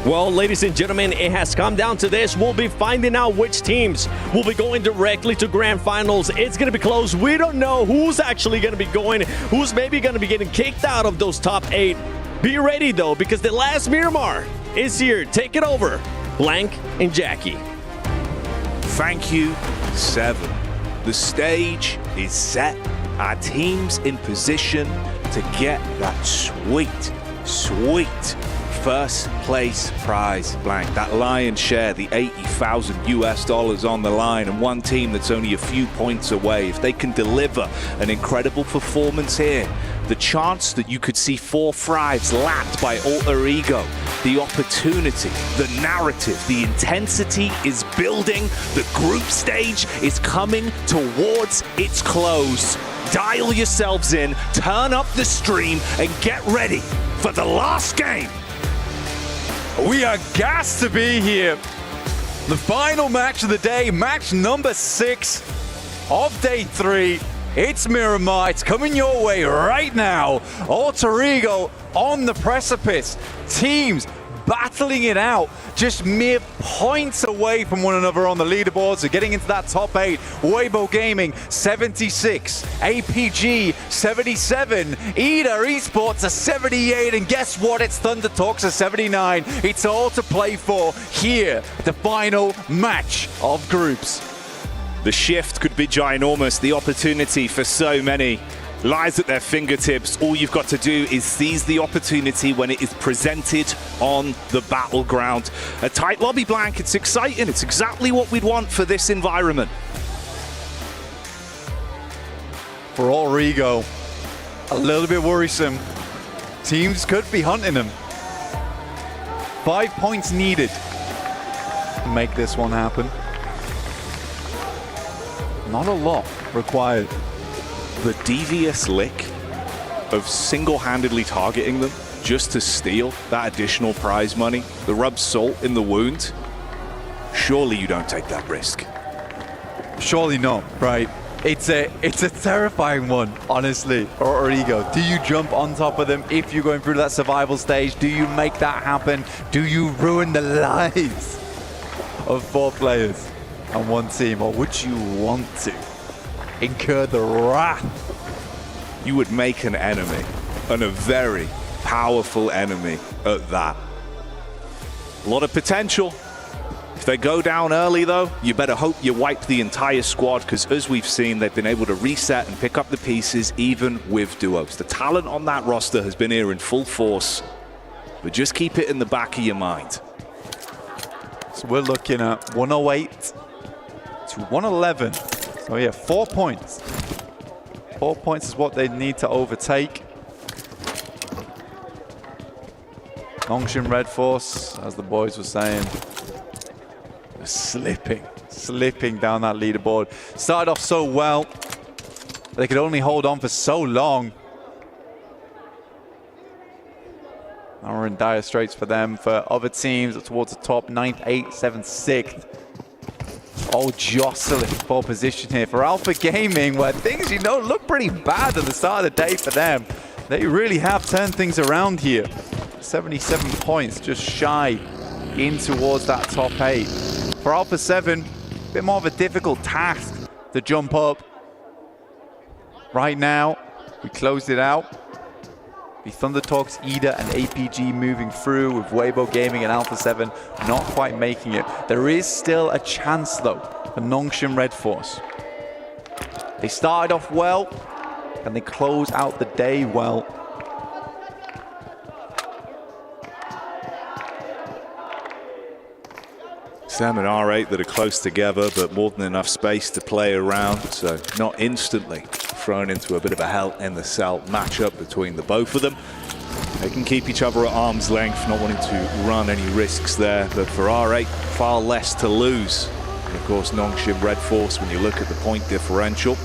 Well, ladies and gentlemen, it has come down to this. We'll be finding out which teams will be going directly to grand finals. It's going to be close. We don't know who's actually going to be going, who's maybe going to be getting kicked out of those top 8. Be ready, though, because the last Miramar is here. Take it over, Blank and Jackie. Thank you, 7. The stage is set. Our team's in position to get that sweet first place prize, Blank. That lion's share, the $80,000 on the line, and one team that's only a few points away. If they can deliver an incredible performance here, the chance that you could see 4 thrives lapped by Alter Ego, the opportunity, the narrative, the intensity is building. The group stage is coming towards its close. Dial yourselves in, turn up the stream, and get ready for the last game. We are gassed to be here. The final match of the day, match number 6 of day 3. It's Miramar. It's coming your way right now. Alter Ego on the precipice. Teams battling it out, just mere points away from one another on the leaderboards. So getting into that top 8. Weibo Gaming 76, APG 77, EDA Esports a 78, and guess what? It's Thunder Talks a 79. It's all to play for here, the final match of groups. The shift could be ginormous. The opportunity for so many lies at their fingertips. All you've got to do is seize the opportunity when it is presented on the battleground. A tight lobby, Blank. It's exciting. It's exactly what we'd want for this environment. For Alter Ego, a little bit worrisome. Teams could be hunting them. 5 points needed to make this one happen. Not a lot required. The devious lick of single-handedly targeting them just to steal that additional prize money, the rub salt in the wound, surely you don't take that risk. Surely not, right? It's a terrifying one, honestly, for Origo. Do you jump on top of them if you're going through that survival stage? Do you make that happen? Do you ruin the lives of 4 players and 1 team? Or would you want to incur the wrath? You would make an enemy, and a very powerful enemy at that. A lot of potential. If they go down early, though, you better hope you wipe the entire squad, because as we've seen, they've been able to reset and pick up the pieces, even with duos. The talent on that roster has been here in full force, but just keep it in the back of your mind. So we're looking at 108 to 111. So yeah, 4 points. 4 points is what they need to overtake. Nongshim Red Force, as the boys were saying, slipping down that leaderboard. Started off so well, they could only hold on for so long. Now we're in dire straits for them. For other teams towards the top, 9th, 8th, 7th, 6th. All jostling for position here. For Alpha Gaming, where things, look pretty bad at the start of the day for them. They really have turned things around here. 77 points, just shy in towards that top 8. For Alpha 7, a bit more of a difficult task to jump up. Right now, we closed it out. The Thunder Talks, Ida, and APG moving through, with Weibo Gaming and Alpha 7 not quite making it. There is still a chance, though, for Nongshim Red Force. They started off well, and they close out the day well. Sam and R8 that are close together, but more than enough space to play around, so not instantly thrown into a bit of a hell in the cell matchup between the both of them. They can keep each other at arm's length, not wanting to run any risks there, but for R8, far less to lose. And of course, Nongshim Red Force, when you look at the point differential.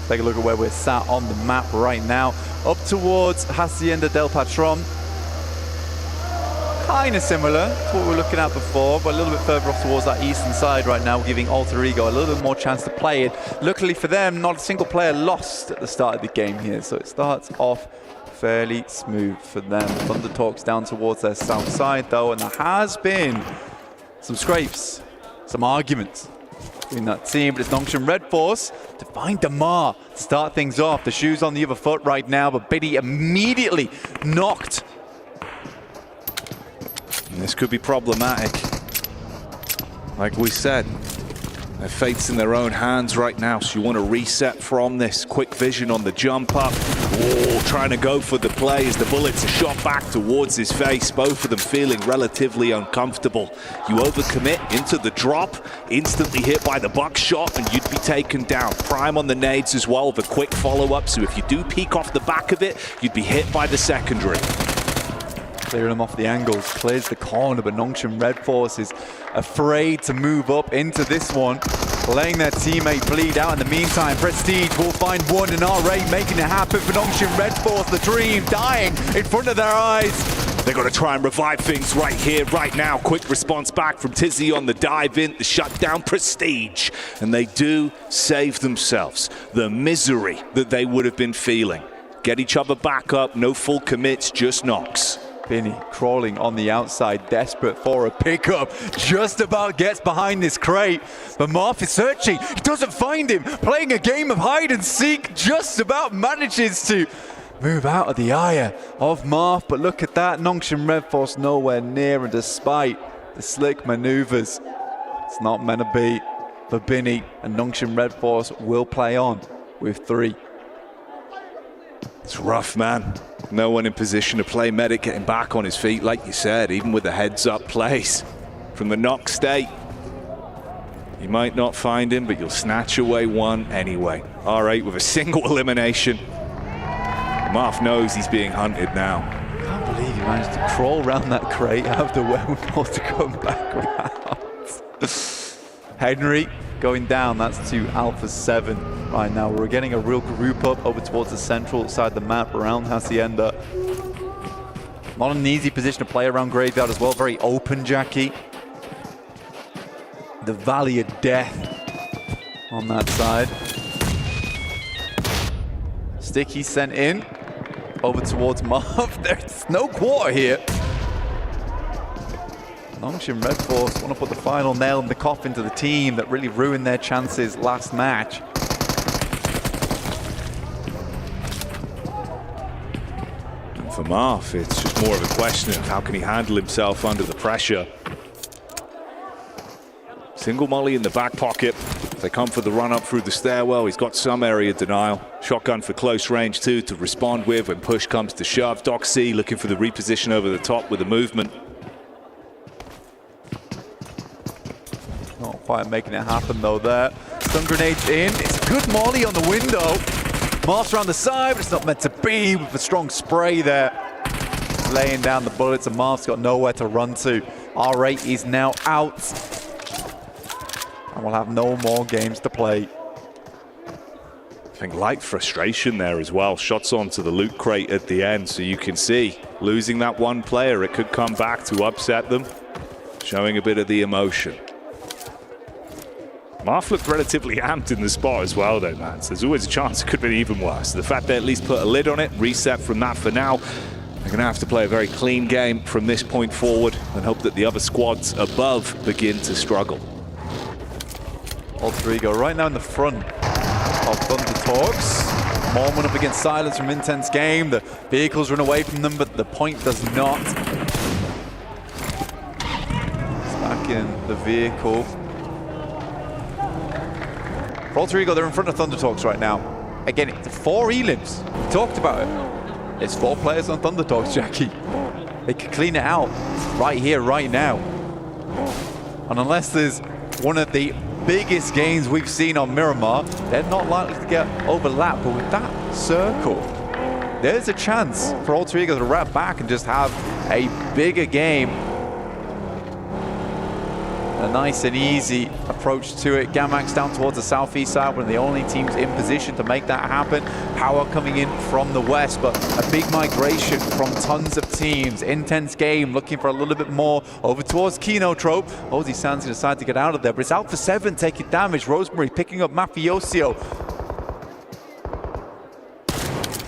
Take a look at where we're sat on the map right now. Up towards Hacienda del Patron. Kind of similar to what we were looking at before, but a little bit further off towards that eastern side right now, giving Alter Ego a little bit more chance to play it. Luckily for them, not a single player lost at the start of the game here, so it starts off fairly smooth for them. Thunder Talks down towards their south side though, and there has been some scrapes, some arguments between that team, but it's Nongshim Red Force to find Damar to start things off. The shoe's on the other foot right now, but Biddy immediately knocked. And this could be problematic. Like we said, their fate's in their own hands right now, so you want to reset from this. Quick vision on the jump up. Oh, trying to go for the play as the bullets are shot back towards his face. Both of them feeling relatively uncomfortable. You overcommit into the drop, instantly hit by the buckshot, and you'd be taken down. Prime on the nades as well with a quick follow-up, so if you do peek off the back of it, you'd be hit by the secondary. Clearing them off the angles, clears the corner, but Nongshim Red Force is afraid to move up into this one, letting their teammate bleed out. In the meantime, Prestige will find one, and R8 making it happen for Nongshim Red Force. The dream dying in front of their eyes. They're going to try and revive things right here, right now. Quick response back from Tizzy on the dive in, the shutdown Prestige. And they do save themselves the misery that they would have been feeling. Get each other back up, no full commits, just knocks. Binny crawling on the outside, desperate for a pickup. Just about gets behind this crate, but Marth is searching. He doesn't find him. Playing a game of hide and seek, just about manages to move out of the eye of Marth. But look at that, Nongshim Red Force nowhere near, and despite the slick maneuvers, it's not meant to be for Binny, and Nongshim Red Force will play on with 3. It's rough, man. No one in position to play. Medic getting back on his feet, like you said, even with the heads-up plays from the knock state. You might not find him, but you'll snatch away one anyway. R8 with a single elimination. Marth knows he's being hunted now. I can't believe he managed to crawl around that crate, have the wherewithal to come back around. Henry going down, that's to Alpha 7 right now. We're getting a real group up over towards the central side of the map around Hacienda. Not an easy position to play around Graveyard as well, very open, Jackie. the Valley of Death on that side. Sticky sent in over towards Marv. There's no quarter here. Longshin Red Force want to put the final nail in the coffin to the team that really ruined their chances last match. And for Marv, it's just more of a question of how can he handle himself under the pressure. Single molly in the back pocket. They come for the run up through the stairwell. He's got some area denial. Shotgun for close range too to respond with when push comes to shove. Doc C looking for the reposition over the top with the movement. Not quite making it happen though there. Stun grenades in. It's a good molly on the window. Marv's around the side, but it's not meant to be with a strong spray there. Laying down the bullets and Marv's got nowhere to run to. R8 is now out. And we'll have no more games to play. I think light frustration there as well. Shots onto the loot crate at the end, so you can see losing that one player, it could come back to upset them. Showing a bit of the emotion. Marv looked relatively amped in the spot as well though, man. So there's always a chance it could be even worse. The fact they at least put a lid on it, reset from that for now. They're going to have to play a very clean game from this point forward and hope that the other squads above begin to struggle. Alter Ego right now in the front of Thunder Talks. Mormon up against Silence from Intense Game. The vehicles run away from them, but the point does not. It's back in the vehicle. For Alter Ego, they're in front of Thunder Talks right now. Again, it's 4 elims. We talked about it. There's 4 players on Thunder Talks, Jackie. They could clean it out right here, right now. And unless there's one of the biggest gains we've seen on Miramar, they're not likely to get overlapped. But with that circle, there's a chance for Alter Ego to wrap back and just have a bigger game. A nice and easy approach to it. Gamax down towards the southeast side, one of the only teams in position to make that happen. Power coming in from the west, but a big migration from tons of teams. Intense Game looking for a little bit more over towards Kinotrope. Ozzy Sands decide to get out of there, but it's Alpha 7 taking damage. Rosemary picking up Mafioso.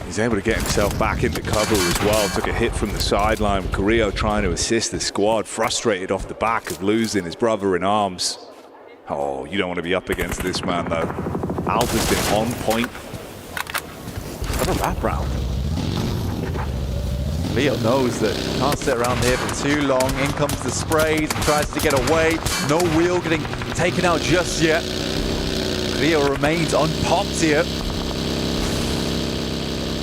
He's able to get himself back into cover as well. Took a hit from the sideline. Carrillo trying to assist the squad. Frustrated off the back of losing his brother in arms. Oh, you don't want to be up against this man though. Alpha's been on point. What a wrap round. Leo knows that he can't sit around here for too long. In comes the sprays. Tries to get away. No wheel getting taken out just yet. Leo remains unpopped here.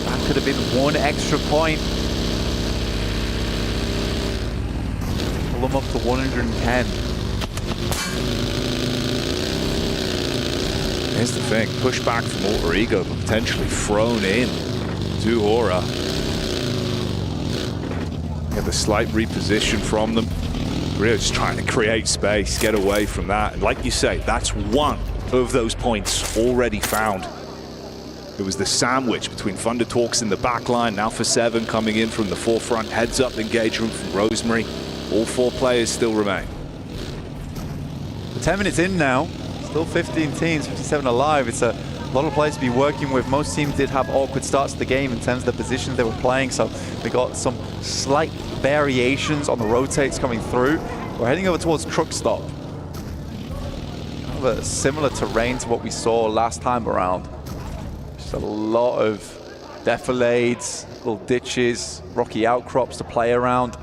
That could have been 1 extra point. Pull them up to 110. Here's the thing, push back from Alter Ego, but potentially thrown in to Aura. Get the slight reposition from them. Really just trying to create space, get away from that. And like you say, that's one of those points already found. It was the sandwich between Thunder Talks in the back line, Alpha 7 coming in from the forefront, heads up engagement from Rosemary. All 4 players still remain. 10 minutes in now, still 15 teams, 57 alive. It's a lot of players to be working with. Most teams did have awkward starts to the game in terms of the positions they were playing, so we got some slight variations on the rotates coming through. We're heading over towards Truck Stop. Kind of a similar terrain to what we saw last time around. Just a lot of defilades, little ditches, rocky outcrops to play around.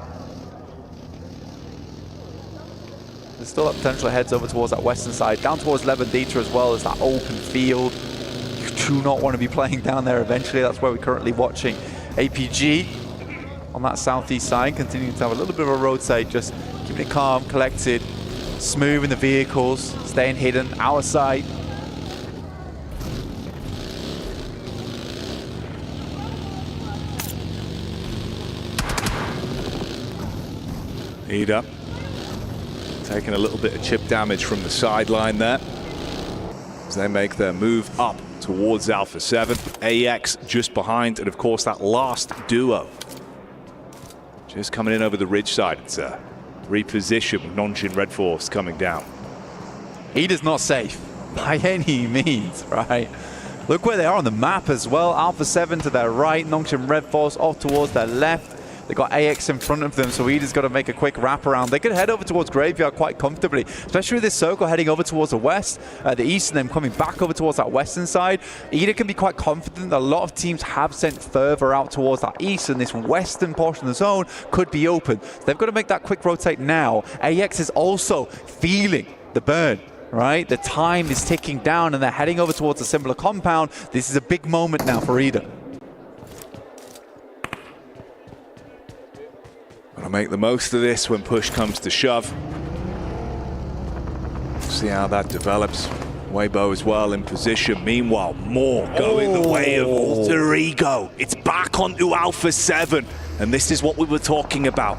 There's still that potential heads over towards that western side, down towards Levandita as well as that open field. You do not want to be playing down there eventually. That's where we're currently watching APG on that southeast side, continuing to have a little bit of a rotate, just keeping it calm, collected, smooth in the vehicles, staying hidden, our side. Ida taking a little bit of chip damage from the sideline there as they make their move up towards Alpha 7. AX just behind, and of course that last duo just coming in over the ridge side. It's a reposition with Nonjin Red Force coming down. Eda's not safe by any means, right? Look where they are on the map as well. Alpha 7 to their right, Nongshim Red Force off towards their left. They got AX in front of them, so Eda's got to make a quick wraparound. They could head over towards Graveyard quite comfortably, especially with this circle heading over towards the west, the east, and then coming back over towards that western side. Eda can be quite confident that a lot of teams have sent further out towards that east, and this western portion of the zone could be open. So they've got to make that quick rotate now. AX is also feeling the burn. Right, the time is ticking down and they're heading over towards a similar compound. This is a big moment now for Eda. Gotta make the most of this when push comes to shove. See how that develops. Weibo as well in position. Meanwhile, more going the way of Alter Ego. It's back onto Alpha 7. And this is what we were talking about.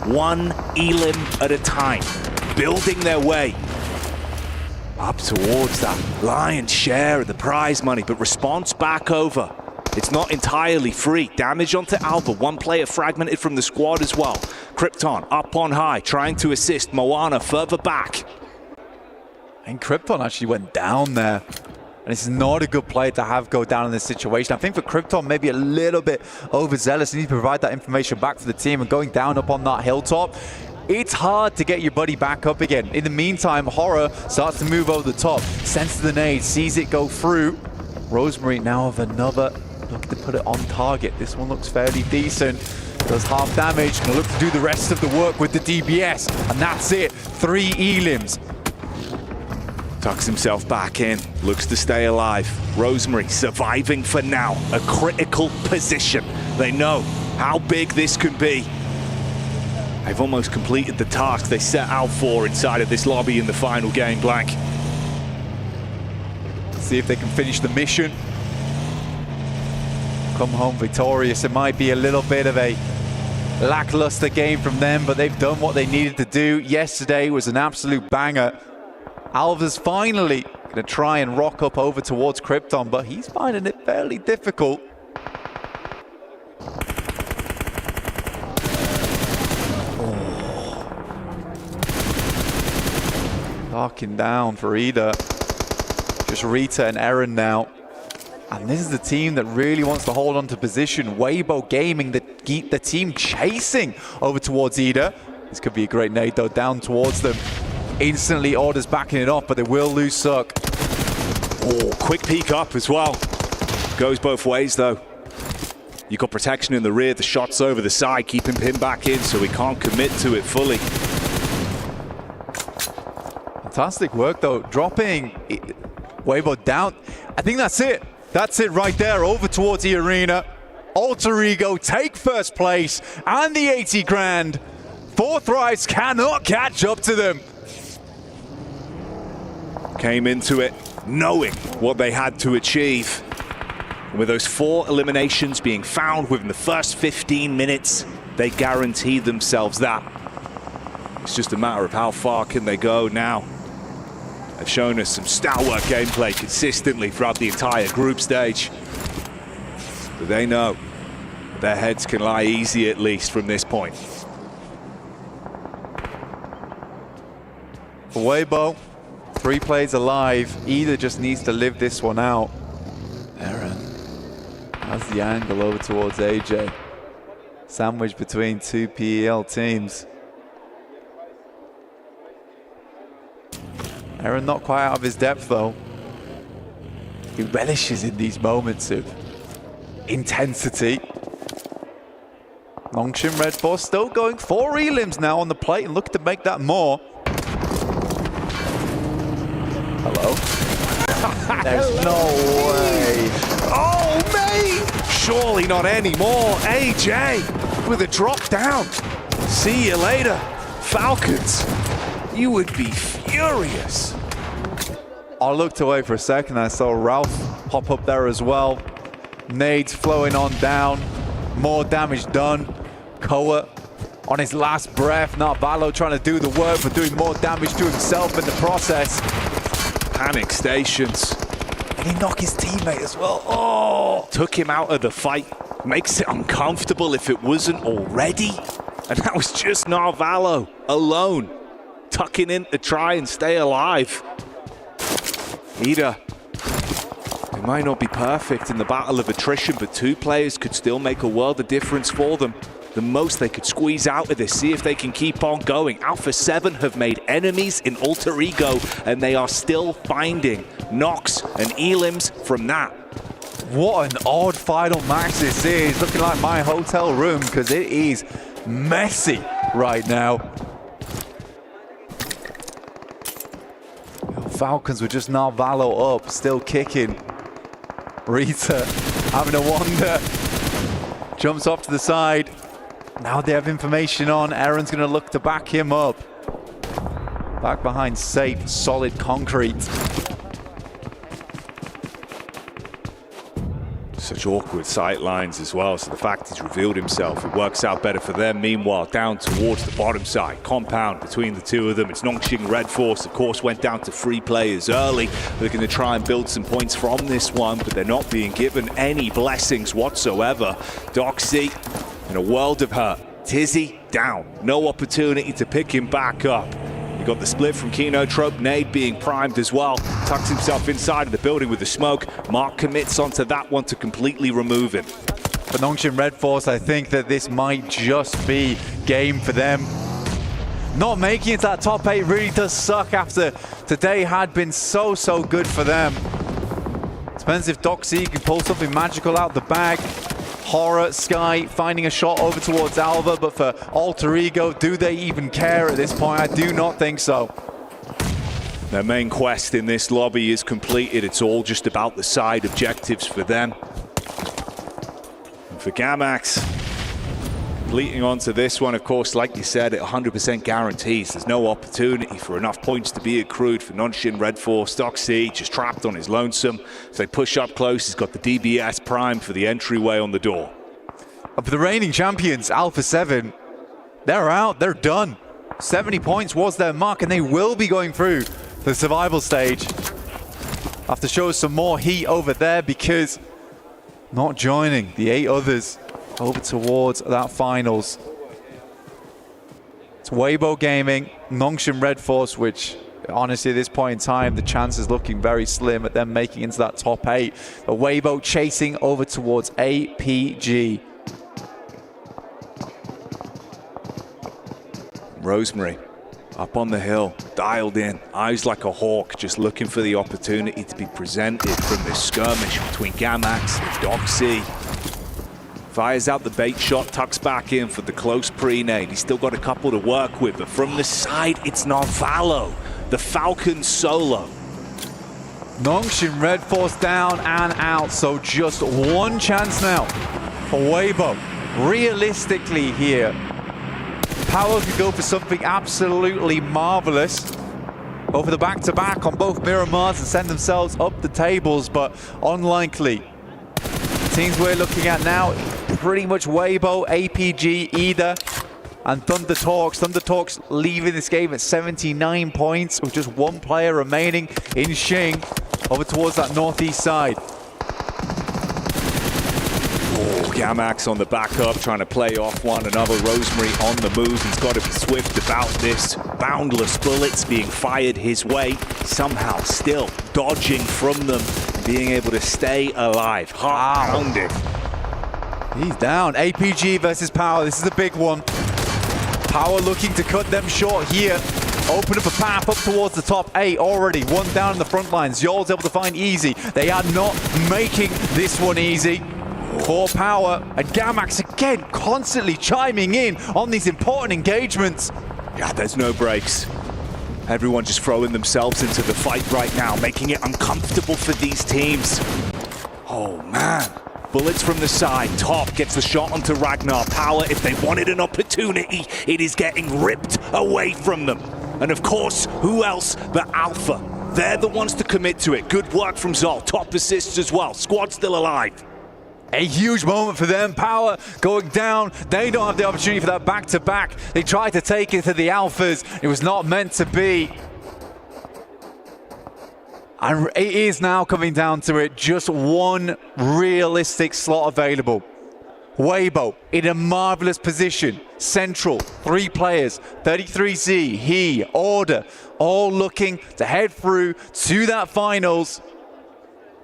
One elim at a time. Building their way up towards that lion's share of the prize money, but response back over. It's not entirely free. Damage onto Alpha. One player fragmented from the squad as well. Krypton up on high, trying to assist. Moana further back. And Krypton actually went down there. And it's not a good player to have go down in this situation. I think for Krypton, maybe a little bit overzealous. You need to provide that information back to the team, and going down up on that hilltop, it's hard to get your buddy back up again. In the meantime, Horror starts to move over the top. Senses the nade, sees it go through. Rosemary now with another look to put it on target. This one looks fairly decent. Does half damage. Gonna look to do the rest of the work with the DBS. And that's it. 3 elims. Tucks himself back in. Looks to stay alive. Rosemary surviving for now. A critical position. They know how big this can be. They've almost completed the task they set out for inside of this lobby in the final game, Blank. See if they can finish the mission. Come home victorious. It might be a little bit of a lackluster game from them, but they've done what they needed to do. Yesterday was an absolute banger. Alva's finally going to try and rock up over towards Krypton, but he's finding it fairly difficult. Darking down for Eda. Just Rita and Eren now. And this is the team that really wants to hold on to position. Weibo Gaming, the team chasing over towards Eda. This could be a great nade though, down towards them. Instantly orders backing it off, but they will lose Suck. Oh, quick peek up as well. Goes both ways though. You got protection in the rear, the shot's over the side, keeping him back in so he can't commit to it fully. Fantastic work though, dropping Weibo down. I think that's it. That's it right there, over towards the arena. Alter Ego take first place and the 80 grand. Fourth Rise cannot catch up to them. Came into it knowing what they had to achieve. And with those 4 eliminations being found within the first 15 minutes, they guaranteed themselves that. It's just a matter of how far can they go now. They've shown us some stalwart gameplay consistently throughout the entire group stage. But they know their heads can lie easy at least from this point. For Weibo, 3 plays alive. Eda just needs to live this one out. Eren has the angle over towards AJ. Sandwich between 2 PEL teams. Eren not quite out of his depth though. He relishes in these moments of intensity. Nongshim Red Force still going 4 elims now on the plate and looking to make that more. Hello? There's no way. Oh, mate! Surely not anymore. AJ with a drop down. See you later, Falcons. You would be furious. I looked away for a second. I saw Ralph pop up there as well. Nades flowing on down. More damage done. Koa on his last breath. Narvalo trying to do the work, but doing more damage to himself in the process. Panic stations. And he knocked his teammate as well. Oh! Took him out of the fight. Makes it uncomfortable if it wasn't already. And that was just Narvalo alone, tucking in to try and stay alive. Ida, it might not be perfect in the battle of attrition, but 2 players could still make a world of difference for them. The most they could squeeze out of this, see if they can keep on going. Alpha 7 have made enemies in Alter Ego, and they are still finding Nox and Elims from that. What an odd final match this is. Looking like my hotel room, because it is messy right now. Falcons with just Narvalo up, still kicking. Rita having a wander. Jumps off to the side. Now they have information on. Aaron's going to look to back him up. Back behind safe, solid concrete. Such awkward sight lines as well, so the fact he's revealed himself, it works out better for them. Meanwhile, down towards the bottom side, compound between the 2 of them. It's Nongshing Red Force, of course, went down to 3 players early. They're going to try and build some points from this one, but they're not being given any blessings whatsoever. Doxy in a world of hurt. Tizzy down, no opportunity to pick him back up. You got the split from Kino Trope, Nade being primed as well. Tucks himself inside of the building with the smoke. Mark commits onto that one to completely remove him. For Nongshim Red Force, I think that this might just be game for them. Not making it to that top 8 really does suck after today had been so good for them. Depends if Doxy can pull something magical out the bag. Horror, Sky finding a shot over towards Alva, but for Alter Ego, do they even care at this point? I do not think so. Their main quest in this lobby is completed. It's all just about the side objectives for them. And for Gamax, completing onto this one, of course, like you said, it 100% guarantees there's no opportunity for enough points to be accrued for Nongshim Red Force. Doxy just trapped on his lonesome. As they push up close, he's got the DBS prime for the entryway on the door. For the reigning champions, Alpha 7, they're out, they're done. 70 points was their mark, and they will be going through the survival stage. Have to show some more heat over there, because not joining the 8 others over towards that finals. It's Weibo Gaming, Nongshim Red Force, which honestly at this point in time, the chance is looking very slim at them making into that top 8. But Weibo chasing over towards APG. Rosemary up on the hill, dialed in, eyes like a hawk, just looking for the opportunity to be presented from this skirmish between Gamax and Doxy. Fires out the bait shot, tucks back in for the close pre-nade. He's still got a couple to work with, but from the side, it's Narvalo, the Falcon solo. Nongshim Red Force down and out, so just one chance now for Weibo. Realistically here, Power could go for something absolutely marvelous over the back-to-back on both Miramars and send themselves up the tables, but unlikely. The teams we're looking at now, pretty much Weibo, APG, Ida, and Thunder Talks. Thunder Talks leaving this game at 79 points with just 1 player remaining in Xing over towards that northeast side. Gamax on the backup, trying to play off one another. Rosemary on the move. He's got to be swift about this. Boundless bullets being fired his way. Somehow still dodging from them, being able to stay alive. Heart pounding. He's down. APG versus Power. This is a big one. Power looking to cut them short here. Open up a path up towards the top 8 already. 1 down in the front lines. Yol's able to find easy. They are not making this one easy. For Power, and Gamax again constantly chiming in on these important engagements. Yeah, there's no breaks. Everyone just throwing themselves into the fight right now, making it uncomfortable for these teams. Oh man, bullets from the side. Top gets the shot onto Ragnar. Power, if they wanted an opportunity, it is getting ripped away from them. And of course, who else but Alpha? They're the ones to commit to it. Good work from Zol. Top assists as well. Squad still alive. A huge moment for them. Power going down. They don't have the opportunity for that back-to-back. They tried to take it to the Alphas. It was not meant to be. And it is now coming down to it. Just 1 realistic slot available. Weibo in a marvelous position. Central, 3 players. 33Z, he, Order. all looking to head through to that finals.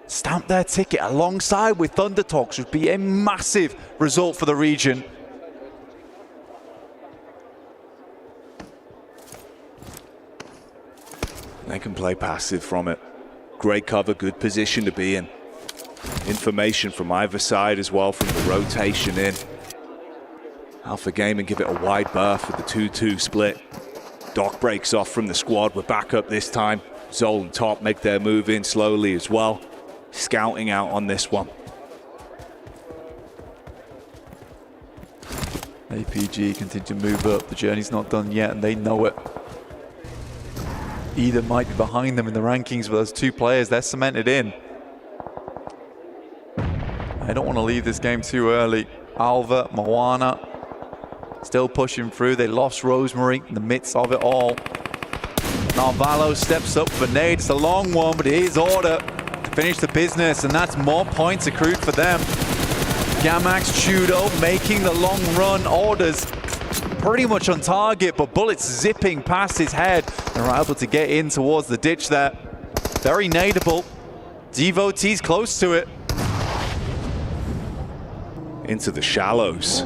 Stamp their ticket alongside with Thunder Talks would be a massive result for the region. They can play passive from it. Great cover, good position to be in. Information from either side as well from the rotation in. Alpha Gaming give it a wide berth with the 2-2 split. Doc breaks off from the squad. We're back up this time. Zol and Top make their move in slowly as well. Scouting out on this one. APG continue to move up. The journey's not done yet and they know it. Either might be behind them in the rankings, but those two players, they're cemented in. I don't want to leave this game too early. Alva, Moana, still pushing through. They lost Rosemary in the midst of it all. Narvalo steps up for nade. It's a long one, but it is order to finish the business, and that's more points accrued for them. Gamax, Chudo making the long run. Orders pretty much on target, but bullets zipping past his head. They're able to get in towards the ditch there. Very nadeable. Devotees close to it. Into the shallows.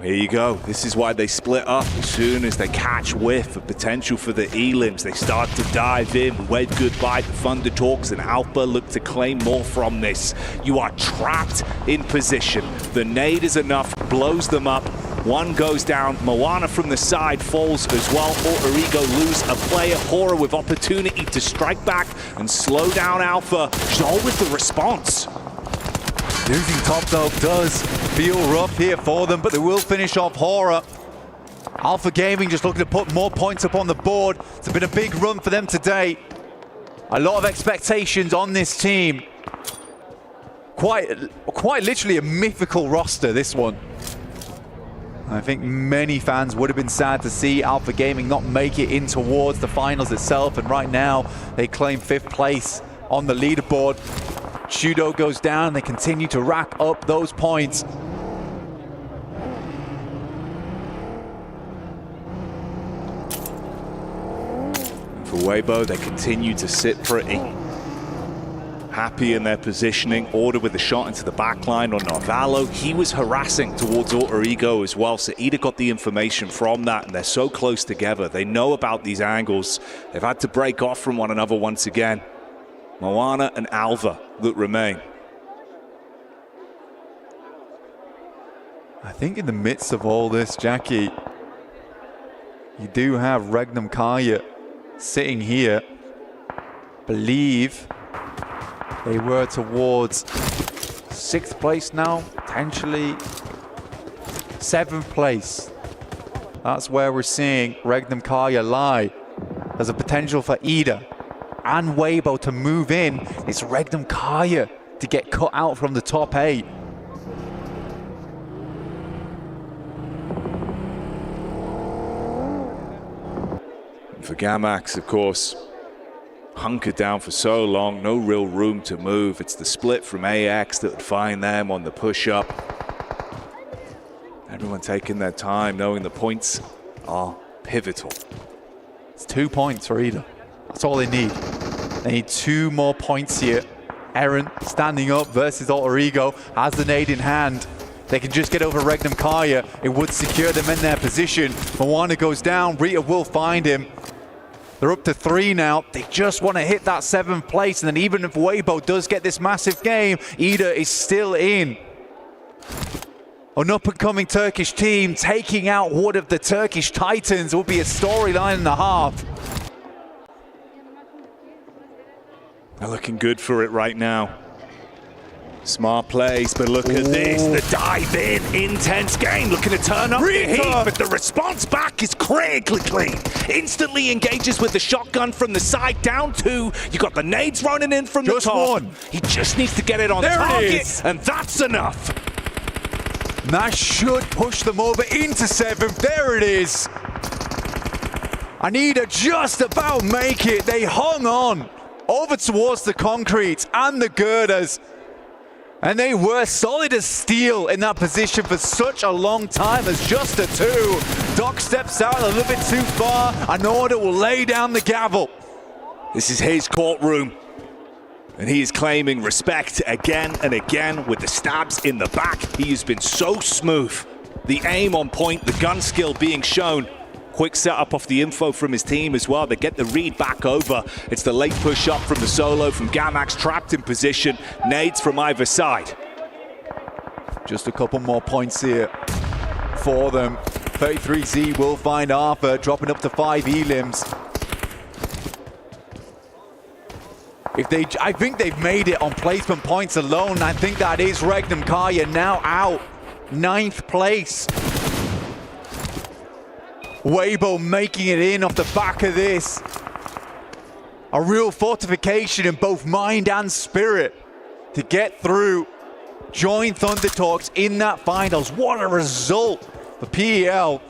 Here you go. This is why they split up. As soon as they catch whiff of potential for the Elims, they start to dive in. We wave goodbye to Thunder Talks, and Alpha look to claim more from this. You are trapped in position. The nade is enough, blows them up. One goes down. Moana from the side falls as well. Alter Ego lose a player. Horror with opportunity to strike back and slow down Alpha. Zol with the response. Losing Top though does feel rough here for them, but they will finish off Horror. Alpha Gaming just looking to put more points up on the board. It's been a big run for them today. A lot of expectations on this team. Quite literally a mythical roster, this one. I think many fans would have been sad to see Alpha Gaming not make it in towards the finals itself, and right now they claim 5th place on the leaderboard. Chudo goes down, they continue to rack up those points. For Weibo, they continue to sit pretty. Happy in their positioning. Order with the shot into the back line on Narvalo. He was harassing towards Alter Ego as well, so Ida got the information from that, and they're so close together. They know about these angles. They've had to break off from one another once again. Moana and Alva that remain. I think in the midst of all this, Jackie, you do have Regnum Kaya sitting here. Believe they were towards 6th place now, potentially 7th place. That's where we're seeing Regnum Kaya lie. There's a potential for Ida and Weibo to move in. It's Regnum Kaya to get cut out from the top 8. And for Gamax, of course, hunkered down for so long, no real room to move. It's the split from AX that would find them on the push-up. Everyone taking their time, knowing the points are pivotal. It's 2 points for Ida. That's all they need. They need 2 more points here. Eren standing up versus Alter Ego, has the nade in hand. They can just get over Regnum Kaya. It would secure them in their position. Moana goes down, Rita will find him. They're up to 3 now. They just want to hit that 7th place. And then even if Weibo does get this massive game, Ida is still in. An up-and-coming Turkish team taking out one of the Turkish Titans will be a storyline and a half. They're looking good for it right now. Smart plays, but look at this. The dive in, intense game, looking to turn up the heat, but the response back is critically clean. Instantly engages with the shotgun from the side, down 2. You got the nades running in from the top. He just needs to get it on target, and that's enough. That should push them over into 7th. There it is. Anita just about make it. They hung on over towards the concrete and the girders. And they were solid as steel in that position for such a long time as just a 2. Doc steps out a little bit too far, and Order will lay down the gavel. This is his courtroom, and he is claiming respect again and again with the stabs in the back. He has been so smooth. The aim on point, the gun skill being shown. Quick setup off the info from his team as well. They get the read back over. It's the late push up from the solo from Gamax, trapped in position. Nades from either side. Just a couple more points here for them. 33Z will find Arthur, dropping up to 5 elims. I think they've made it on placement points alone. I think that is Regnum Kaya now out. 9th place. Weibo making it in off the back of this. A real fortification in both mind and spirit to get through. Join Thunder Talks in that finals. What a result for PEL.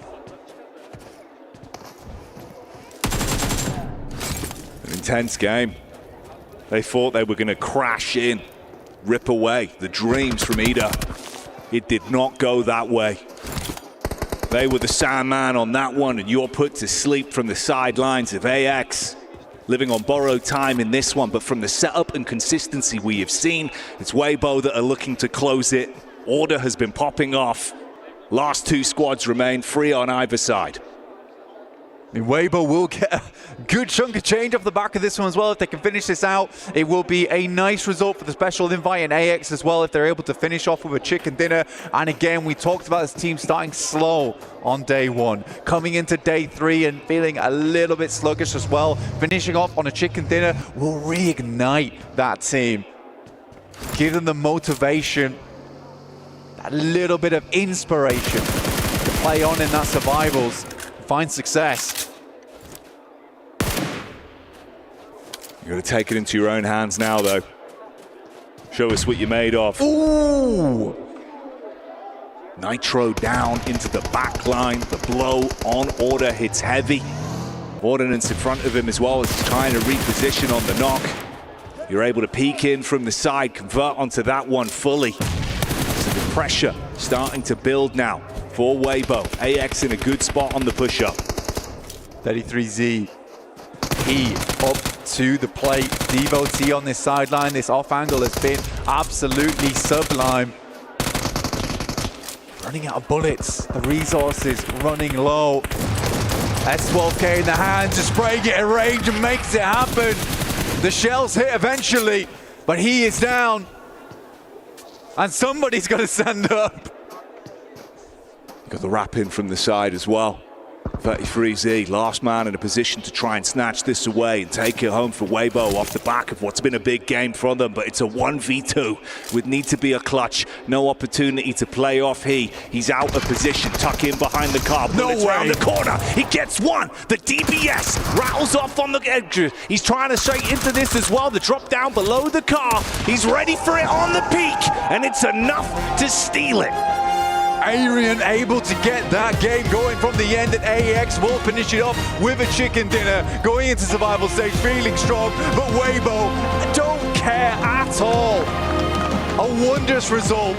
An intense game. They thought they were going to crash in, rip away the dreams from Ida. It did not go that way. They were the Sandman on that one, and you're put to sleep from the sidelines of AX. Living on borrowed time in this one, but from the setup and consistency we have seen, it's Weibo that are looking to close it. Order has been popping off. Last 2 squads remain free on either side. I mean, Weibo will get a good chunk of change off the back of this one as well. If they can finish this out, it will be a nice result for the special invite and AX as well if they're able to finish off with a chicken dinner. And again, we talked about this team starting slow on day 1, coming into day 3 and feeling a little bit sluggish as well. Finishing off on a chicken dinner will reignite that team. Give them the motivation, that little bit of inspiration to play on in that survivals. Find success. You got to take it into your own hands now, though. Show us what you're made of. Ooh! Nitro down into the back line. The blow on Order hits heavy. Ordnance in front of him as well as he's trying to reposition on the knock. You're able to peek in from the side, convert onto that one fully. So the pressure starting to build now for Weibo. AX in a good spot on the push-up. 33Z, he up to the plate. Devotee on this sideline. This off angle has been absolutely sublime. Running out of bullets. The resources running low. S12K in the hands, just spraying it at range and makes it happen. The shells hit eventually, but he is down. And somebody's got to stand up. Got the wrap in from the side as well. 33Z, last man in a position to try and snatch this away and take it home for Weibo off the back of what's been a big game for them, but it's a 1v2 with need to be a clutch. No opportunity to play off. He's out of position, tuck in behind the car, bullets around the corner. He gets one. The DBS rattles off on the edge. He's trying to straight into this as well. The drop down below the car. He's ready for it on the peak, and it's enough to steal it. Arian able to get that game going from the end, and AX will finish it off with a chicken dinner. Going into survival stage, feeling strong, but Weibo don't care at all. A wondrous result.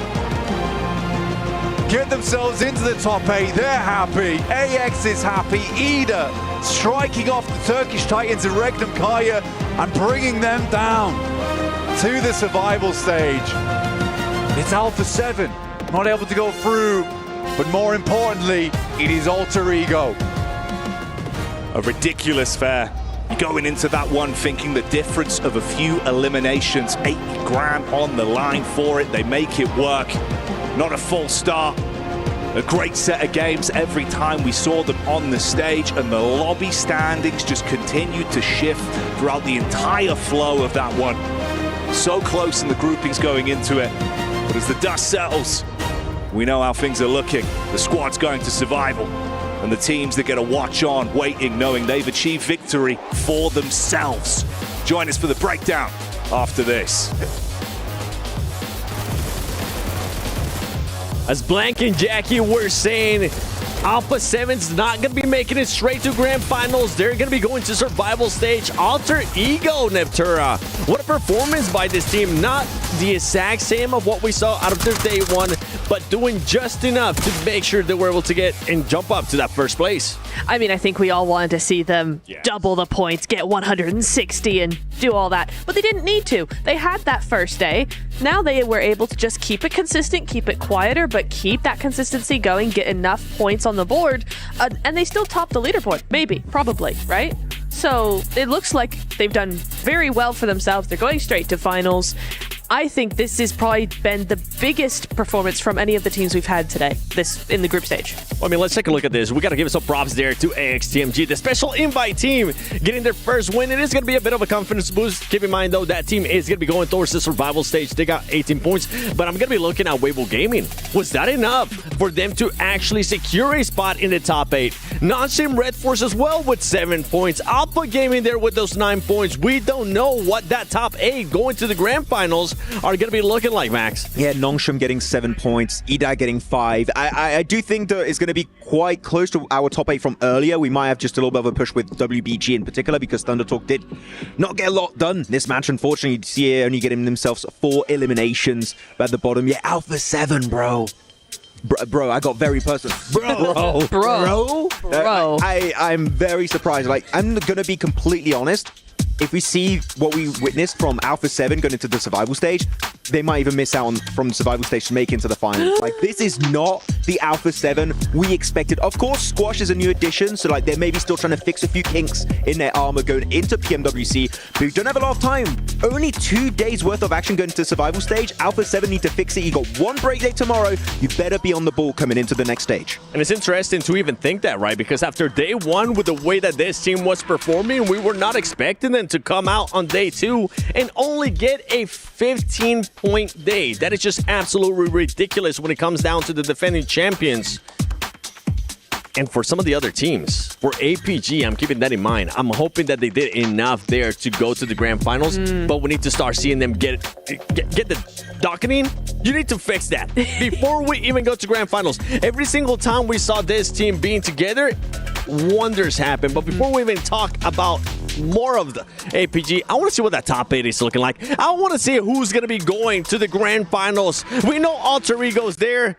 Get themselves into the top 8, they're happy. AX is happy. Ida striking off the Turkish Titans and Regnum Kaya and bringing them down to the survival stage. It's Alpha 7. Not able to go through, but more importantly, it is Alter Ego. A ridiculous fair. You're going into that one thinking the difference of a few eliminations, 80 grand on the line for it. They make it work. Not a full start. A great set of games every time we saw them on the stage, and the lobby standings just continued to shift throughout the entire flow of that one. So close in the groupings going into it, but as the dust settles, we know how things are looking. The squad's going to survival, and the teams that get a watch on, waiting, knowing they've achieved victory for themselves. Join us for the breakdown after this. As Blank and Jackie were saying, Alpha 7's not going to be making it straight to Grand Finals. They're going to be going to survival stage. Alter Ego, Neptura. What a performance by this team. Not the exact same of what we saw out of their day one, but doing just enough to make sure that we're able to get and jump up to that first place. I mean, I think we all wanted to see them double the points, get 160 and do all that, but they didn't need to. They had that first day. Now they were able to just keep it consistent, keep it quieter, but keep that consistency going, get enough points on the board, and they still top the leaderboard. Maybe, probably, right? So it looks like they've done very well for themselves. They're going straight to finals. I think this has probably been the biggest performance from any of the teams we've had today, this in the group stage. I mean, let's take a look at this. We got to give some props there to AXTMG, the special invite team, getting their first win. It is going to be a bit of a confidence boost. Keep in mind, though, that team is going to be going towards the survival stage. They got 18 points, but I'm going to be looking at Weibo Gaming. Was that enough for them to actually secure a spot in the top 8? Non-Sim Red Force as well with 7 points. Alpha Gaming there with those 9 points. We don't know what that top 8 going to the grand finals are going to be looking like, Max. Yeah, Nongshim getting 7 points, Ida getting 5. I do think that it's going to be quite close to our top 8 from earlier. We might have just a little bit of a push with WBG in particular because Thunder Talk did not get a lot done this match. Unfortunately, you see only getting themselves 4 eliminations at the bottom. Yeah, Alpha 7, bro. Bro, I got very personal. Bro. I'm very surprised. Like, I'm going to be completely honest. If we see what we witnessed from Alpha 7 going into the survival stage, they might even miss out from the survival stage to make it into the finals. Like, this is not the Alpha 7 we expected. Of course, Squash is a new addition, so like they're maybe still trying to fix a few kinks in their armor going into PMWC, but we don't have a lot of time. Only 2 days worth of action going into survival stage. Alpha 7 need to fix it. You got 1 break day tomorrow. You better be on the ball coming into the next stage. And it's interesting to even think that, right? Because after day 1, with the way that this team was performing, we were not expecting them to come out on day 2 and only get a 15-point day. That is just absolutely ridiculous when it comes down to the defending champions. And for some of the other teams, for APG, I'm keeping that in mind. I'm hoping that they did enough there to go to the grand finals, but we need to start seeing them get the docketing. You need to fix that before we even go to grand finals. Every single time we saw this team being together, wonders happen. But before we even talk about more of the APG, I want to see what that top 8 is looking like. I want to see who's going to be going to the grand finals. We know Alter Ego's there.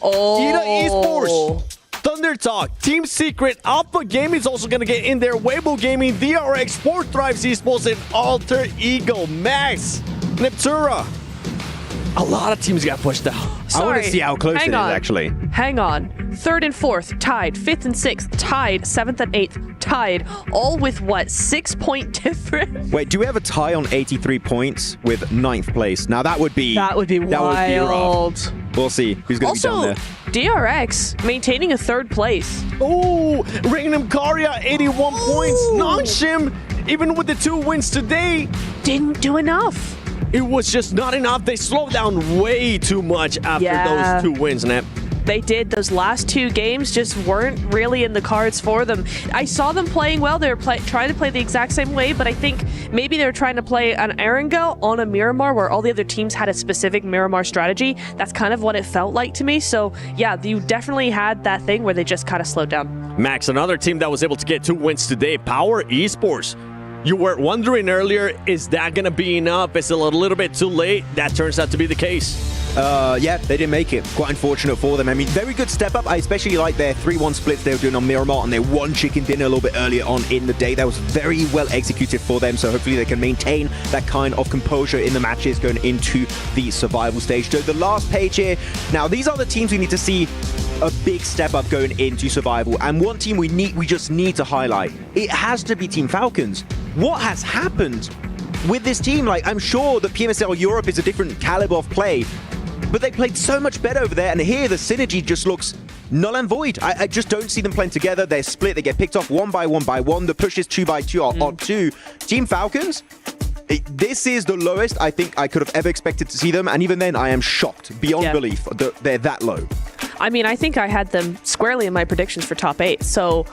ETA Esports, Thunder Talk, Team Secret, Alpha Gaming is also going to get in there. Weibo Gaming, DRX, Sport Thrives Esports, and Alter Ego, Max, Neptura. A lot of teams got pushed out. I want to see how close it is, actually. Hang on. 3rd and 4th, tied. 5th and 6th, tied. 7th and 8th, tied. All with what, 6-point difference? Wait, do we have a tie on 83 points with 9th place? Now that would be wild. Rough. We'll see who's going to be down there. DRX maintaining a 3rd place. Oh, Regnum Karya, 81 points. Nongshim, even with the 2 wins today, didn't do enough. It was just not enough. They slowed down way too much after those 2 wins, Nep. They did. Those last 2 games just weren't really in the cards for them. I saw them playing well. They were trying to play the exact same way, but I think maybe they were trying to play an Erangel on a Miramar where all the other teams had a specific Miramar strategy. That's kind of what it felt like to me. So, yeah, you definitely had that thing where they just kind of slowed down. Max, another team that was able to get 2 wins today, Power Esports. You were wondering earlier, is that going to be enough? Is it a little bit too late? That turns out to be the case. Yeah, they didn't make it. Quite unfortunate for them. I mean, very good step up. I especially like their 3-1 splits they were doing on Miramar and their 1 chicken dinner a little bit earlier on in the day. That was very well executed for them, so hopefully they can maintain that kind of composure in the matches going into the survival stage. So the last page here. Now, these are the teams we need to see a big step up going into survival. And one team we just need to highlight. It has to be Team Falcons. What has happened with this team? Like, I'm sure that PMSL Europe is a different caliber of play, but they played so much better over there, and here the synergy just looks null and void. I just don't see them playing together. They're split. They get picked off 1 by 1 by 1. The push is 2 by 2 or 2. Team Falcons, this is the lowest I think I could have ever expected to see them, and even then I am shocked beyond belief that they're that low. I mean, I think I had them squarely in my predictions for top 8, so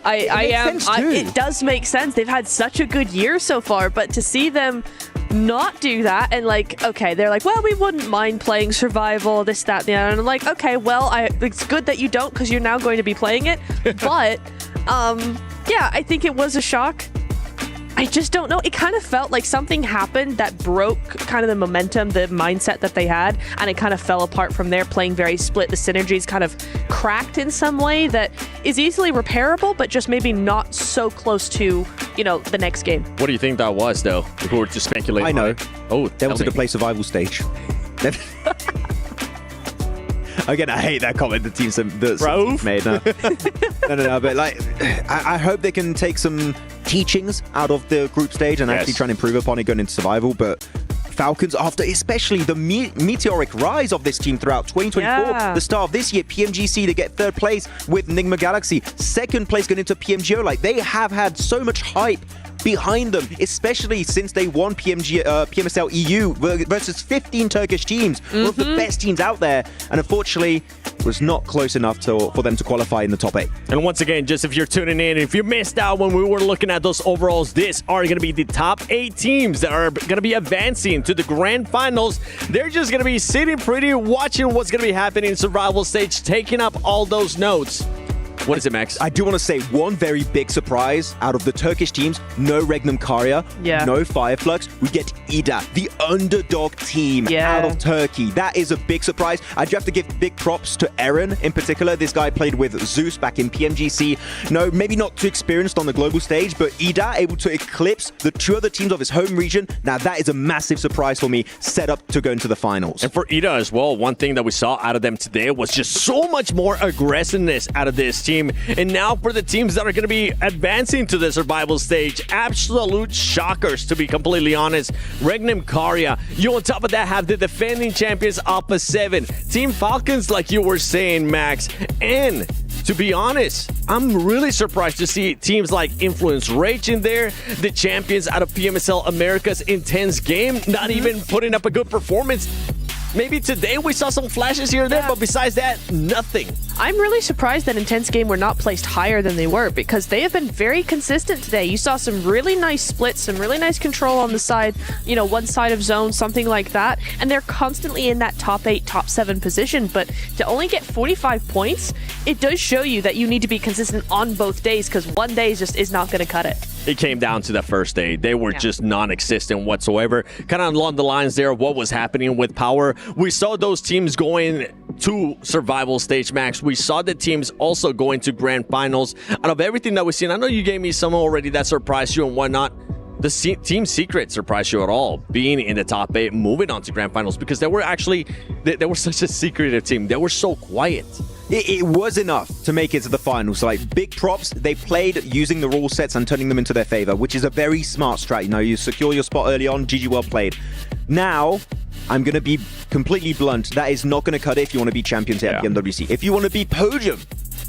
it does make sense. They've had such a good year so far, but to see them not do that and like, okay, they're like, well, we wouldn't mind playing survival, this, that, and the other. And I'm like, okay, well, it's good that you don't because you're now going to be playing it. But, yeah, I think it was a shock. I just don't know. It kind of felt like something happened that broke kind of the momentum, the mindset that they had, and it kind of fell apart from there, playing very split. The synergies kind of cracked in some way that is easily repairable, but just maybe not so close to, the next game. What do you think that was, though? If we were to speculate. I know. Oh, they wanted to play survival stage. Again, I hate that comment the team's made. No. But I hope they can take some teachings out of the group stage and actually try and improve upon it going into survival. But Falcons, after especially the meteoric rise of this team throughout 2024, the start of this year, PMGC to get 3rd place with Nigma Galaxy, 2nd place going into PMGO. They have had so much hype behind them, especially since they won PMSL EU versus 15 Turkish teams, one of the best teams out there, and unfortunately was not close enough for them to qualify in the top 8. And once again, just if you're tuning in, if you missed out when we were looking at those overalls, these are going to be the top 8 teams that are going to be advancing to the grand finals. They're just going to be sitting pretty, watching what's going to be happening in survival stage, taking up all those notes. What is it, Max? I do want to say one very big surprise out of the Turkish teams. No Regnum Karya, no Fireflux. We get IDA, the underdog team out of Turkey. That is a big surprise. I do have to give big props to Eren in particular. This guy played with Zeus back in PMGC. No, maybe not too experienced on the global stage, but IDA able to eclipse the 2 other teams of his home region. Now that is a massive surprise for me, set up to go into the finals. And for IDA as well, one thing that we saw out of them today was just so much more aggressiveness out of this team. And now for the teams that are going to be advancing to the survival stage, absolute shockers, to be completely honest. Regnum Karya, you on top of that have the defending champions Alpha 7. Team Falcons, like you were saying, Max. And to be honest, I'm really surprised to see teams like Influence Rage in there, the champions out of PMSL America's intense game, not even putting up a good performance. Maybe today we saw some flashes here and there, but besides that, nothing. I'm really surprised that Intense Game were not placed higher than they were, because they have been very consistent today. You saw some really nice splits, some really nice control on the side, one side of zone, something like that. And they're constantly in that top 8, top 7 position. But to only get 45 points, it does show you that you need to be consistent on both days, because one day just is not going to cut it. It came down to the first day. They were just non-existent whatsoever. Kind of along the lines there of what was happening with Power. We saw those teams going to survival stage, Max. We saw the teams also going to grand finals. Out of everything that we've seen, I know you gave me some already that surprised you and whatnot. The Team Secret surprised you at all, being in the top 8, moving on to grand finals, because they were such a secretive team. They were so quiet. It was enough to make it to the finals. Like, big props. They played using the rule sets and turning them into their favor, which is a very smart strat. You secure your spot early on. GG, well played. Now, I'm going to be completely blunt. That is not going to cut it if you want to be champions at the MWC. If you want to be podium,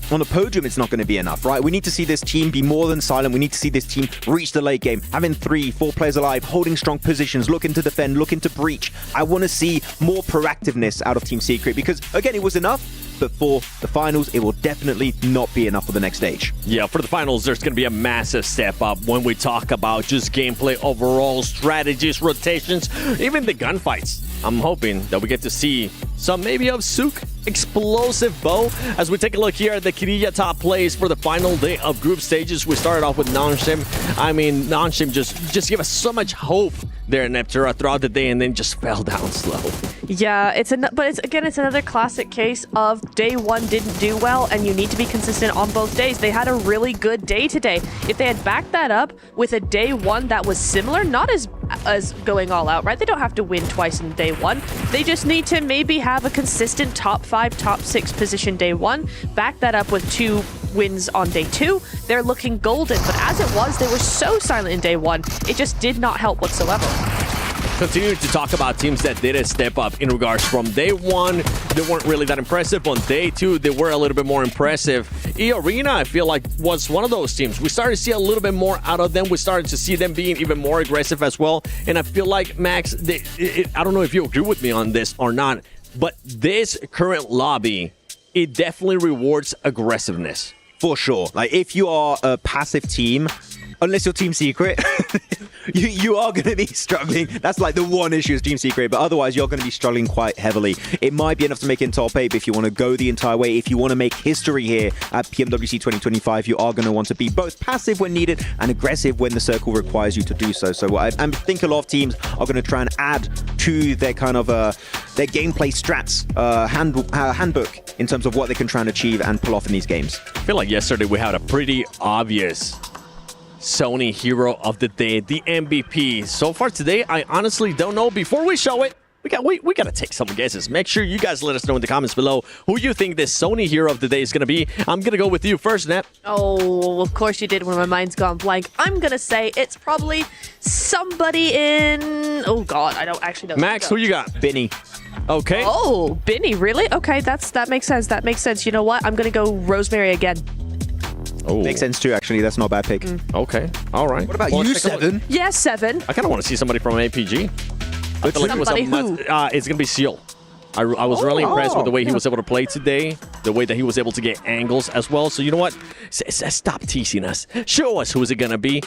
on the podium, it's not going to be enough, right? We need to see this team be more than silent. We need to see this team reach the late game, having 3, 4 players alive, holding strong positions, looking to defend, looking to breach. I want to see more proactiveness out of Team Secret, because, again, it was enough, but for the finals, it will definitely not be enough for the next stage. Yeah, for the finals, there's going to be a massive step up when we talk about just gameplay overall, strategies, rotations, even the gunfights. I'm hoping that we get to see some maybe of Sook explosive bow as we take a look here at the Kirilla top plays for the final day of group stages. We started off with Nanshim. I mean, Nanshim just gave us so much hope there in Neptura throughout the day and then just fell down slow. Yeah, it's another classic case of day 1 didn't do well, and you need to be consistent on both days. They had a really good day today. If they had backed that up with a day 1 that was similar, not as going all out, right? They don't have to win twice in day 1. They just need to maybe have a consistent top 5, top 6 position day 1, back that up with 2 wins on day 2. They're looking golden, but as it was, they were so silent in day 1. It just did not help whatsoever. Continuing to talk about teams that did a step up in regards from day 1, they weren't really that impressive. On day 2, they were a little bit more impressive. E-Arena, I feel like, was one of those teams. We started to see a little bit more out of them. We started to see them being even more aggressive as well. And I feel like, Max, I don't know if you agree with me on this or not, but this current lobby, it definitely rewards aggressiveness. For sure. Like, if you are a passive team, unless you're Team Secret, you are going to be struggling. That's like the one issue is Team Secret, but otherwise you're going to be struggling quite heavily. It might be enough to make it in top 8, but if you want to go the entire way, if you want to make history here at PMWC 2025, you are going to want to be both passive when needed and aggressive when the circle requires you to do so. So I think a lot of teams are going to try and add to their kind of their gameplay strats handbook in terms of what they can try and achieve and pull off in these games. I feel like yesterday we had a pretty obvious Sony Hero of the Day, the MVP. So far today, I honestly don't know. Before we show it, we got to take some guesses. Make sure you guys let us know in the comments below who you think this Sony Hero of the Day is going to be. I'm going to go with you first, Nat. Oh, of course you did when my mind's gone blank. I'm going to say it's probably somebody in... Oh, God, I don't actually know. Max, who you got? Binny. Okay. Oh, Binny, really? Okay, that makes sense. That makes sense. You know what? I'm going to go Rosemary again. Oh. Makes sense too, actually. That's not a bad pick. Okay, all right. What about you, Seven? Yes, Seven. I kind of want to see somebody from APG. I feel like it was Somebody who? it's going to be Seal. I was really impressed with the way he was able to play today, the way that he was able to get angles as well. So you know what? Stop teasing us. Show us who is it going to be.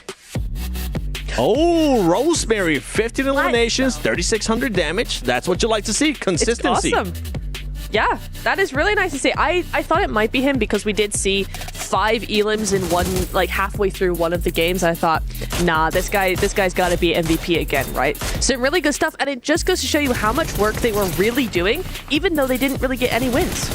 Oh, Rosemary, 15 eliminations, 3,600 damage. That's what you like to see. Consistency. It's awesome. Yeah, that is really nice to see. I thought it might be him because we did see 5 elims in one, like halfway through one of the games. I thought, nah, this guy's got to be MVP again, right? Some really good stuff, and it just goes to show you how much work they were really doing, even though they didn't really get any wins.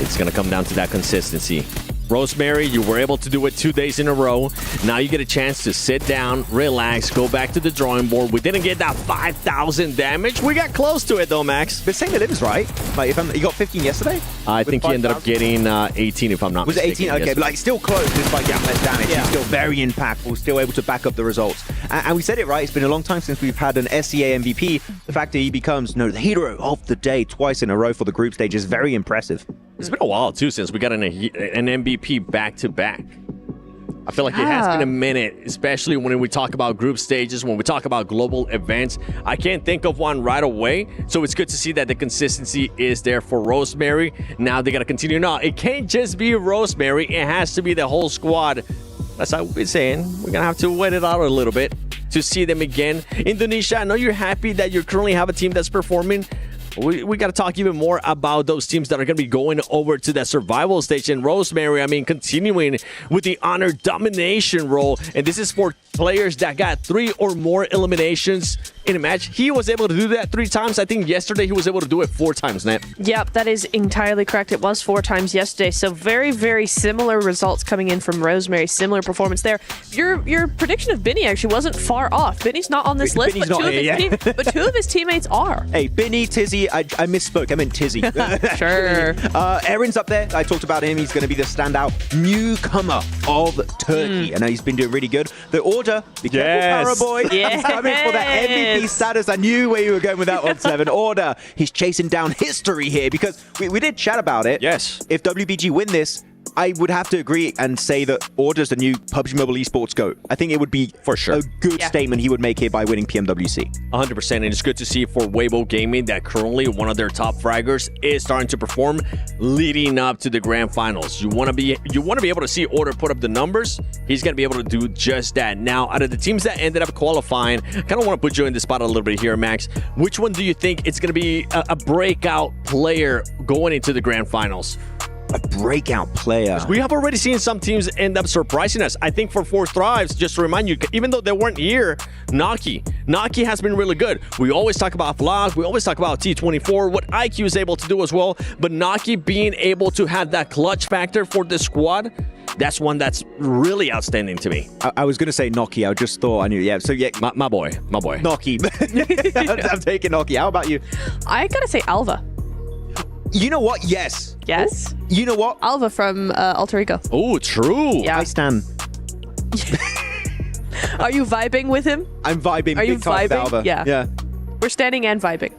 It's going to come down to that consistency. Rosemary, you were able to do it 2 days in a row. Now you get a chance to sit down, relax, go back to the drawing board. We didn't get that 5,000 damage. We got close to it, though, Max. But same limbs, right? Like, he got 15 yesterday? I think he ended up getting 18, if I'm not mistaken. Was it 18? Okay, but like still close despite getting less damage. He's still very impactful, still able to back up the results. And we said it, right? It's been a long time since we've had an SEA MVP. The fact that he becomes the hero of the day twice in a row for the group stage is very impressive. It's been a while, too, since we got an MVP back-to-back. I feel like it has been a minute, especially when we talk about group stages, when we talk about global events. I can't think of one right away, so it's good to see that the consistency is there for Rosemary. Now they got to continue. No, it can't just be Rosemary. It has to be the whole squad. That's how we're saying. We're going to have to wait it out a little bit to see them again. Indonesia, I know you're happy that you currently have a team that's performing. We got to talk even more about those teams that are going to be going over to that survival stage. And Rosemary, I mean, continuing with the honor domination role. And this is for players that got 3 or more eliminations in a match. He was able to do that 3 times. I think yesterday he was able to do it 4 times, Nat. Yep, that is entirely correct. It was 4 times yesterday. So very, very similar results coming in from Rosemary. Similar performance there. Your prediction of Binny actually wasn't far off. Binny's not on this list, but 2 of his teammates are. Hey, Binny, Tizzy, I misspoke. I meant Tizzy. Sure. Aaron's up there. I talked about him. He's going to be the standout newcomer of Turkey. I know he's been doing really good. The order, be careful, Paraboy. He's coming for that MVP status. I knew where you were going with that one, Seven. Order. He's chasing down history here because we did chat about it. Yes. If WBG win this, I would have to agree and say that Order's the new PUBG Mobile Esports GOAT. I think it would be for sure a good statement he would make here by winning PMWC. 100%, and it's good to see for Weibo Gaming that currently one of their top fraggers is starting to perform leading up to the grand finals. You want to be able to see Order put up the numbers. He's going to be able to do just that. Now, out of the teams that ended up qualifying, I kind of want to put you in the spot a little bit here, Max. Which one do you think it's going to be a breakout player going into the grand finals? A breakout player. We have already seen some teams end up surprising us. I think for Four Thrives, just to remind you, even though they weren't here, Naki has been really good. We always talk about Vlog, we always talk about T24, what IQ is able to do as well, but Naki being able to have that clutch factor for the squad, that's one that's really outstanding to me. I was going to say Noki. I just thought I knew. Yeah, so yeah. My boy. Noki. I'm taking Noki. How about you? I got to say Alva. You know what? Yes. Yes. You know what? Alva from Alter Ego. Oh, true. Yeah. I stand. Are you vibing with him? I'm vibing. Are you vibing? Alva. Yeah. We're standing and vibing.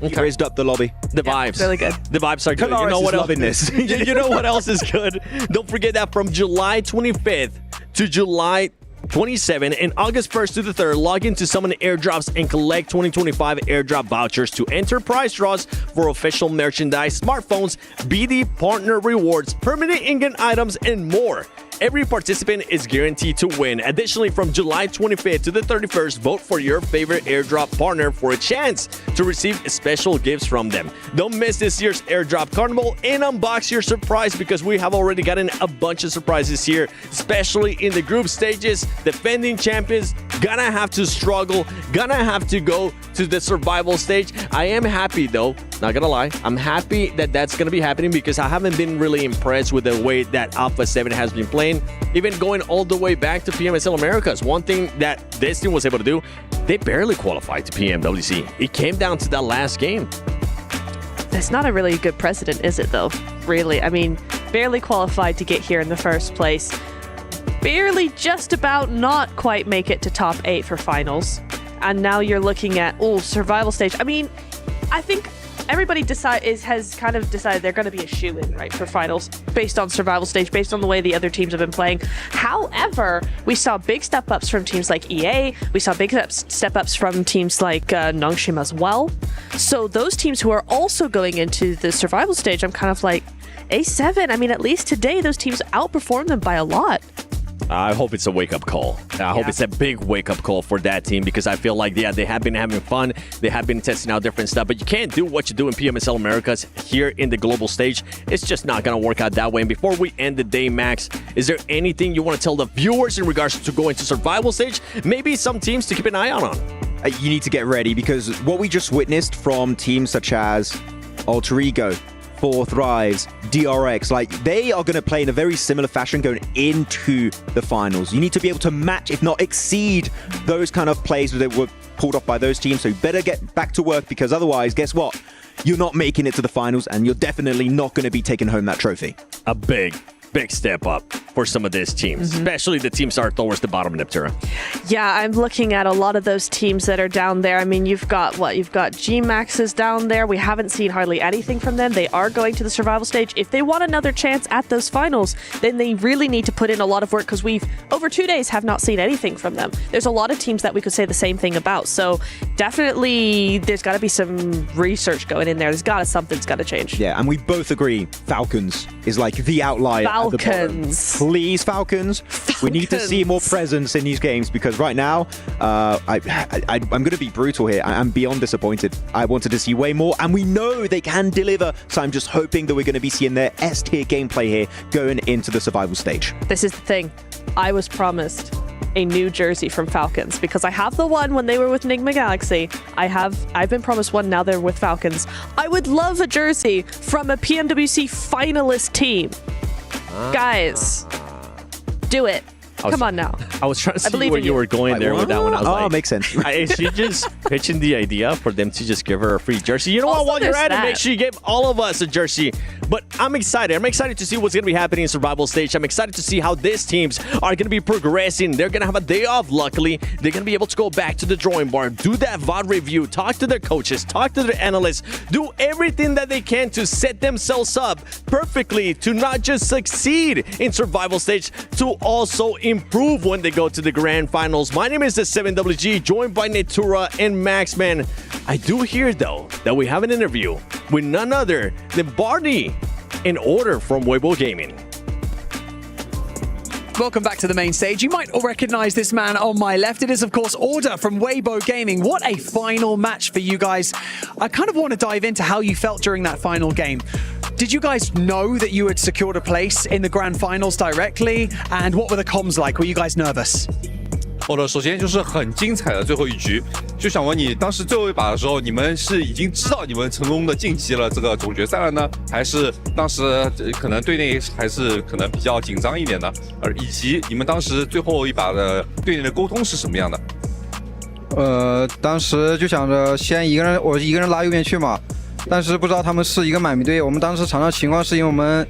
Okay. Raised up the lobby. The vibes. Really good. The vibes are good. Kalaris you know what is else? loving this. You know what else is good? Don't forget that from July 25th to July 27 and August 1st to the 3rd, log into Summon Airdrops and collect 2025 airdrop vouchers to enter prize draws for official merchandise, smartphones, BD partner rewards, permanent in-game items, and more. every participant is guaranteed to win. Additionally, from July 25th to the 31st, vote for your favorite airdrop partner for a chance to receive special gifts from them. Don't miss this year's airdrop carnival and unbox your surprise, because we have already gotten a bunch of surprises here, especially in the group stages. Defending champions gonna have to struggle, gonna have to go to the survival stage. I am happy though, not gonna lie, I'm happy that that's gonna be happening, because I haven't been really impressed with the way that Alpha 7 has been playing, even going all the way back to PMSL Americas. One thing that this team was able to do, they barely qualified to PMWC. It came down to that last game. That's not a really good precedent, is it, though? Really? I mean, barely qualified to get here in the first place. Barely just about not quite make it to top 8 for finals. And now you're looking at, survival stage. I mean, I think everybody has kind of decided they're going to be a shoo-in, right, for finals based on survival stage, based on the way the other teams have been playing. However, we saw big step-ups from teams like EA. We saw big step-ups from teams like Nongshim as well. So those teams who are also going into the survival stage, I'm kind of like, A7, I mean, at least today, those teams outperformed them by a lot. I hope it's a wake-up call. I hope it's a big wake-up call for that team, because I feel like, they have been having fun. They have been testing out different stuff, but you can't do what you do in PMSL Americas here in the global stage. It's just not going to work out that way. And before we end the day, Max, is there anything you want to tell the viewers in regards to going to survival stage? Maybe some teams to keep an eye on? You need to get ready, because what we just witnessed from teams such as Alter Ego, Four Thrives, DRX, like, they are going to play in a very similar fashion going into the finals. You need to be able to match, if not exceed, those kind of plays that were pulled off by those teams. So you better get back to work, because otherwise, guess what? You're not making it to the finals, and you're definitely not going to be taking home that trophy. A big step up for some of these teams, especially the teams that are towards the bottom of Neptura. Yeah, I'm looking at a lot of those teams that are down there. I mean, you've got G-Maxes down there. We haven't seen hardly anything from them. They are going to the survival stage. If they want another chance at those finals, then they really need to put in a lot of work, because we've, over 2 days, have not seen anything from them. There's a lot of teams that we could say the same thing about. So definitely there's got to be some research going in there. Something's got to change. Yeah, and we both agree Falcons is like the outlier. Falcons. Please, Falcons. We need to see more presence in these games, because right now, I'm going to be brutal here. I'm beyond disappointed. I wanted to see way more, and we know they can deliver. So I'm just hoping that we're going to be seeing their S-tier gameplay here going into the survival stage. This is the thing. I was promised a new jersey from Falcons, because I have the one when they were with Nigma Galaxy. I've been promised one, now they're with Falcons. I would love a jersey from a PMWC finalist team. Guys, do it. Come on now. I was trying to see where you were going there with that one. I was like, makes sense. Is she just pitching the idea for them to just give her a free jersey? You know what? While you're at it, make sure you give all of us a jersey. But I'm excited. I'm excited to see what's going to be happening in survival stage. I'm excited to see how these teams are going to be progressing. They're going to have a day off, luckily. They're going to be able to go back to the drawing board, do that VOD review, talk to their coaches, talk to their analysts, do everything that they can to set themselves up perfectly to not just succeed in survival stage, to also improve when they go to the grand finals. My name is the 7WG, joined by Netura and Maxman. I do hear, though, that we have an interview with none other than Barney in order from Weibo Gaming. Welcome back to the main stage. You might recognize this man on my left. It is, of course, Order from Weibo Gaming. What a final match for you guys. I kind of want to dive into how you felt during that final game. Did you guys know that you had secured a place in the grand finals directly? And what were the comms like? Were you guys nervous? 首先就是很精彩的最后一局，就想问你，当时最后一把的时候，你们是已经知道你们成功的晋级了这个总决赛了呢，还是当时可能队内还是可能比较紧张一点的，以及你们当时最后一把的队内的沟通是什么样的？当时就想着先我一个人拉右边去嘛，但是不知道他们是一个满米队。我们当时场上情况是因为我们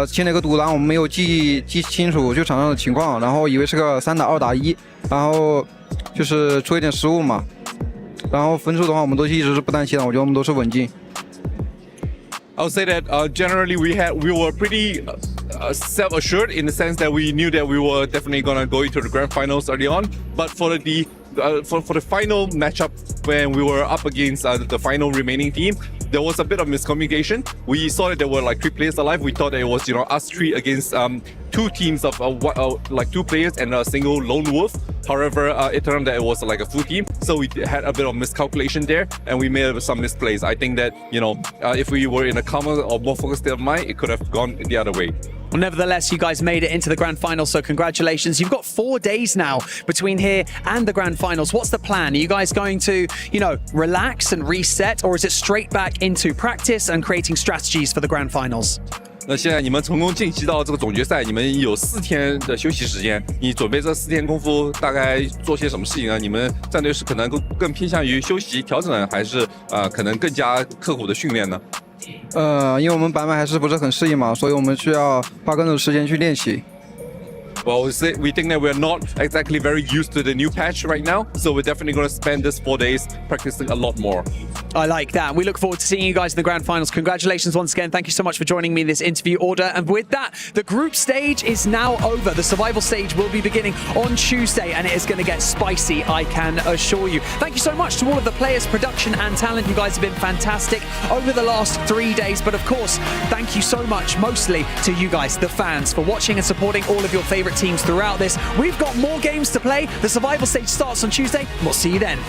清了一个独狼，我们没有记清楚就场上的情况，然后以为是个3打2打1，然后就是出一点失误嘛。然后分数的话，我们都一直是不担心的，我觉得我们都是稳进。I would say that generally we were pretty self-assured in the sense that we knew that we were definitely gonna go into the grand finals early on. But for the final matchup when we were up against the final remaining team, there was a bit of miscommunication. We saw that there were like 3 players alive. We thought that it was, us 3 against 2 teams of like 2 players and a single lone wolf. However, it turned out that it was like a full team. So we had a bit of miscalculation there and we made some misplays. I think that, if we were in a calmer or more focused state of mind, it could have gone the other way. Well, nevertheless, you guys made it into the grand final, so congratulations. You've got 4 days now between here and the grand finals. What's the plan? Are you guys going to, relax and reset, or is it straight back into practice and creating strategies for the grand finals? 那现在你们成功晋级到这个总决赛，你们有4天的休息时间。你准备这4天功夫大概做些什么事情呢？你们战队是可能更偏向于休息调整，还是可能更加刻苦的训练呢？因为我们版本还是不是很适应嘛，所以我们需要花更多的时间去练习。Well, we think that we're not exactly very used to the new patch right now, so we're definitely going to spend this 4 days practicing a lot more. I like that. We look forward to seeing you guys in the grand finals. Congratulations once again. Thank you so much for joining me in this interview order. And with that, the group stage is now over. The survival stage will be beginning on Tuesday, and it is going to get spicy, I can assure you. Thank you so much to all of the players, production and talent. You guys have been fantastic over the last 3 days. But of course, thank you so much, mostly to you guys, the fans, for watching and supporting all of your favorite teams throughout this. We've got more games to play. The survival stage starts on Tuesday. We'll see you then.